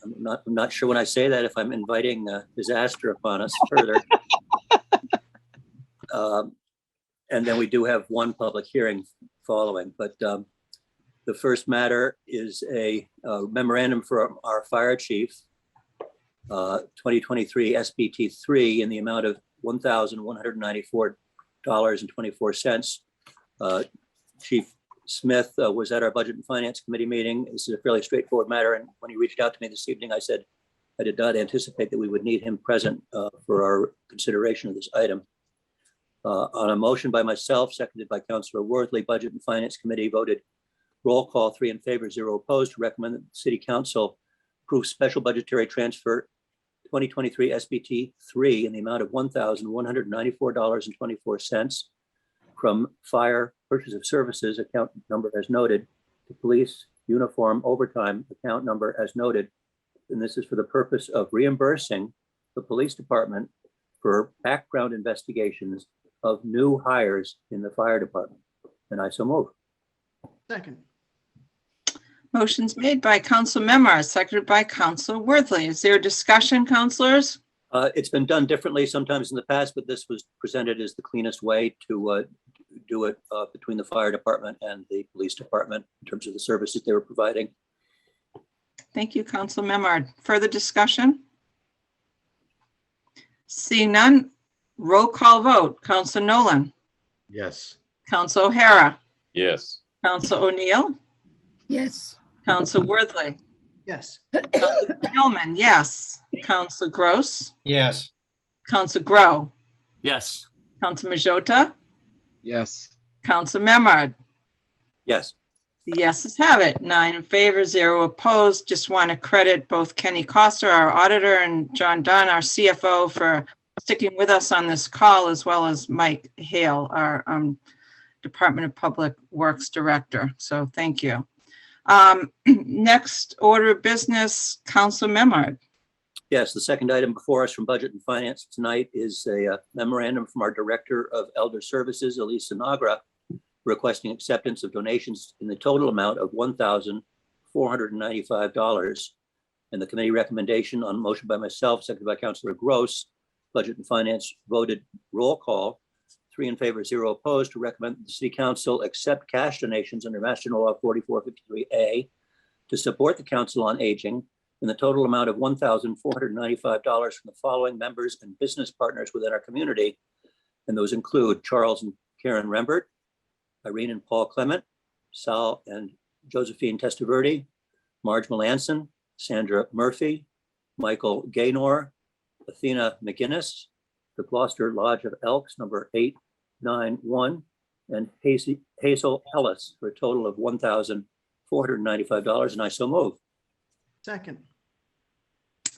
I'm not sure when I say that if I'm inviting disaster upon us further. And then we do have one public hearing following, but the first matter is a memorandum for our fire chief, 2023 SBT 3 in the amount of $1,194.24. Chief Smith was at our Budget and Finance Committee meeting. This is a fairly straightforward matter. And when he reached out to me this evening, I said I did not anticipate that we would need him present for our consideration of this item. On a motion by myself, seconded by Councilor Worthley, Budget and Finance Committee voted roll call 3 in favor, 0 opposed to recommend that the City Council approve special budgetary transfer 2023 SBT 3 in the amount of $1,194.24 from fire purchase of services account number as noted to police uniform overtime account number as noted. And this is for the purpose of reimbursing the police department for background investigations of new hires in the fire department. And I so move. Second. Motion's made by Council Memard, seconded by Council Worthley. Is there a discussion, councilors? It's been done differently sometimes in the past, but this was presented as the cleanest way to do it between the fire department and the police department in terms of the services they were providing. Thank you, Council Memard. Further discussion? Seeing none, roll call vote. Council Nolan, Yes. Council O'Hara, Yes. Council O'Neill, Yes. Council Worthley, Yes. Council Gilman, yes. Council Gross, Yes. Council Grow, Yes. Council Majota, Yes. Council Memard. Yes. The yeses have it. 9 in favor, 0 opposed. Just want to credit both Kenny Coster, our auditor, and John Dunn, our CFO, for sticking with us on this call, as well as Mike Hale, our Department of Public Works Director. So thank you. Next order of business, Council Memard. Yes, the second item before us from Budget and Finance tonight is a memorandum from our Director of Elder Services, Elisa Nagra, requesting acceptance of donations in the total amount of $1,495. And the committee recommendation on motion by myself, seconded by Councilor Gross, Budget and Finance voted roll call, 3 in favor, 0 opposed, to recommend that the City Council accept cash donations under Mass General Law 4453A to support the Council on Aging in the total amount of $1,495 from the following members and business partners within our community. And those include Charles and Karen Rembert, Irene and Paul Clement, Sal and Josephine Testaverde, Marge Melanson, Sandra Murphy, Michael Gaynor, Athena McGinnis, the Gloucester Lodge of Elks, number 891, and Hazel Ellis, for a total of $1,495. And I so move. Second.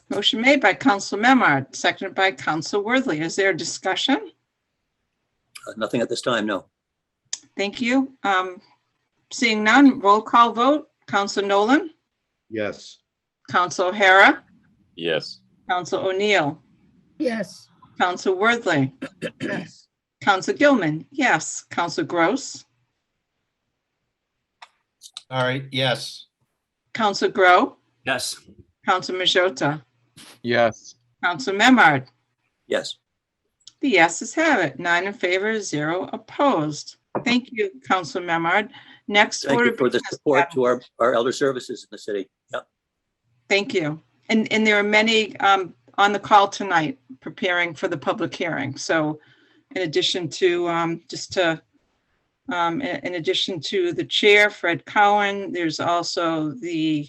Motion made by Council Memard, seconded by Council Worthley. Is there a discussion? Nothing at this time, no. Thank you. Seeing none, roll call vote. Council Nolan, Yes. Council O'Hara, Yes. Council O'Neill, Yes. Council Worthley, Yes. Council Gilman, yes. Council Gross, All right, yes. Council Grow, Yes. Council Majota, Yes. Council Memard. Yes. The yeses have it. 9 in favor, 0 opposed. Thank you, Council Memard. Next Thank order you of for the business, support Madam. to our elder services in the city. Yep. Thank you. And there are many on the call tonight preparing for the public hearing. So in addition to in addition to the chair, Fred Cowan, there's also the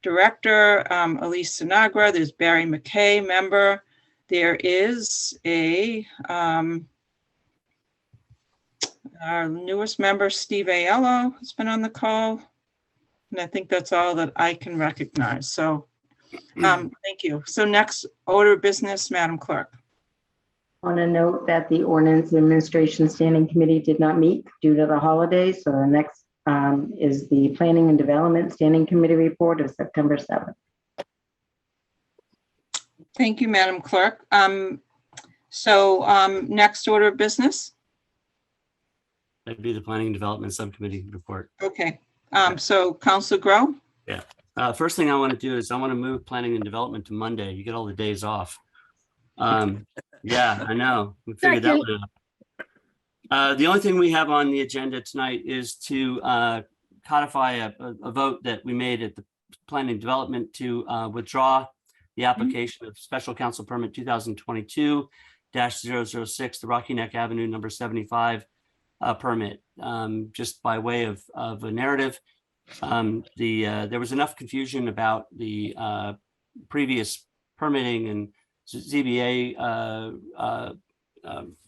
director, Elise Sinagra, there's Barry McKay, member. There is our newest member, Steve Aiello, has been on the call. And I think that's all that I can recognize. So thank you. So next order of business, Madam Clerk. I want to note that the Ordinance Administration Standing Committee did not meet due to the holidays. So the next is the Planning and Development Standing Committee report of September 7th. Thank you, Madam Clerk. Next order of business. That'd be the Planning and Development Subcommittee report. Okay. So Councilor Grow. Yeah. First thing I want to do is I want to move Planning and Development to Monday. You get all the days off. Yeah, I know. We figured that one out. The only thing we have on the agenda tonight is to codify a vote that we made at the Planning and Development to withdraw the application of Special Council Permit 2022-006, the Rocky Neck Avenue number 75 permit. Just by way of a narrative, there was enough confusion about the previous permitting and ZBA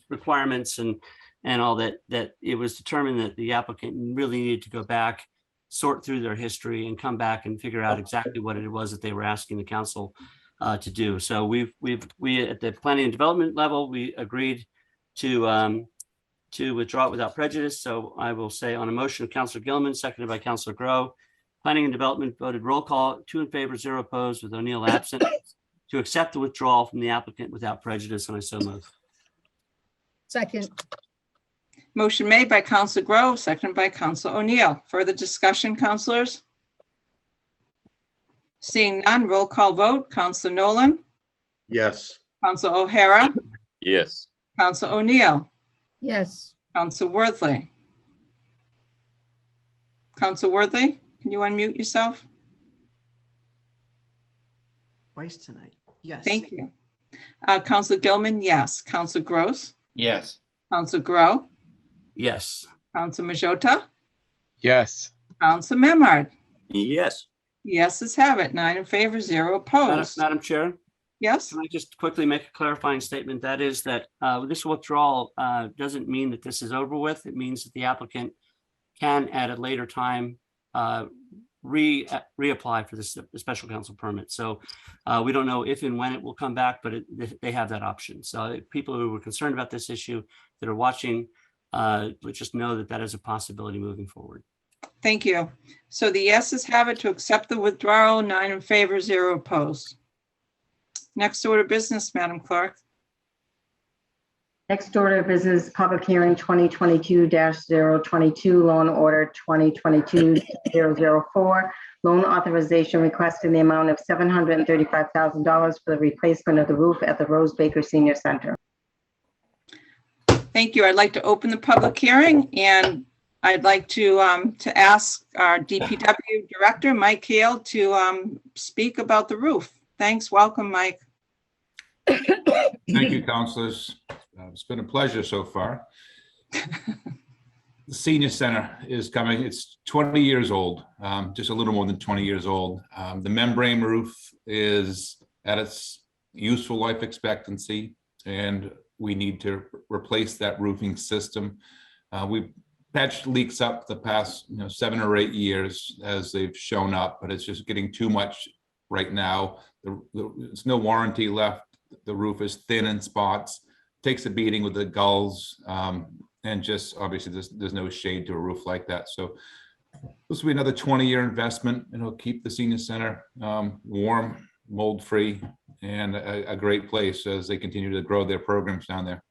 requirements and all that it was determined that the applicant really needed to go back, sort through their history and come back and figure out exactly what it was that they were asking the council to do. So we at the planning and development level, we agreed to withdraw it without prejudice. So I will say on a motion of Councilor Gilman, seconded by Councilor Grow, Planning and Development voted roll call, 2 in favor, 0 opposed, with O'Neill absent, to accept the withdrawal from the applicant without prejudice, and I so move. Second. Motion made by Councilor Grow, seconded by Councilor O'Neill. Further discussion, councilors? Seeing none, roll call vote. Councilor Nolan, Yes. Councilor O'Hara, Yes. Councilor O'Neill, Yes. Councilor Worthley. Councilor Worthley, can you unmute yourself? Twice tonight. Yes. Thank you. Councilor Gilman, yes. Councilor Gross, Yes. Councilor Grow, Yes. Councilor Majota, Yes. Councilor Memard. Yes. Yeses have it. 9 in favor, 0 opposed. Madam Chair, Yes. can I just quickly make a clarifying statement? That is that this withdrawal doesn't mean that this is over with. It means that the applicant can at a later time reapply for this special council permit. So we don't know if and when it will come back, but they have that option. So people who were concerned about this issue that are watching, just know that that is a possibility moving forward. Thank you. So the yeses have it to accept the withdrawal, 9 in favor, 0 opposed. Next order of business, Madam Clerk. Next order of business, public hearing 2022-022, loan order 2022-004, loan authorization request in the amount of $735,000 for the replacement of the roof at the Rose Baker Senior Center. Thank you. I'd like to open the public hearing, and I'd like to ask our DPW Director, Mike Hale, to speak about the roof. Thanks. Welcome, Mike. Thank you, councilors. It's been a pleasure so far. The senior center is coming. It's 20 years old, just a little more than 20 years old. The membrane roof is at its useful life expectancy, and we need to replace that roofing system. We've patched leaks up the past 7 or 8 years as they've shown up, but it's just getting too much right now. There's no warranty left. The roof is thin in spots, takes a beating with the gulls, and just obviously there's no shade to a roof like that. So this will be another 20-year investment, and it'll keep the senior center warm, mold-free, and a great place as they continue to grow their programs down there.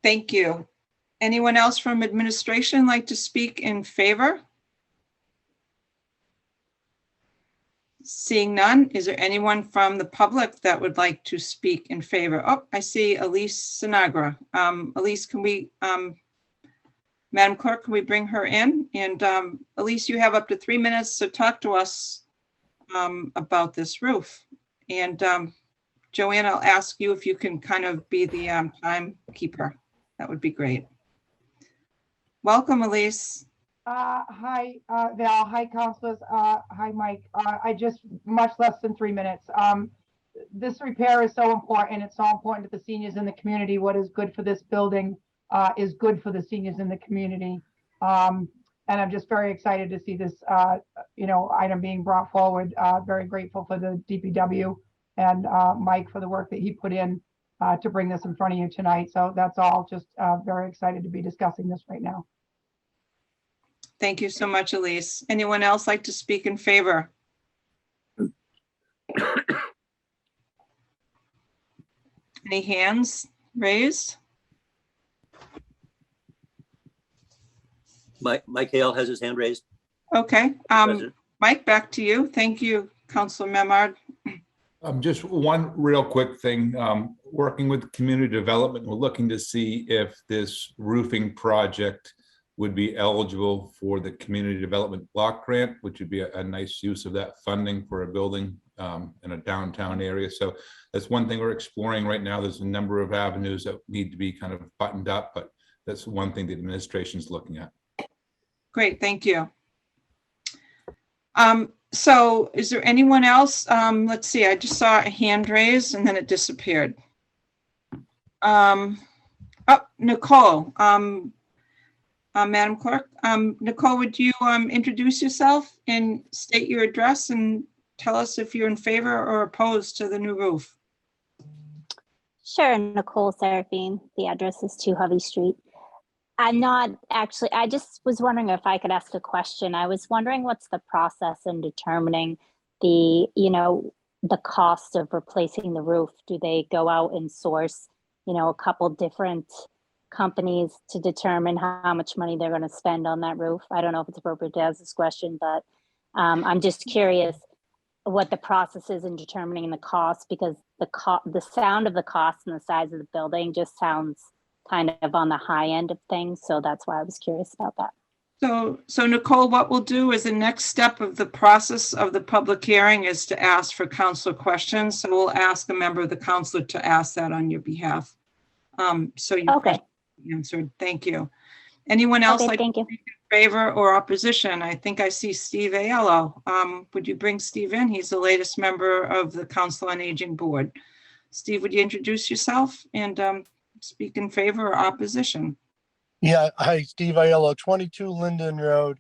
Thank you. Anyone else from administration like to speak in favor? Seeing none, is there anyone from the public that would like to speak in favor? Oh, I see Elise Sinagra. Elise, can we, Madam Clerk, can we bring her in? And Elise, you have up to 3 minutes to talk to us about this roof. And Joanne, I'll ask you if you can kind of be the timekeeper. That would be great. Welcome, Elise. Hi, Val. Hi, councilors. Hi, Mike. I just much less than 3 minutes. This repair is so important. It's so important to the seniors in the community. What is good for this building is good for the seniors in the community. And I'm just very excited to see this, item being brought forward. Very grateful for the DPW and Mike for the work that he put in to bring this in front of you tonight. So that's all. Just very excited to be discussing this right now. Thank you so much, Elise. Anyone else like to speak in favor? Any hands raised? Mike Hale has his hand raised. Okay, President. Mike, back to you. Thank you, Councilor Memard. Just one real quick thing. Working with community development, we're looking to see if this roofing project would be eligible for the community development block grant, which would be a nice use of that funding for a building in a downtown area. So that's one thing we're exploring right now. There's a number of avenues that need to be kind of buttoned up, but that's one thing the administration is looking at. Great, thank you. So is there anyone else? Let's see, I just saw a hand raised and then it disappeared. Oh, Nicole. Madam Clerk, Nicole, would you introduce yourself and state your address and tell us if you're in favor or opposed to the new roof? Sure, Nicole Seraphine. The address is 2 Hovey Street. I'm not actually, I just was wondering if I could ask a question. I was wondering what's the process in determining the, the cost of replacing the roof? Do they go out and source, a couple different companies to determine how much money they're going to spend on that roof? I don't know if it's appropriate to ask this question, but I'm just curious what the process is in determining the cost, because the sound of the cost and the size of the building just sounds kind of on the high end of things. So that's why I was curious about that. So Nicole, what we'll do is the next step of the process of the public hearing is to ask for council questions. So we'll ask a member of the council to ask that on your behalf. So you answered. Thank you. Anyone else like to speak in favor or opposition? I think I see Steve Aiello. Would you bring Steve in? He's the latest member of the Council on Aging Board. Steve, would you introduce yourself and speak in favor or opposition? Yeah, hi, Steve Aiello, 22 Linden Road.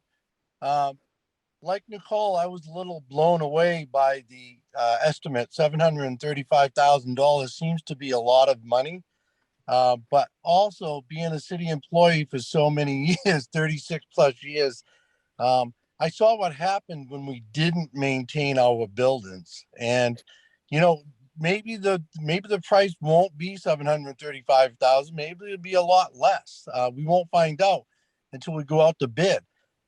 Like Nicole, I was a little blown away by the estimate. $735,000 seems to be a lot of money. But also being a city employee for so many years, 36 plus years, I saw what happened when we didn't maintain our buildings. And, maybe the price won't be $735,000. Maybe it'll be a lot less. We won't find out until we go out to bid.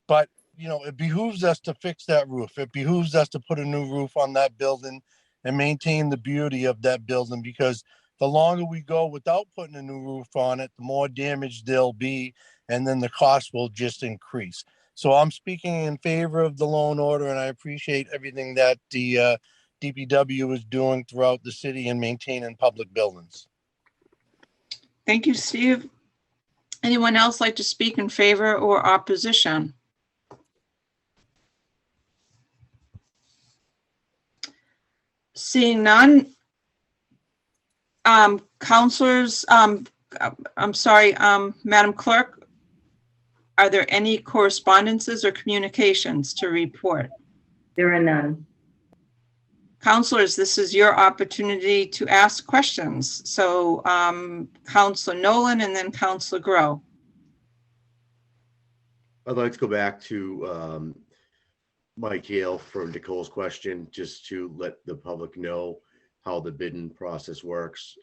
But, it behooves us to fix that roof. It behooves us to put a new roof on that building and maintain the beauty of that building, because the longer we go without putting a new roof on it, the more damage there'll be, and then the cost will just increase. So I'm speaking in favor of the loan order, and I appreciate everything that the DPW is doing throughout the city and maintaining public buildings. Thank you, Steve. Anyone else like to speak in favor or opposition? Seeing none. Councilors, I'm sorry, Madam Clerk, are there any correspondences or communications to report? There are none. Councilors, this is your opportunity to ask questions. So Councilor Nolan and then Councilor Grow. I'd like to go back to Mike Hale from Nicole's question, just to let the public know how the bidding process works.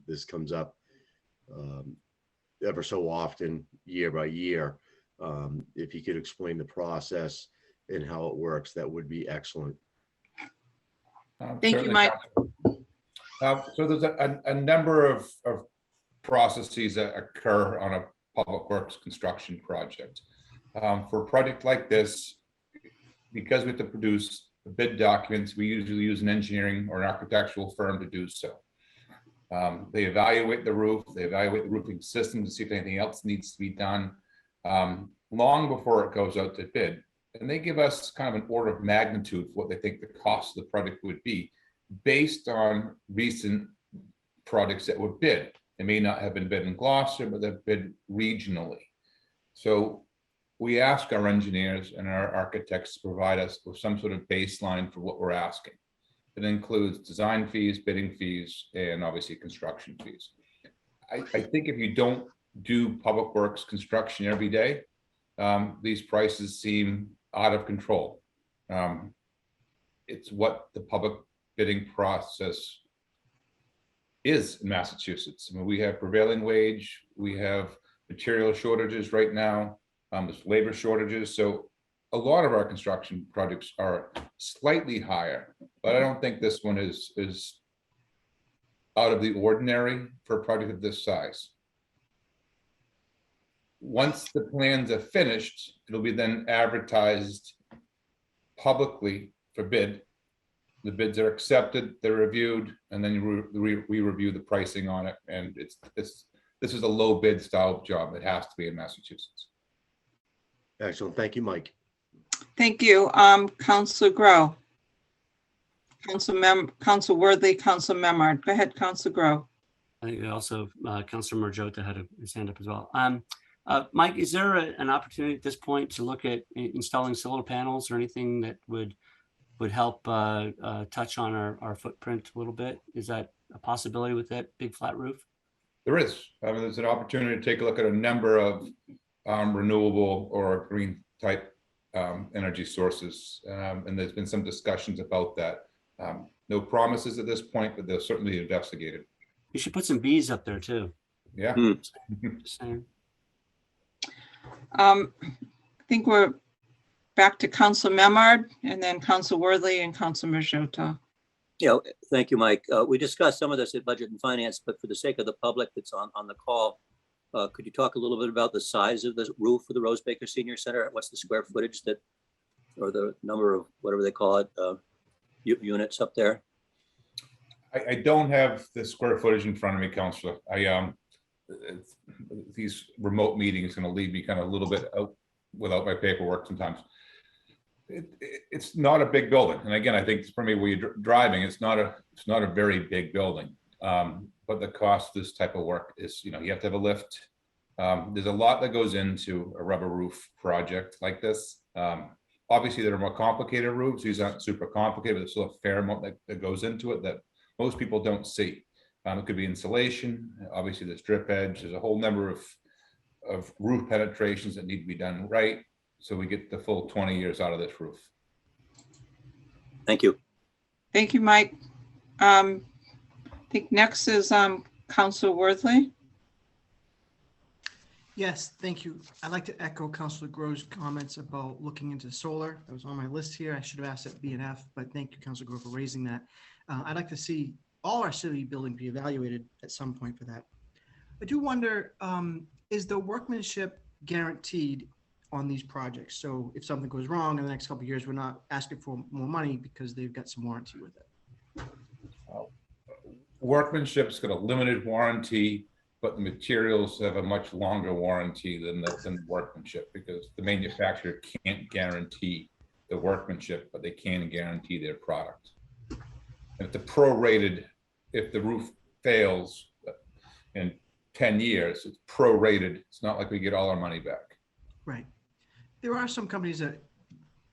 This comes up ever so often, year by year. If you could explain the process and how it works, that would be excellent. Thank you, Certainly, Mike. So there's a number of processes that occur on a public works construction project. For a project like this, because we have to produce the bid documents, we usually use an engineering or an architectural firm to do so. They evaluate the roof, they evaluate the roofing system to see if anything else needs to be done long before it goes out to bid. And they give us kind of an order of magnitude for what they think the cost of the project would be based on recent projects that were bid. They may not have been bid in Gloucester, but they've bid regionally. So we ask our engineers and our architects to provide us with some sort of baseline for what we're asking. It includes design fees, bidding fees, and obviously construction fees. I think if you don't do public works construction every day, these prices seem out of control. It's what the public bidding process is in Massachusetts. I mean, we have prevailing wage, we have material shortages right now, there's labor shortages. So a lot of our construction projects are slightly higher, but I don't think this one is out of the ordinary for a project of this size. Once the plans are finished, it'll be then advertised publicly for bid. The bids are accepted, they're reviewed, and then we review the pricing on it. And this is a low bid style job. It has to be in Massachusetts. Excellent. Thank you, Mike. Thank you. Councilor Grow. Council Worthy, Council Memard. Go ahead, Councilor Grow. I think also Councilor Marjota had his hand up as well. Mike, is there an opportunity at this point to look at installing solar panels or anything that would help touch on our footprint a little bit? Is that a possibility with that big flat roof? There is. I mean, there's an opportunity to take a look at a number of renewable or green type energy sources. And there's been some discussions about that. No promises at this point, but they're certainly investigated. You should put some bees up there too. Yeah. I think we're back to Council Memard and then Council Worthy and Council Marjota. Yeah, thank you, Mike. We discussed some of this at Budget and Finance, but for the sake of the public that's on the call, could you talk a little bit about the size of the roof for the Rose Baker Senior Center? What's the square footage that, or the number of whatever they call it, units up there? I don't have the square footage in front of me, Councilor. These remote meetings going to leave me kind of a little bit out without my paperwork sometimes. It's not a big building, and again, I think for me, where you're driving, it's not a very big building. But the cost of this type of work is, you have to have a lift. There's a lot that goes into a rubber roof project like this. Obviously, there are more complicated roofs. These aren't super complicated, but there's still a fair amount that goes into it that most people don't see. It could be insulation. Obviously, there's drip edge. There's a whole number of roof penetrations that need to be done right, so we get the full 20 years out of this roof. Thank you. Thank you, Mike. I think next is Council Worthy. Yes, thank you. I'd like to echo Councilor Grow's comments about looking into solar. That was on my list here. I should have asked at BNF, but thank you, Councilor Grow, for raising that. I'd like to see all our city buildings be evaluated at some point for that. I do wonder, is the workmanship guaranteed on these projects? So if something goes wrong in the next couple of years, we're not asking for more money because they've got some warranty with it. Workmanship's got a limited warranty, but the materials have a much longer warranty than the workmanship, because the manufacturer can't guarantee the workmanship, but they can guarantee their product. And if the prorated, if the roof fails in 10 years, it's prorated. It's not like we get all our money back. Right. There are some companies that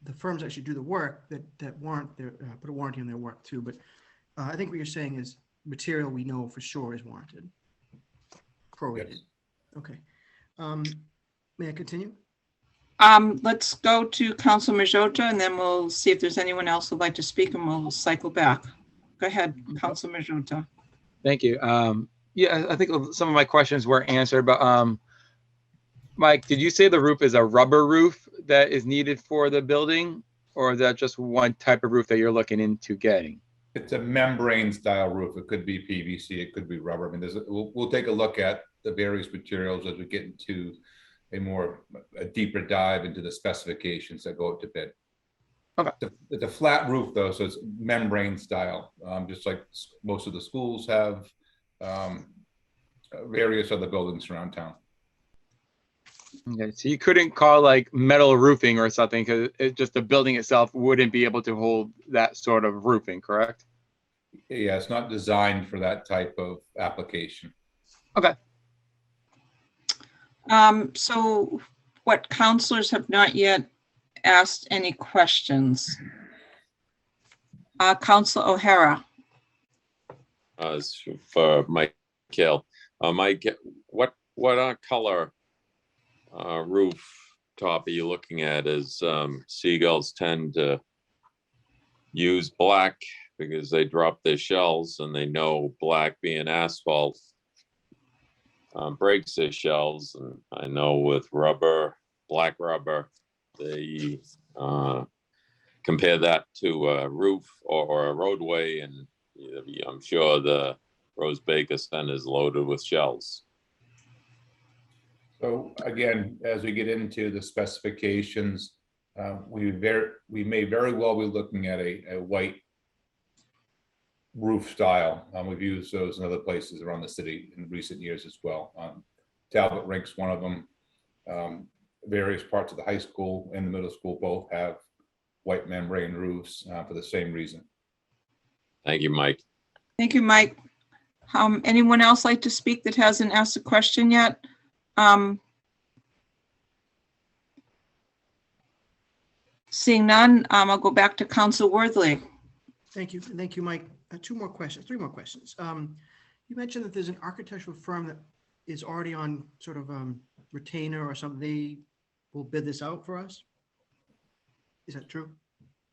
the firms actually do the work that warrant their put a warranty on their work too. But I think what you're saying is material we know for sure is warranted. Prorated. Yes. Okay. May I continue? Let's go to Council Marjota, and then we'll see if there's anyone else who'd like to speak, and we'll cycle back. Go ahead, Council Marjota. Thank you. Yeah, I think some of my questions were answered, but Mike, did you say the roof is a rubber roof that is needed for the building, or is that just one type of roof that you're looking into getting? It's a membrane style roof. It could be PVC, it could be rubber. I mean, we'll take a look at the various materials as we get into a deeper dive into the specifications that go up to bid. Okay. It's a flat roof though, so it's membrane style, just like most of the schools have, various other buildings around town. Okay, so you couldn't call like metal roofing or something because just the building itself wouldn't be able to hold that sort of roofing, correct? Yeah, it's not designed for that type of application. Okay. So what counselors have not yet asked any questions? Council O'Hara. For Mike Hill. Mike, what color roof top are you looking at? As seagulls tend to use black because they drop their shells and they know black being asphalt breaks their shells. And I know with rubber, black rubber, they compare that to a roof or a roadway, and I'm sure the Rose Baker Center is loaded with shells. So again, as we get into the specifications, we may very well be looking at a white roof style. We've used those in other places around the city in recent years as well. Talbot Rink's one of them. Various parts of the high school and the middle school both have white membrane roofs for the same reason. Thank you, Mike. Thank you, Mike. Anyone else like to speak that hasn't asked a question yet? Seeing none, I'll go back to Council Worthley. Thank you. Thank you, Mike. Three more questions. You mentioned that there's an architectural firm that is already on sort of retainer or something. They will bid this out for us. Is that true?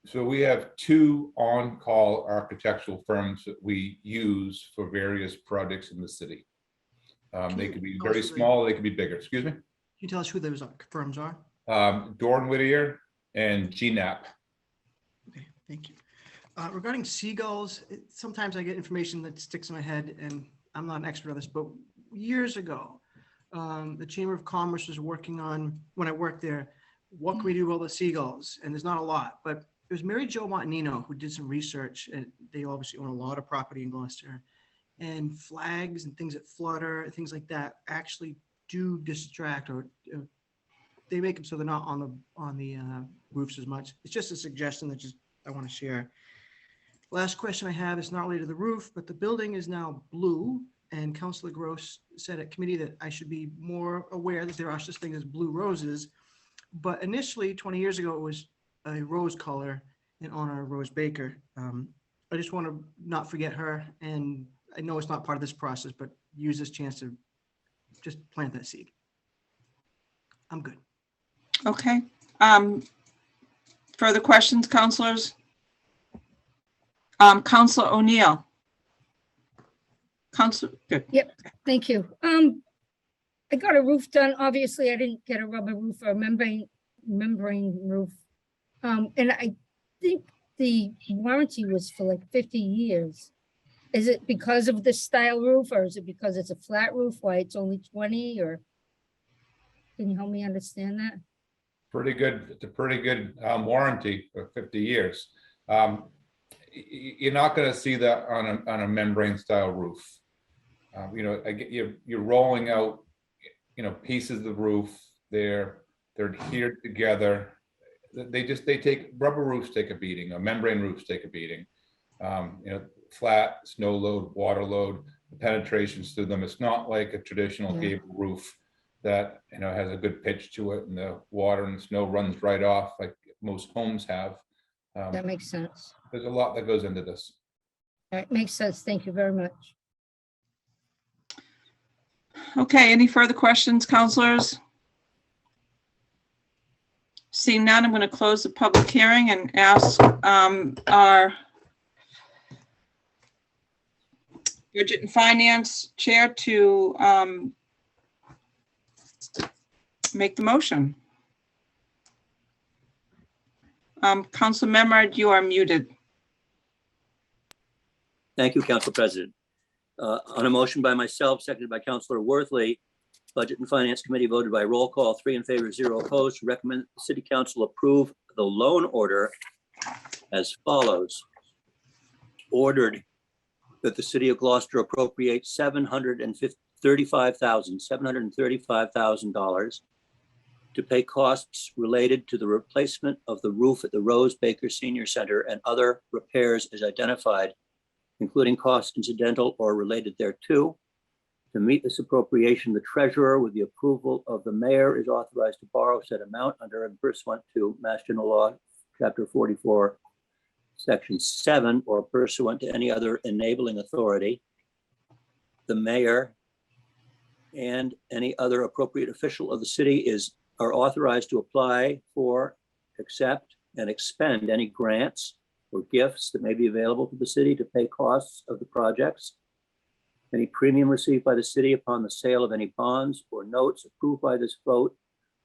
So we have two on-call architectural firms that we use for various projects in the city. They could be very small, they could be bigger. Excuse me? Can you tell us who those firms are? Dorn Whittier and GNAP. Okay, thank you. Regarding seagulls, sometimes I get information that sticks in my head, and I'm not an expert on this, but years ago, the Chamber of Commerce was working on, when I worked there, what can we do with all the seagulls? And there's not a lot, but it was Mary Jo Montanino who did some research, and they obviously own a lot of property in Gloucester. And flags and things that flutter, things like that, actually do distract, or they make them so they're not on the roofs as much. It's just a suggestion that I want to share. Last question I have is not related to the roof, but the building is now blue, and Councilor Gross said at committee that I should be more aware that there are such things as blue roses. But initially, 20 years ago, it was a rose color in honor of Rose Baker. I just want to not forget her, and I know it's not part of this process, but use this chance to just plant that seed. I'm good. Okay. Further questions, councilors? Councilor O'Neill. Good. Yep, thank you. I got a roof done. Obviously, I didn't get a rubber roof or a membrane roof. And I think the warranty was for like 50 years. Is it because of the style roof, or is it because it's a flat roof, why it's only 20, or can you help me understand that? Pretty good. It's a pretty good warranty for 50 years. You're not going to see that on a membrane style roof. You're rolling out, pieces of the roof. They're adhered together. Rubber roofs take a beating. Membrane roofs take a beating. Flat, snow load, water load, the penetrations through them. It's not like a traditional gable roof that has a good pitch to it, and the water and snow runs right off like most homes have. That makes sense. There's a lot that goes into this. All right, makes sense. Thank you very much. Okay, any further questions, councilors? Seeing none, I'm going to close the public hearing and ask our Budget and Finance Chair to make the motion. Council Memard, you are muted. Thank you, Council President. On a motion by myself, seconded by Councilor Worthley, Budget and Finance Committee voted by roll call, 3 in favor, 0 opposed, to recommend the City Council approve the loan order as follows. Ordered that the City of Gloucester appropriate $735,000 to pay costs related to the replacement of the roof at the Rose Baker Senior Center and other repairs as identified, including costs incidental or related thereto. To meet this appropriation, the treasurer, with the approval of the mayor, is authorized to borrow said amount under and pursuant to Mass General Law, Chapter 44, Section 7, or pursuant to any other enabling authority. The mayor and any other appropriate official of the city are authorized to apply for, accept, and expend any grants or gifts that may be available to the city to pay costs of the projects. Any premium received by the city upon the sale of any bonds or notes approved by this vote,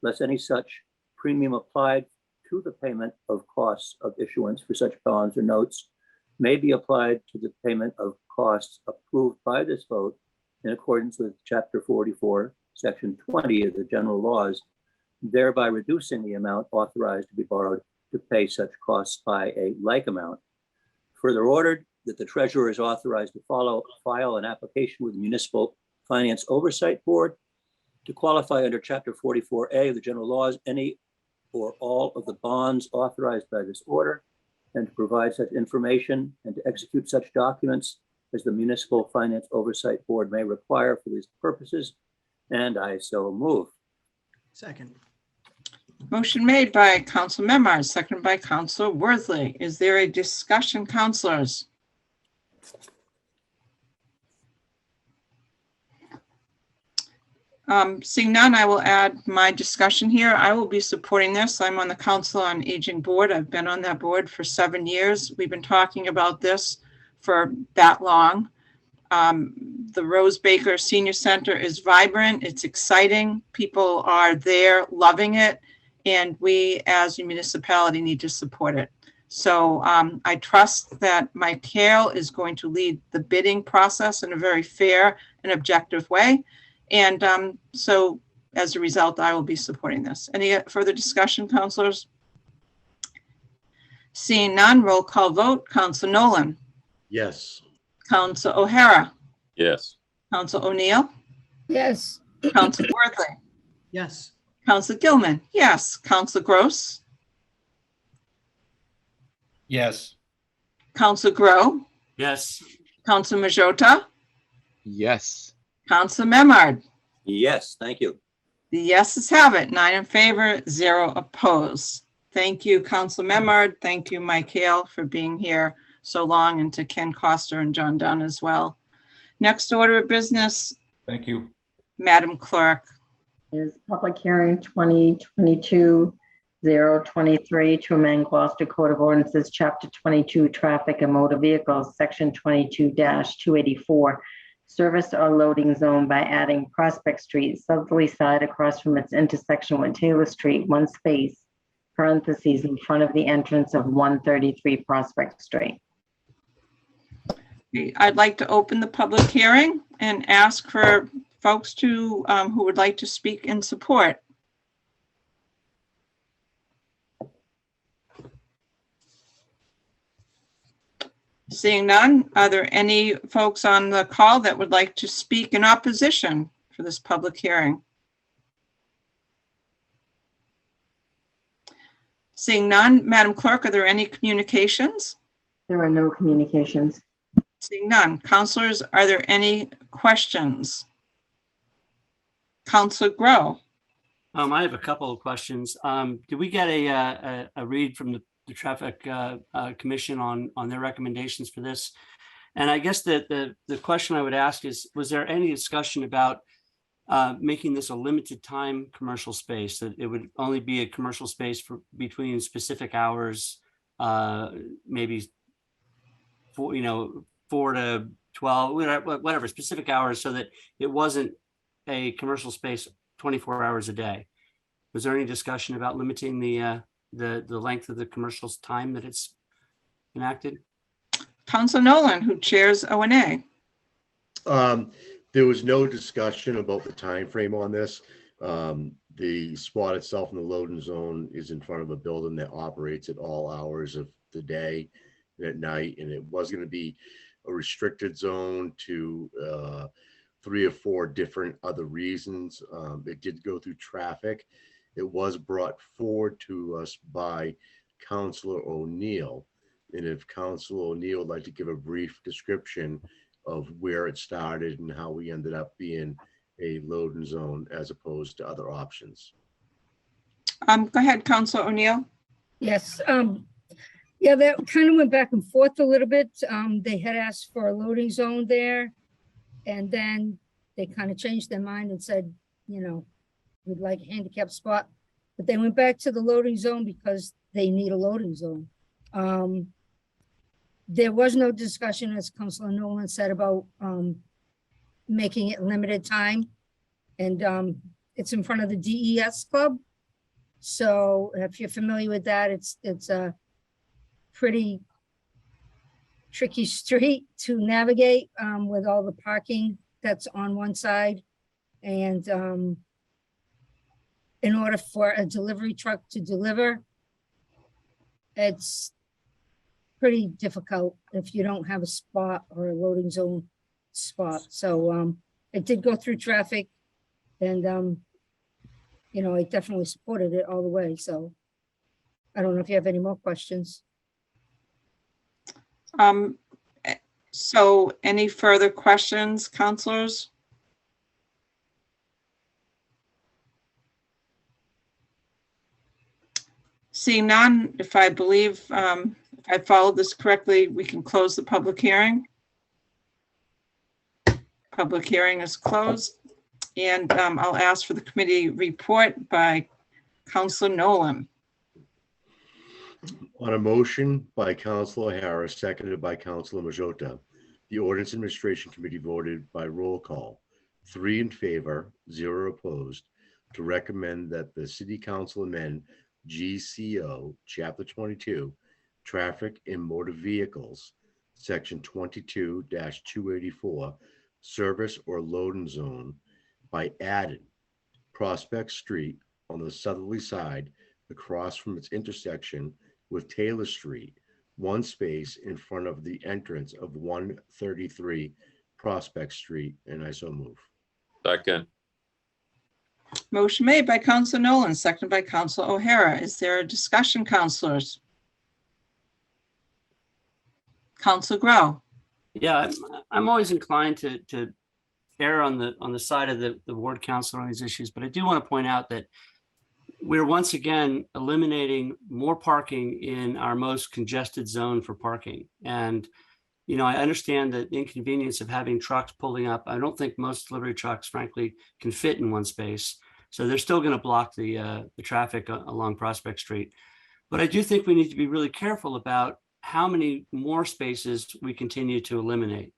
less any such premium applied to the payment of costs of issuance for such bonds or notes, may be applied to the payment of costs approved by this vote in accordance with Chapter 44, Section 20 of the general laws, thereby reducing the amount authorized to be borrowed to pay such costs by a like amount. Further ordered that the treasurer is authorized to file an application with the Municipal Finance Oversight Board to qualify under Chapter 44A of the general laws, any or all of the bonds authorized by this order, and to provide such information and to execute such documents as the Municipal Finance Oversight Board may require for these purposes. And I so move. Second. Motion made by Council Memard, seconded by Council Worthley. Is there a discussion, councilors? Seeing none, I will add my discussion here. I will be supporting this. I'm on the Council on Aging Board. I've been on that board for 7 years. We've been talking about this for that long. The Rose Baker Senior Center is vibrant. It's exciting. People are there loving it. And we as a municipality need to support it. So I trust that Mike Hale is going to lead the bidding process in a very fair and objective way. And so as a result, I will be supporting this. Any further discussion, councilors? Seeing none, roll call vote. Council Nolan. Yes. Council O'Hara. Yes. Council O'Neill. Yes. Council Worthley. Yes. Council Gilman. Yes. Council Gross. Yes. Council Grow. Yes. Council Majota. Yes. Council Memard. Yes, thank you. The yeses have it. 9 in favor, 0 opposed. Thank you, Council Memard. Thank you, Mike Hale, for being here so long, and to Ken Coster and John Dunn as well. Next order of business. Thank you. Madam Clerk. Is public hearing 2022-023 to amend Gloucester Code of Ordinances, Chapter 22, Traffic and Motor Vehicles, Section 22-284, Service or Loading Zone by adding Prospect Street, southerly side across from its intersection with Taylor Street, one space, parentheses, in front of the entrance of 133 Prospect Street. I'd like to open the public hearing and ask for folks to who would like to speak in support. Seeing none, are there any folks on the call that would like to speak in opposition for this public hearing? Seeing none, Madam Clerk, are there any communications? There are no communications. Seeing none. Councilors, are there any questions? Councilor Grow. I have a couple of questions. Did we get a read from the Traffic Commission on their recommendations for this? And I guess that the question I would ask is, was there any discussion about making this a limited time commercial space, that it would only be a commercial space for between specific hours, maybe 4 to 12, whatever specific hours, so that it wasn't a commercial space 24 hours a day? Was there any discussion about limiting the length of the commercial's time that it's enacted? Council Nolan, who chairs O&A. There was no discussion about the time frame on this. The spot itself in the loading zone is in front of a building that operates at all hours of the day and at night, and it was going to be a restricted zone to 3 or 4 different other reasons. It did go through traffic. It was brought forward to us by Councilor O'Neill. And if Councilor O'Neill would like to give a brief description of where it started and how we ended up being a loading zone as opposed to other options. Go ahead, Councilor O'Neill. Yes, yeah, that kind of went back and forth a little bit. They had asked for a loading zone there. And then they kind of changed their mind and said, you know, we'd like a handicap spot. But they went back to the loading zone because they need a loading zone. There was no discussion, as Councilor Nolan said, about making it limited time. And it's in front of the DES Club. So if you're familiar with that, it's a pretty tricky street to navigate with all the parking that's on one side. And in order for a delivery truck to deliver, it's pretty difficult if you don't have a spot or a loading zone spot. So it did go through traffic, and you know, I definitely supported it all the way. So I don't know if you have any more questions. So any further questions, councilors? Seeing none, if I believe, if I followed this correctly, we can close the public hearing. Public hearing is closed, and I'll ask for the committee report by Councilor Nolan. On a motion by Councilor Harris, seconded by Councilor Majota, the Ordinance Administration Committee voted by roll call, 3 in favor, 0 opposed, to recommend that the City Council amend GCO Chapter 22, Traffic and Motor Vehicles, Section 22-284, Service or Loading Zone, by adding Prospect Street on the southerly side across from its intersection with Taylor Street, 1 space in front of the entrance of 133 Prospect Street, and I so move. Second. Motion made by Councilor Nolan, seconded by Councilor O'Hara. Is there a discussion, councilors? Councilor Grow. Yeah, I'm always inclined to err on the side of the ward council on these issues, but I do want to point out that we're once again eliminating more parking in our most congested zone for parking. And, you know, I understand the inconvenience of having trucks pulling up. I don't think most delivery trucks, frankly, can fit in 1 space. So they're still going to block the traffic along Prospect Street. But I do think we need to be really careful about how many more spaces we continue to eliminate.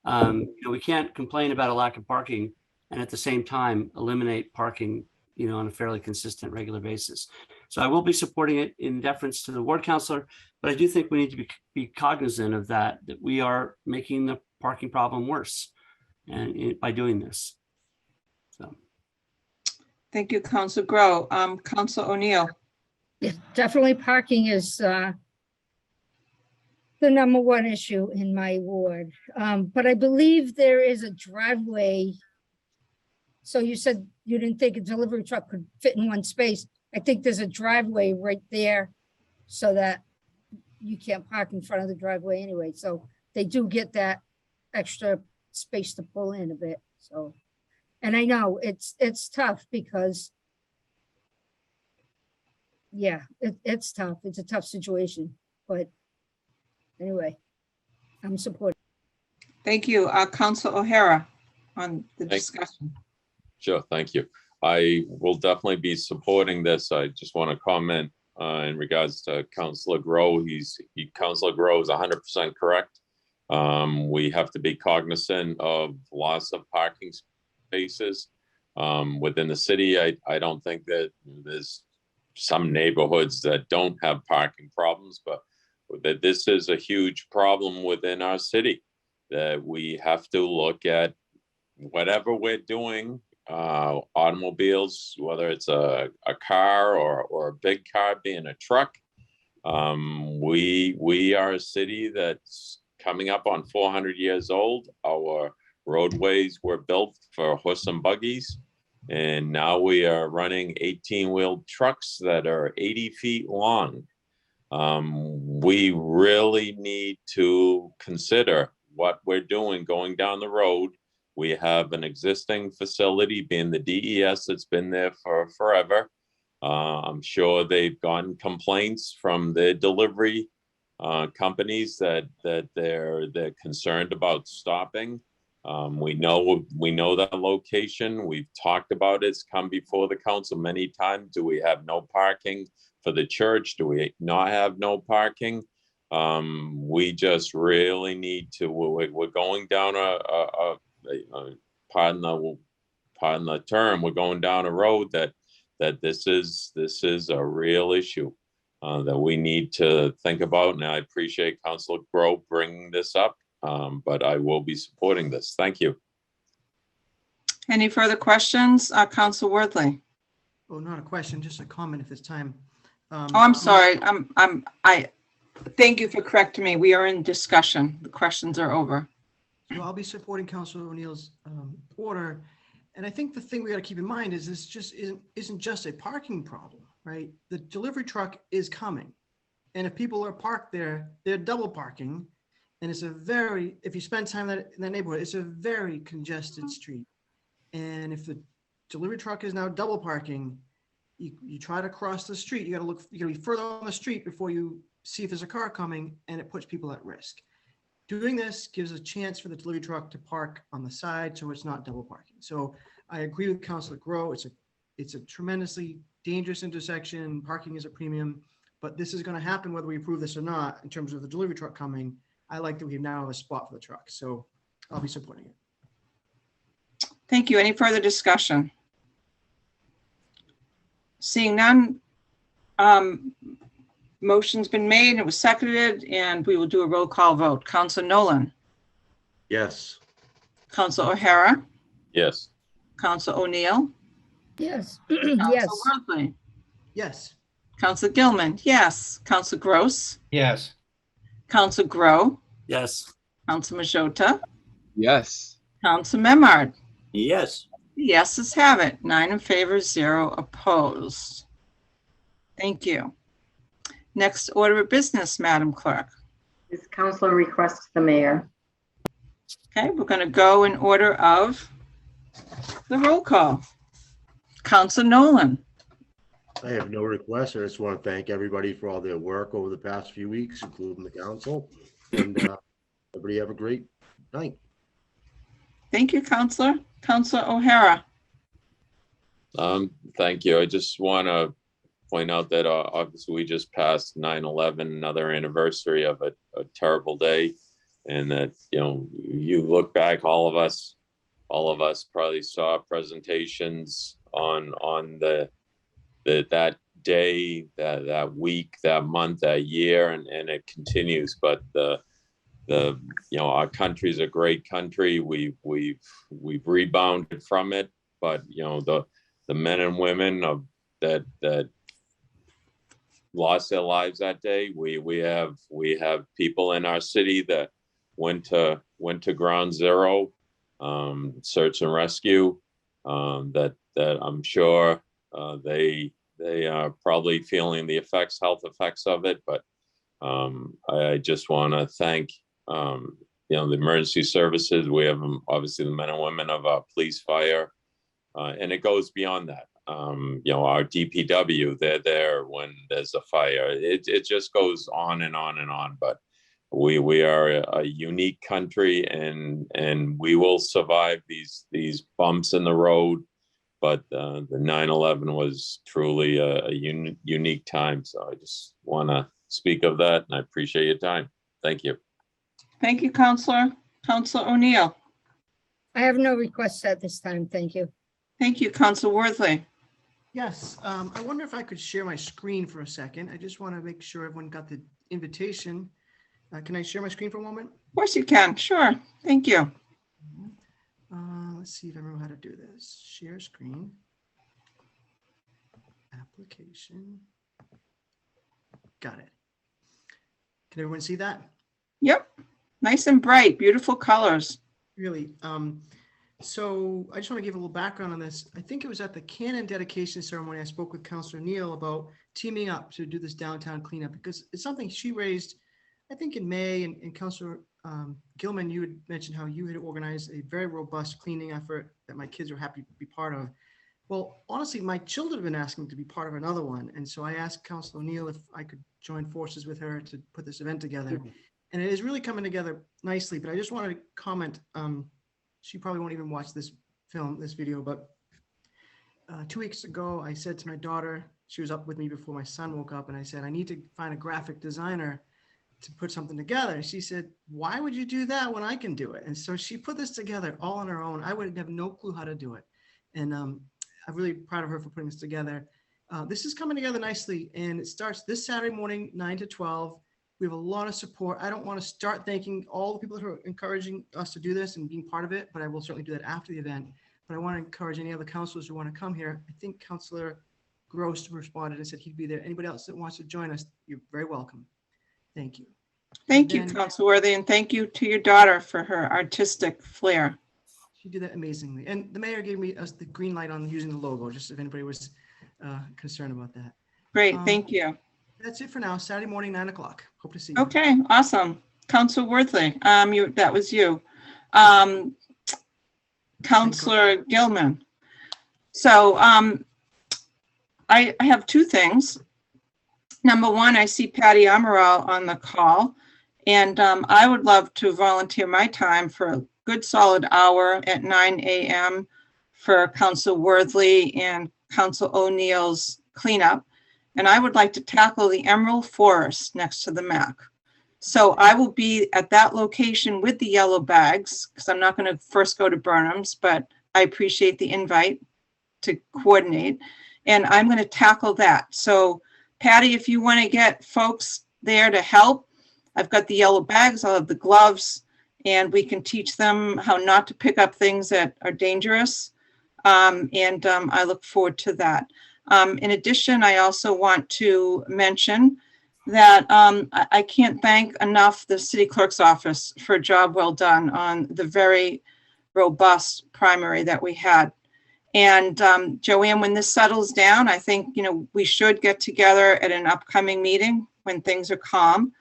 You know, we can't complain about a lack of parking and at the same time eliminate parking, you know, on a fairly consistent, regular basis. So I will be supporting it in deference to the ward councilor, but I do think we need to be cognizant of that we are making the parking problem worse and by doing this. So. Thank you, Councilor Grow. Councilor O'Neill. Yeah, definitely parking is the #1 issue in my ward. But I believe there is a driveway. So you said you didn't think a delivery truck could fit in 1 space. I think there's a driveway right there so that you can't park in front of the driveway anyway. So they do get that extra space to pull in a bit. So, and I know it's tough because, yeah, it's tough. It's a tough situation, but anyway, I'm supporting. Thank you. Councilor O'Hara on the discussion. Sure, thank you. I will definitely be supporting this. I just want to comment in regards to Councilor Grow. Councilor Grow is 100% correct. We have to be cognizant of loss of parking spaces within the city. I don't think that there's some neighborhoods that don't have parking problems, but that this is a huge problem within our city, that we have to look at whatever we're doing, automobiles, whether it's a car or a big car being a truck. We are a city that's coming up on 400 years old. Our roadways were built for horse and buggies, and now we are running 18-wheel trucks that are 80 feet long. We really need to consider what we're doing going down the road. We have an existing facility, being the DES, that's been there for forever. I'm sure they've gotten complaints from the delivery companies that they're concerned about stopping. We know that location. We've talked about it. It's come before the council many times. Do we have no parking for the church? Do we not have no parking? We just really need to. We're going down pardon the term. We're going down a road that this is a real issue that we need to think about. And I appreciate Councilor Grow bringing this up, but I will be supporting this. Thank you. Any further questions? Council Worthley. Oh, not a question, just a comment if it's time. Oh, I'm sorry. I thank you for correcting me. We are in discussion. The questions are over. So I'll be supporting Councilor O'Neill's order. And I think the thing we got to keep in mind is this just isn't just a parking problem, right? The delivery truck is coming. And if people are parked there, they're double parking. And it's if you spend time in that neighborhood, it's a very congested street. And if the delivery truck is now double parking, you try to cross the street, you got to be further on the street before you see if there's a car coming, and it puts people at risk. Doing this gives a chance for the delivery truck to park on the side, so it's not double parking. So I agree with Councilor Grow. It's a tremendously dangerous intersection. Parking is a premium, but this is going to happen whether we approve this or not. In terms of the delivery truck coming, I like that we now have a spot for the truck, so I'll be supporting it. Thank you. Any further discussion? Seeing none, motion's been made, it was seconded, and we will do a roll call vote. Councilor Nolan. Yes. Councilor O'Hara. Yes. Councilor O'Neill. Yes. Councilor Yes. Worthley. Yes. Councilor Gilman. Yes. Councilor Gross. Yes. Councilor Grow. Yes. Councilor Majota. Yes. Councilor Memard. Yes. The yeses have it. 9 in favor, 0 opposed. Thank you. Next order of business, Madam Clerk. This council requests the mayor. Okay, we're going to go in order of the roll call. Councilor Nolan. I have no requests. I just want to thank everybody for all their work over the past few weeks, including the council. And everybody have a great night. Thank you, Councilor. Councilor O'Hara. Thank you. I just want to point out that obviously we just passed 9/11, another anniversary of a terrible day, and that, you know, you look back, all of us probably saw presentations on that day, that week, that month, that year, and it continues. But our country's a great country. We've rebounded from it, but the men and women that lost their lives that day. We have people in our city that went to ground zero, search and rescue. That I'm sure they are probably feeling the health effects of it. But I just want to thank the emergency services. We have obviously the men and women of our police, fire, and it goes beyond that. Our DPW, they're there when there's a fire. It just goes on and on and on. But we are a unique country, and we will survive these bumps in the road. But the 9/11 was truly a unique time. So I just want to speak of that, and I appreciate your time. Thank you. Thank you, Councilor. Councilor O'Neill. I have no requests at this time. Thank you. Thank you, Councilor Worthley. Yes, I wonder if I could share my screen for a second. I just want to make sure everyone got the invitation. Can I share my screen for a moment? Of course you can. Sure. Thank you. Let's see if I remember how to do this. Share screen. Application. Got it. Can everyone see that? Yep. Nice and bright, beautiful colors. Really. So I just want to give a little background on this. I think it was at the Cannon dedication ceremony, I spoke with Councilor Neal about teaming up to do this downtown cleanup, because it's something she raised, I think in May, and Councilor Gilman, you had mentioned how you had organized a very robust cleaning effort that my kids were happy to be part of. Well, honestly, my children have been asking to be part of another one. And so I asked Councilor Neal if I could join forces with her to put this event together. And it is really coming together nicely, but I just wanted to comment, she probably won't even watch this video, but 2 weeks ago, I said to my daughter, she was up with me before my son woke up, and I said, I need to find a graphic designer to put something together. And she said, why would you do that when I can do it? And so she put this together all on her own. I would have no clue how to do it. And I'm really proud of her for putting this together. This is coming together nicely, and it starts this Saturday morning, 9 to 12. We have a lot of support. I don't want to start thanking all the people that are encouraging us to do this and being part of it, but I will certainly do that after the event. But I want to encourage any other councilors who want to come here. I think Councilor Gross responded and said he'd be there. Anybody else that wants to join us, you're very welcome. Thank you. Thank you, Councilor Worthy, and thank you to your daughter for her artistic flair. She did that amazingly. And the mayor gave me us the green light on using the logo, just if anybody was concerned about that. Great, thank you. That's it for now. Saturday morning, 9 o'clock. Hope to see you. Okay, awesome. Councilor Worthy, that was you. Councilor Gilman. So I have two things. Number one, I see Patty Amaral on the call, and I would love to volunteer my time for a good solid hour at 9 a.m. for Council Worthy and Council O'Neill's cleanup. And I would like to tackle the Emerald Forest next to the MAC. So I will be at that location with the yellow bags, because I'm not going to first go to Burnham's, but I appreciate the invite to coordinate. And I'm going to tackle that. So Patty, if you want to get folks there to help, I've got the yellow bags, I'll have the gloves, and we can teach them how not to pick up things that are dangerous. I look forward to that. In addition, I also want to mention that I can't thank enough the city clerk's office for a job well done on the very robust primary that we had. And Joanne, when this settles down, I think, we should get together at an upcoming meeting when things are calm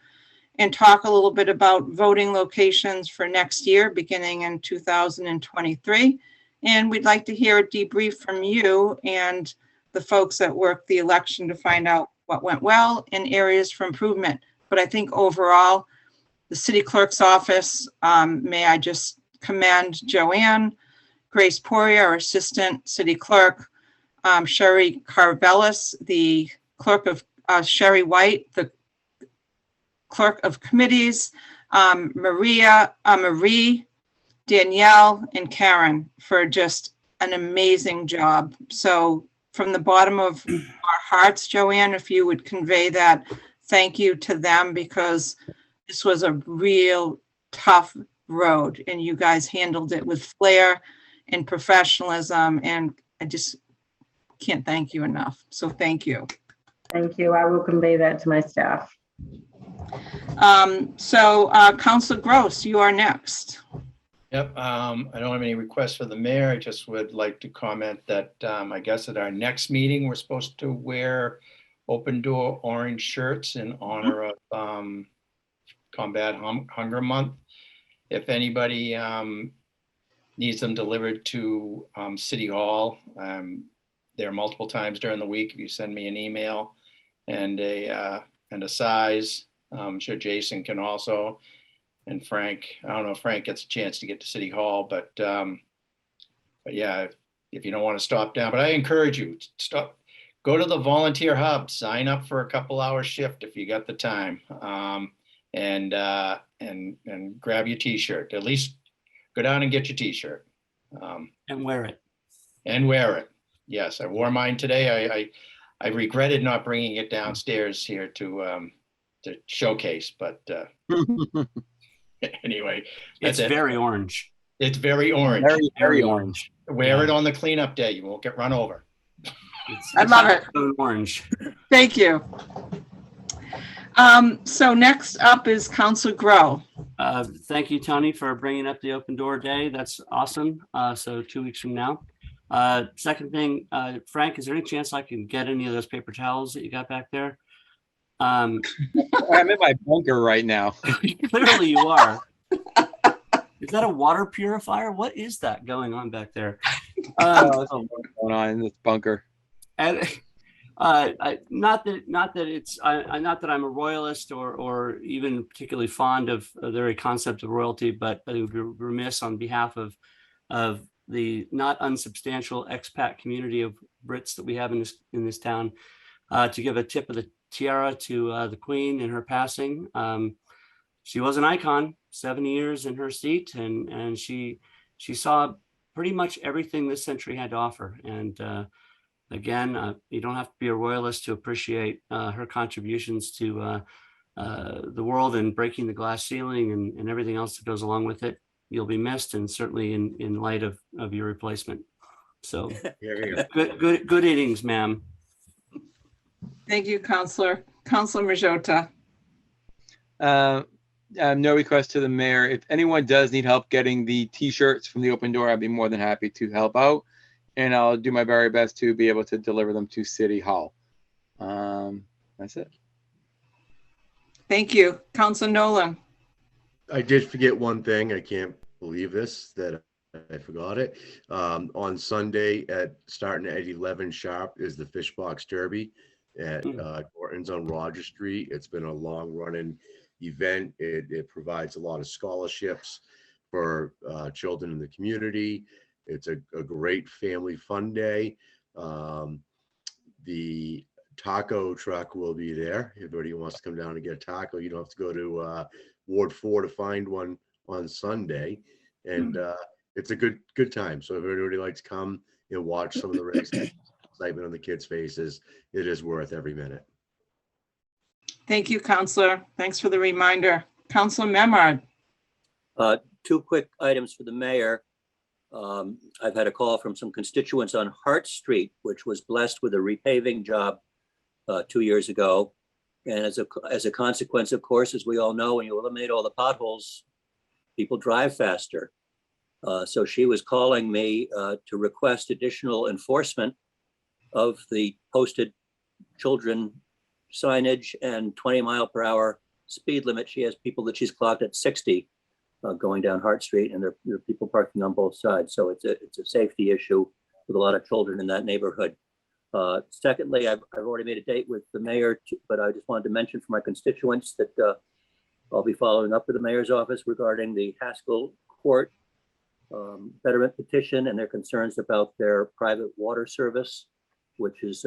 and talk a little bit about voting locations for next year, beginning in 2023. And we'd like to hear a debrief from you and the folks that worked the election to find out what went well and areas for improvement. But I think overall, the city clerk's office, may I just commend Joanne, Grace Poirier, our assistant city clerk, Sherry Carvelis, the clerk of Sherry White, the clerk of committees, Marie, Danielle, and Karen for just an amazing job. So from the bottom of our hearts, Joanne, if you would convey that thank you to them, because this was a real tough road and you guys handled it with flair and professionalism, and I just can't thank you enough. So thank you. Thank you. I will convey that to my staff. Councilor Gross, you are next. Yep, I don't have any requests for the mayor. I just would like to comment that I guess at our next meeting, we're supposed to wear open door orange shirts in honor of Combat Hunger Month. If anybody needs them delivered to City Hall, there are multiple times during the week. If you send me an email and a size, I'm sure Jason can also. And Frank, I don't know if Frank gets a chance to get to City Hall, but yeah, if you don't want to stop down, but I encourage you to go to the volunteer hub, sign up for a couple hour shift if you got the time, and grab your t-shirt. At least go down and get your t-shirt. And wear it. And wear it. Yes, I wore mine today. I regretted not bringing it downstairs here to showcase, but anyway. It's very orange. It's very orange. Very, very orange. Wear it on the cleanup day. You won't get run over. I love it. Orange. Thank you. So next up is Council Grow. Thank you, Tony, for bringing up the open door day. That's awesome. So 2 weeks from now. Second thing, Frank, is there any chance I can get any of those paper towels that you got back there? I'm in my bunker right now. Clearly you are. Is that a water purifier? What is that going on back there? There's a lot going on in this bunker. And not that I'm a royalist or even particularly fond of the very concept of royalty, but I would be remiss on behalf of the not unsubstantial expat community of Brits that we have in this town to give a tip of the tiara to the Queen in her passing. She was an icon, 70 years in her seat, and she saw pretty much everything this century had to offer. And again, you don't have to be a royalist to appreciate her contributions to the world and breaking the glass ceiling and everything else that goes along with it. You'll be missed, and certainly in light of your replacement. So good innings, ma'am. Thank you, Councillor. Councillor Majota. No request to the mayor. If anyone does need help getting the t-shirts from the open door, I'd be more than happy to help out. And I'll do my very best to be able to deliver them to City Hall. That's it. Thank you. Councillor Nolan. I did forget one thing. I can't believe this, that I forgot it. On Sunday starting at 11 sharp is the Fish Box Derby at Gorton's on Roger Street. It's been a long running event. It provides a lot of scholarships for children in the community. It's a great family fun day. The taco truck will be there. If anybody wants to come down and get a taco, you don't have to go to Ward 4 to find one on Sunday. And it's a good time. So if everybody likes to come and watch some of the races, excitement on the kids' faces, it is worth every minute. Thank you, Councillor. Thanks for the reminder. Councillor Memard. 2 quick items for the mayor. I've had a call from some constituents on Hart Street, which was blessed with a repaving job 2 years ago. And as a consequence, of course, as we all know, when you eliminate all the potholes, people drive faster. So she was calling me to request additional enforcement of the posted children signage and 20-mile-per-hour speed limit. She has people that she's clocked at 60 going down Hart Street, and there are people parking on both sides. So it's a safety issue with a lot of children in that neighborhood. Secondly, I've already made a date with the mayor, but I just wanted to mention for my constituents that I'll be following up with the mayor's office regarding the Haskell Court betterment petition and their concerns about their private water service, which is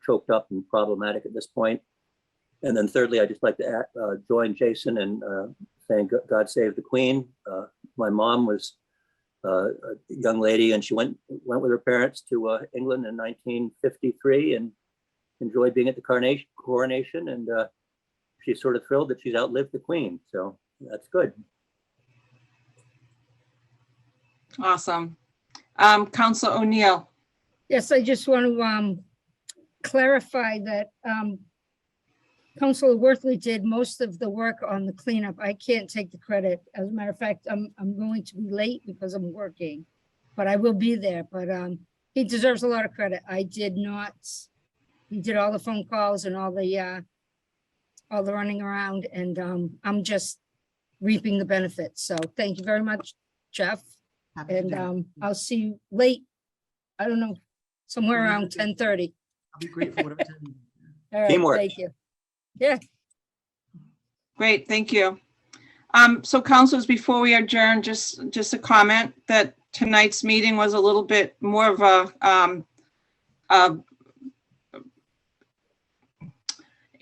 choked up and problematic at this point. And then thirdly, I'd just like to join Jason in saying God save the Queen. My mom was a young lady, and she went with her parents to England in 1953 and enjoyed being at the coronation. And she's sort of thrilled that she's outlived the Queen. So that's good. Awesome. Councillor O'Neill. Yes, I just want to clarify that Councilor Worthley did most of the work on the cleanup. I can't take the credit. As a matter of fact, I'm going to be late because I'm working, but I will be there. But he deserves a lot of credit. I did not. He did all the phone calls and all the running around, and I'm just reaping the benefits. So thank you very much, Jeff. And I'll see you late. I don't know, somewhere around 10:30. I'll be grateful whatever time. All right, Teamwork. thank you. Yeah. Great, thank you. So councilors, before we adjourn, just a comment that tonight's meeting was a little bit more of a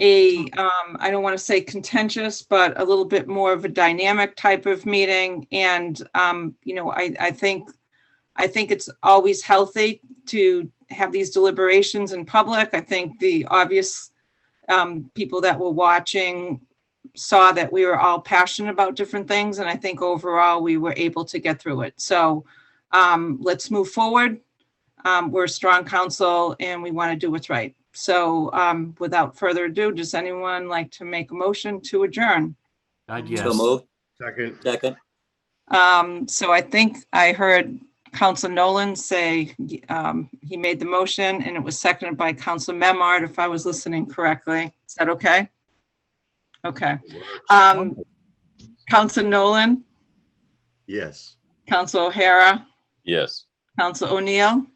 I don't want to say contentious, but a little bit more of a dynamic type of meeting. And, you know, I think it's always healthy to have these deliberations in public. I think the obvious people that were watching saw that we were all passionate about different things, and I think overall we were able to get through it. So let's move forward. We're a strong council and we want to do what's right. So without further ado, does anyone like to make a motion to adjourn? Yes. So moved. Second. Second. So I think I heard Council Nolan say he made the motion and it was seconded by Council Memard, if I was listening correctly. Is that okay? Okay. Council Nolan, Yes. Council O'Hara, Yes. Council O'Neill,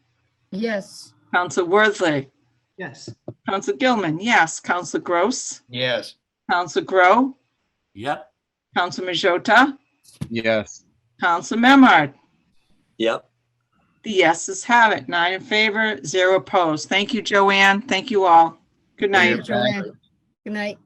Yes. Council Worthley, Yes. Council Gilman, yes. Council Gross, Yes. Council Grow, Yep. Council Majota, Yes. Council Memard. Yep. The yeses have it. 9 in favor, 0 opposed. Thank you, Joanne. Thank you all. Good night. Joanne. Good night.